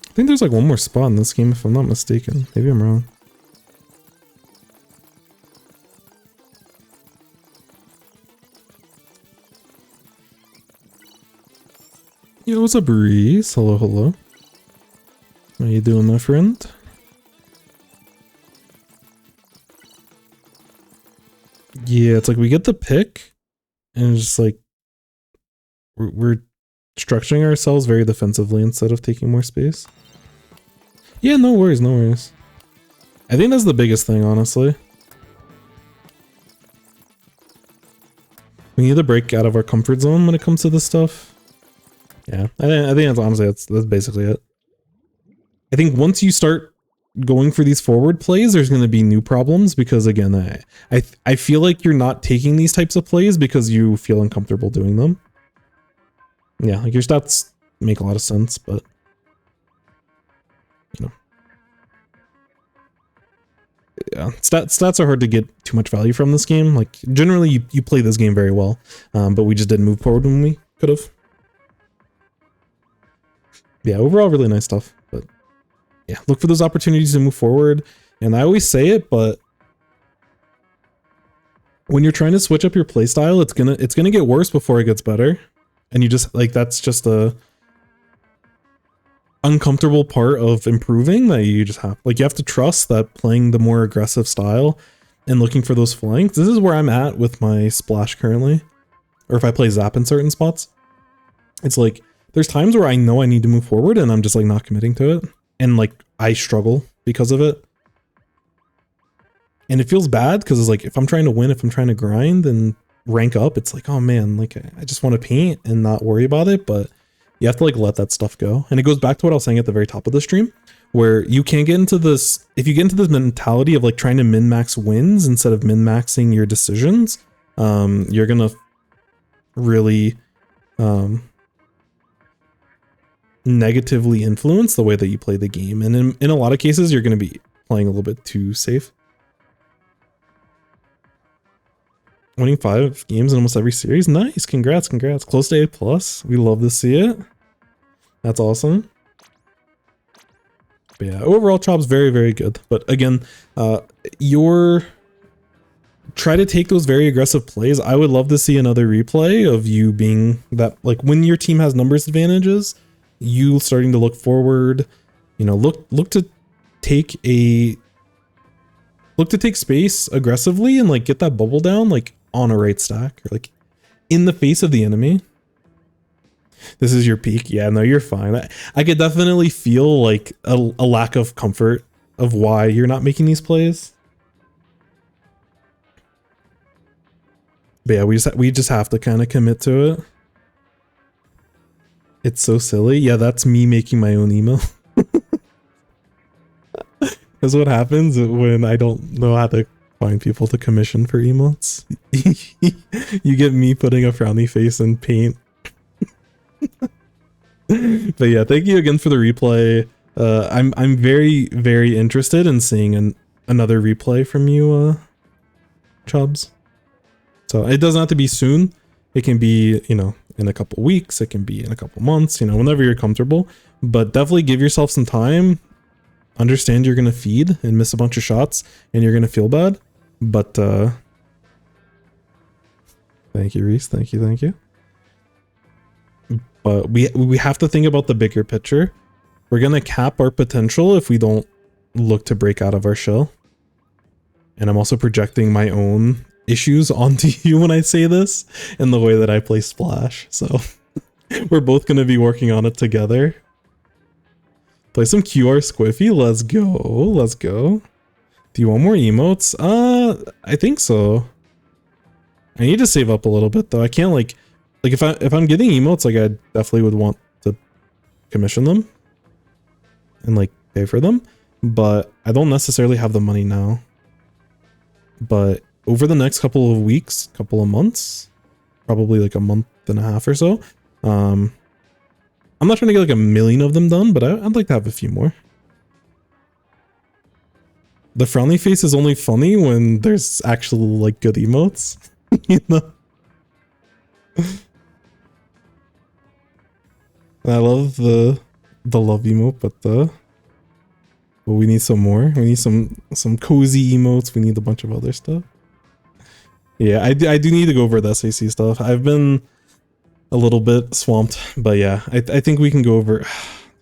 Speaker 1: I think there's like one more spot in this game if I'm not mistaken. Maybe I'm wrong. Yo, what's up, Breeze? Hello. How you doing, my friend? Yeah, it's like we get the pick, and it's just like we're structuring ourselves very defensively instead of taking more space. Yeah, no worries. I think that's the biggest thing, honestly. We need to break out of our comfort zone when it comes to this stuff. Yeah, I think that's honestly, that's basically it. I think once you start going for these forward plays, there's going to be new problems because again, I feel like you're not taking these types of plays because you feel uncomfortable doing them. Yeah, like your stats make a lot of sense, but you know. Yeah, stats are hard to get too much value from this game. Like generally you play this game very well, but we just didn't move forward when we could have. Yeah, overall really nice stuff, but yeah, look for those opportunities to move forward. And I always say it, but when you're trying to switch up your playstyle, it's gonna get worse before it gets better. And you just like, that's just a uncomfortable part of improving that you just have. Like you have to trust that playing the more aggressive style and looking for those flanks. This is where I'm at with my splash currently. Or if I play Zap in certain spots. It's like, there's times where I know I need to move forward and I'm just like not committing to it. And like, I struggle because of it. And it feels bad because it's like, if I'm trying to win, if I'm trying to grind and rank up, it's like, oh man, like I just want to paint and not worry about it. But you have to like let that stuff go. And it goes back to what I was saying at the very top of the stream, where you can't get into this, if you get into this mentality of like trying to min-max wins instead of min-maxing your decisions, you're gonna really negatively influence the way that you play the game. And in a lot of cases, you're gonna be playing a little bit too safe. Winning 5 games in almost every series. Nice. Congrats. Close to A+. We love to see it. That's awesome. But yeah, overall Chop's very, very good. But again, try to take those very aggressive plays. I would love to see another replay of you being that, like when your team has numbers advantages, you starting to look forward, you know, look to take space aggressively and like get that bubble down, like on a right stack or like in the face of the enemy. This is your peak. Yeah, no, you're fine. I could definitely feel like a lack of comfort of why you're not making these plays. But yeah, we just have to kind of commit to it. It's so silly. Yeah, that's me making my own email. That's what happens when I don't know how to find people to commission for emotes. You get me putting a frowny face in paint. But yeah, thank you again for the replay. I'm very, very interested in seeing another replay from you, Chubbs. So it doesn't have to be soon. It can be, you know, in a couple weeks. It can be in a couple months, you know, whenever you're comfortable. But definitely give yourself some time. Understand you're going to feed and miss a bunch of shots and you're going to feel bad. But thank you, Reese. Thank you. But we have to think about the bigger picture. We're going to cap our potential if we don't look to break out of our shell. And I'm also projecting my own issues onto you when I say this in the way that I play Splash. So we're both going to be working on it together. Play some QR Squiffy. Let's go. Do you want more emotes? I think so. I need to save up a little bit though. I can't like if I'm getting emotes, like I definitely would want to commission them and like pay for them, but I don't necessarily have the money now. But over the next couple of weeks, couple of months, probably like a month and a half or so, I'm not trying to get like 1 million of them done, but I'd like to have a few more. The frowny face is only funny when there's actual like good emotes, you know? I love the love emote, but we need some more. We need some cozy emotes. We need a bunch of other stuff. Yeah, I do need to go over the SAC stuff. I've been a little bit swamped, but yeah, I think we can go over.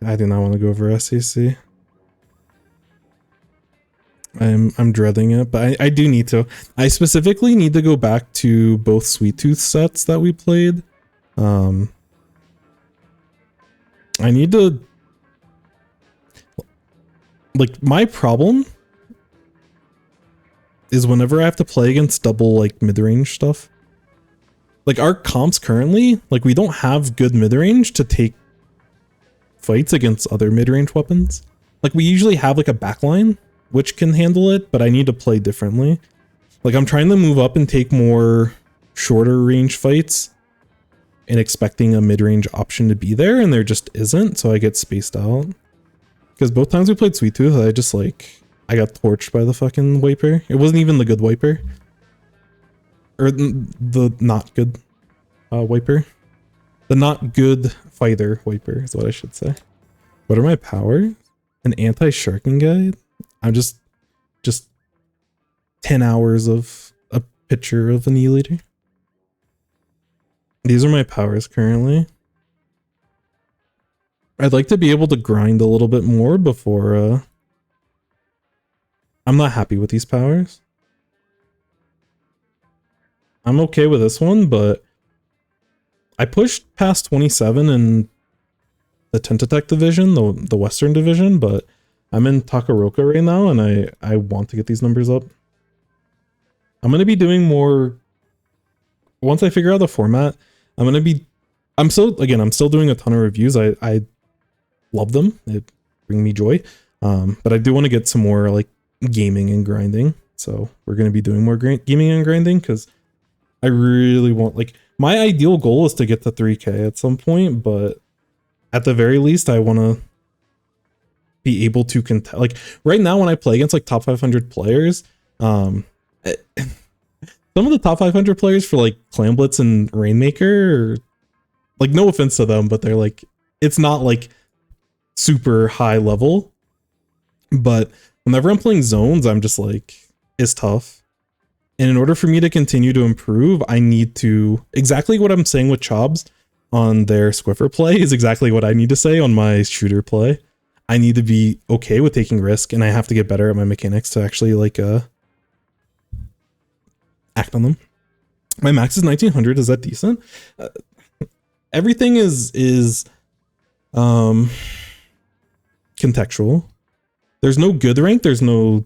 Speaker 1: I do not want to go over SAC. I'm dreading it, but I do need to. I specifically need to go back to both Sweet Tooth sets that we played. I need to, like, my problem is whenever I have to play against double like mid-range stuff, like our comps currently, like we don't have good mid-range to take fights against other mid-range weapons. Like we usually have like a backline which can handle it, but I need to play differently. Like I'm trying to move up and take more shorter range fights and expecting a mid-range option to be there, and there just isn't, so I get spaced out. Because both times we played Sweet Tooth, I got torched by the fucking wiper. It wasn't even the good wiper. Or the not good wiper. The not good fighter wiper is what I should say. What are my powers? An anti-sharking guide? I'm just 10 hours of a picture of Annihilator. These are my powers currently. I'd like to be able to grind a little bit more before I'm not happy with these powers. I'm okay with this one, but I pushed past 27 in the Tentatek division, the Western division, but I'm in Takaroka right now, and I want to get these numbers up. I'm going to be doing more... Once I figure out the format, I'm still doing a ton of reviews. I love them. They bring me joy. But I do want to get some more like gaming and grinding. So we're going to be doing more gaming and grinding because I really want, like, my ideal goal is to get to 3K at some point, but at the very least, I want to be able to contest. Like right now, when I play against like top 500 players, some of the top 500 players for like Clan Blitz and Rainmaker, are, like, no offense to them, but they're like, it's not like super high level. But whenever I'm playing zones, I'm just like, it's tough. And in order for me to continue to improve, I need to, exactly what I'm saying with Chobs on their Squiffer play is exactly what I need to say on my shooter play. I need to be okay with taking risk, and I have to get better at my mechanics to actually like act on them. My max is 1900. Is that decent? Everything is contextual. There's no good rank. There's no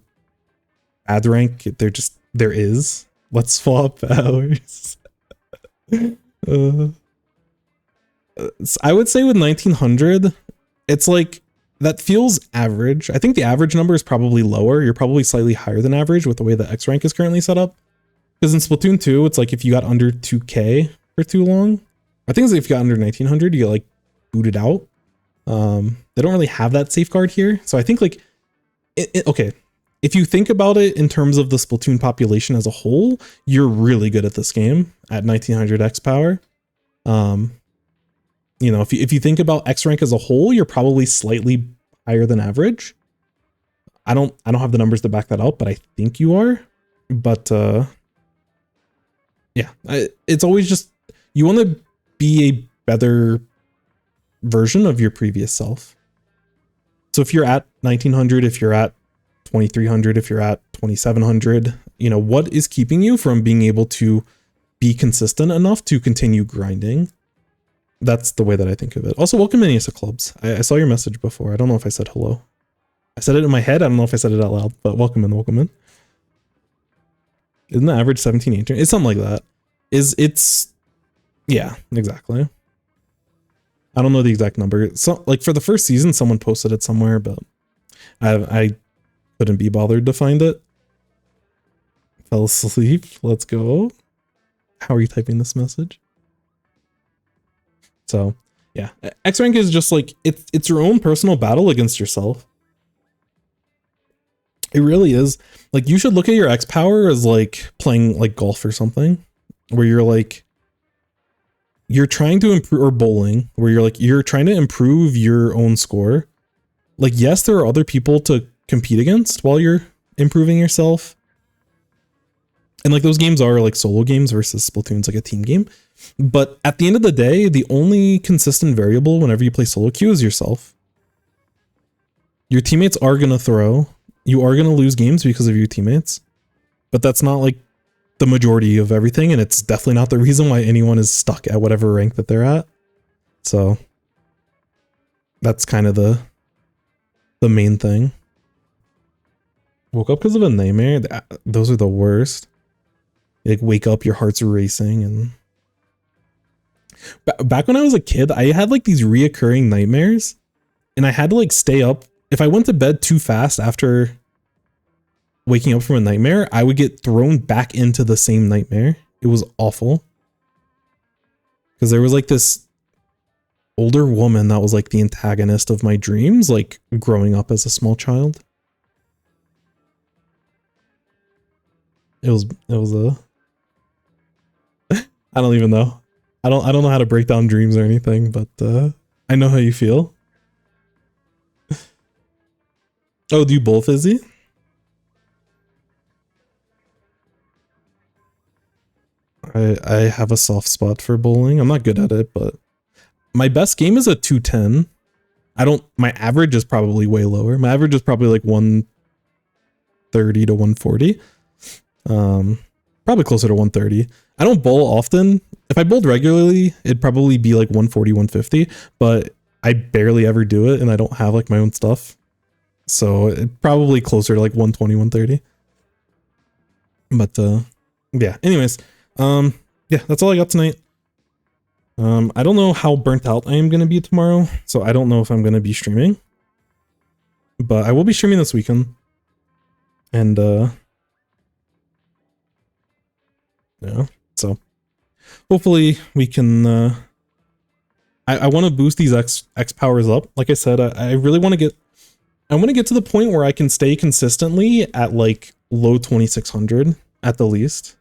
Speaker 1: bad rank. There is. Let's swap powers. I would say with 1900, it's like, that feels average. I think the average number is probably lower. You're probably slightly higher than average with the way the X rank is currently set up. Because in Splatoon 2, it's like if you got under 2K for too long, I think it's like if you got under 1900, you get like booted out. They don't really have that safeguard here. So I think like, okay, if you think about it in terms of the Splatoon population as a whole, you're really good at this game at 1900 X power. You know, if you think about X rank as a whole, you're probably slightly higher than average. I don't have the numbers to back that up, but I think you are. But yeah, it's always just, you want to be a better version of your previous self. So if you're at 1900, if you're at 2300, if you're at 2700, you know, what is keeping you from being able to be consistent enough to continue grinding? That's the way that I think of it. Also, welcome in Asa Clubs. I saw your message before. I don't know if I said hello. I said it in my head. I don't know if I said it out loud, but welcome in, welcome in. Isn't the average 17, 18? It's something like that. It's yeah, exactly. I don't know the exact number. So like for the first season, someone posted it somewhere, but I couldn't be bothered to find it. Fell asleep. Let's go. How are you typing this message? So yeah, X rank is just like, it's your own personal battle against yourself. It really is. Like, you should look at your X power as like playing like golf or something, where you're like, you're trying to improve, or bowling, where you're trying to improve your own score. Like, yes, there are other people to compete against while you're improving yourself. And like those games are like solo games versus Splatoon's like a team game. But at the end of the day, the only consistent variable whenever you play solo queue is yourself. Your teammates are going to throw. You are going to lose games because of your teammates. But that's not like the majority of everything. And it's definitely not the reason why anyone is stuck at whatever rank that they're at. So that's kind of the main thing. Woke up because of a nightmare. Those are the worst. You like wake up, your heart's racing, and Back when I was a kid, I had like these reoccurring nightmares, and I had to like stay up. If I went to bed too fast after waking up from a nightmare, I would get thrown back into the same nightmare. It was awful. Because there was like this older woman that was like the antagonist of my dreams, like growing up as a small child. It was a I don't even know. I don't know how to break down dreams or anything, but I know how you feel. Oh, do you both, Izzy? I have a soft spot for bowling. I'm not good at it, but my best game is a 210. My average is probably way lower. My average is probably like 130 to 140. Probably closer to 130. I don't bowl often. If I bowled regularly, it'd probably be like 140, 150, but I barely ever do it and I don't have like my own stuff. So it's probably closer to like 120, 130. But yeah, anyways, yeah, that's all I got tonight. I don't know how burnt out I am going to be tomorrow, so I don't know if I'm going to be streaming, but I will be streaming this weekend. And yeah, so hopefully we can I want to boost these X powers up. Like I said, I really want to get to the point where I can stay consistently at like low 2600 at the least.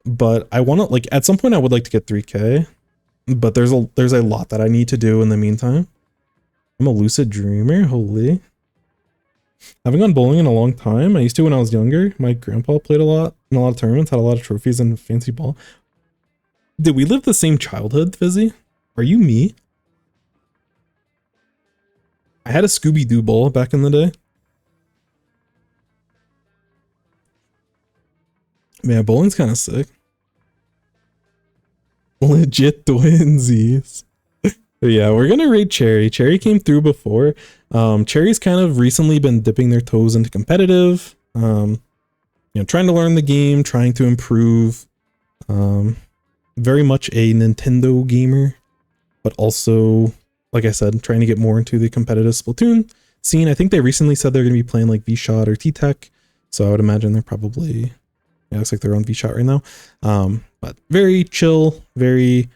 Speaker 1: But I want to, like, at some point I would like to get 3K, but there's a lot that I need to do in the meantime. I'm a lucid dreamer, holy. I haven't gone bowling in a long time. I used to when I was younger. My grandpa played a lot in a lot of tournaments, had a lot of trophies and fancy ball. Did we live the same childhood, Fizzy? Are you me? I had a Scooby-Doo ball back in the day. Man, bowling's kind of sick. Legit twinsies. Yeah, we're gonna raid Cherry. Cherry came through before. Cherry's kind of recently been dipping their toes into competitive. You know, trying to learn the game, trying to improve. Very much a Nintendo gamer, but also, like I said, trying to get more into the competitive Splatoon scene. I think they recently said they're gonna be playing like V-Shot or T-Tech, so I would imagine they're probably, yeah, looks like they're on V-Shot right now. But very chill, very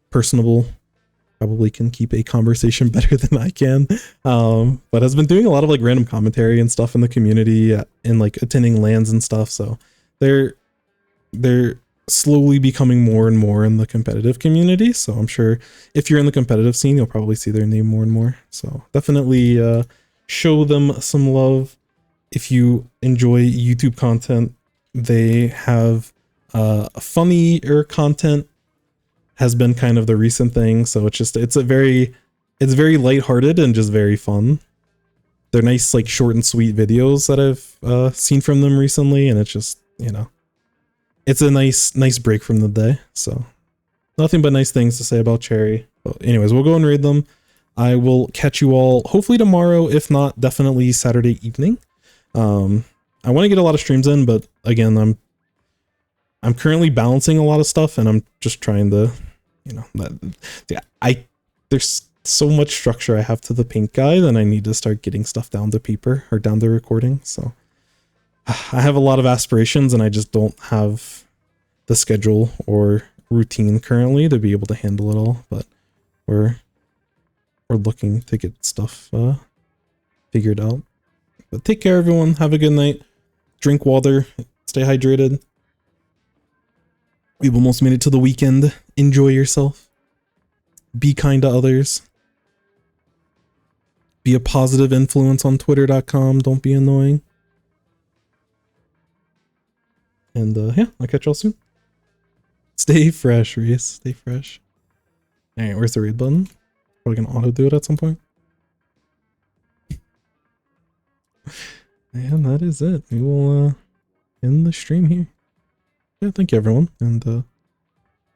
Speaker 1: personable. Probably can keep a conversation better than I can. But has been doing a lot of like random commentary and stuff in the community and like attending LANs and stuff. So they're slowly becoming more and more in the competitive community. So I'm sure if you're in the competitive scene, you'll probably see their name more and more. So definitely show them some love. If you enjoy YouTube content, they have funnier content has been kind of the recent thing. So it's very lighthearted and just very fun. They're nice, like short and sweet videos that I've seen from them recently. And it's just, you know, it's a nice break from the day. So nothing but nice things to say about Cherry. But anyways, we'll go and raid them. I will catch you all hopefully tomorrow. If not, definitely Saturday evening. I want to get a lot of streams in, but again, I'm currently balancing a lot of stuff and I'm just trying to, you know, there's so much structure I have to the paint guide and I need to start getting stuff down to paper or down to recording. So I have a lot of aspirations and I just don't have the schedule or routine currently to be able to handle it all, but we're looking to get stuff figured out. But take care, everyone. Have a good night. Drink water. Stay hydrated. We've almost made it to the weekend. Enjoy yourself. Be kind to others. Be a positive influence on twitter.com. Don't be annoying. And yeah, I'll catch y'all soon. Stay fresh, Reese. Stay fresh. Alright, where's the raid button? Probably gonna auto do it at some point. And that is it. We will end the stream here. Yeah, thank you everyone. And if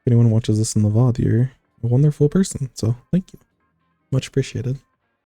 Speaker 1: anyone watches this in the VOD, you're a wonderful person. So thank you. Much appreciated.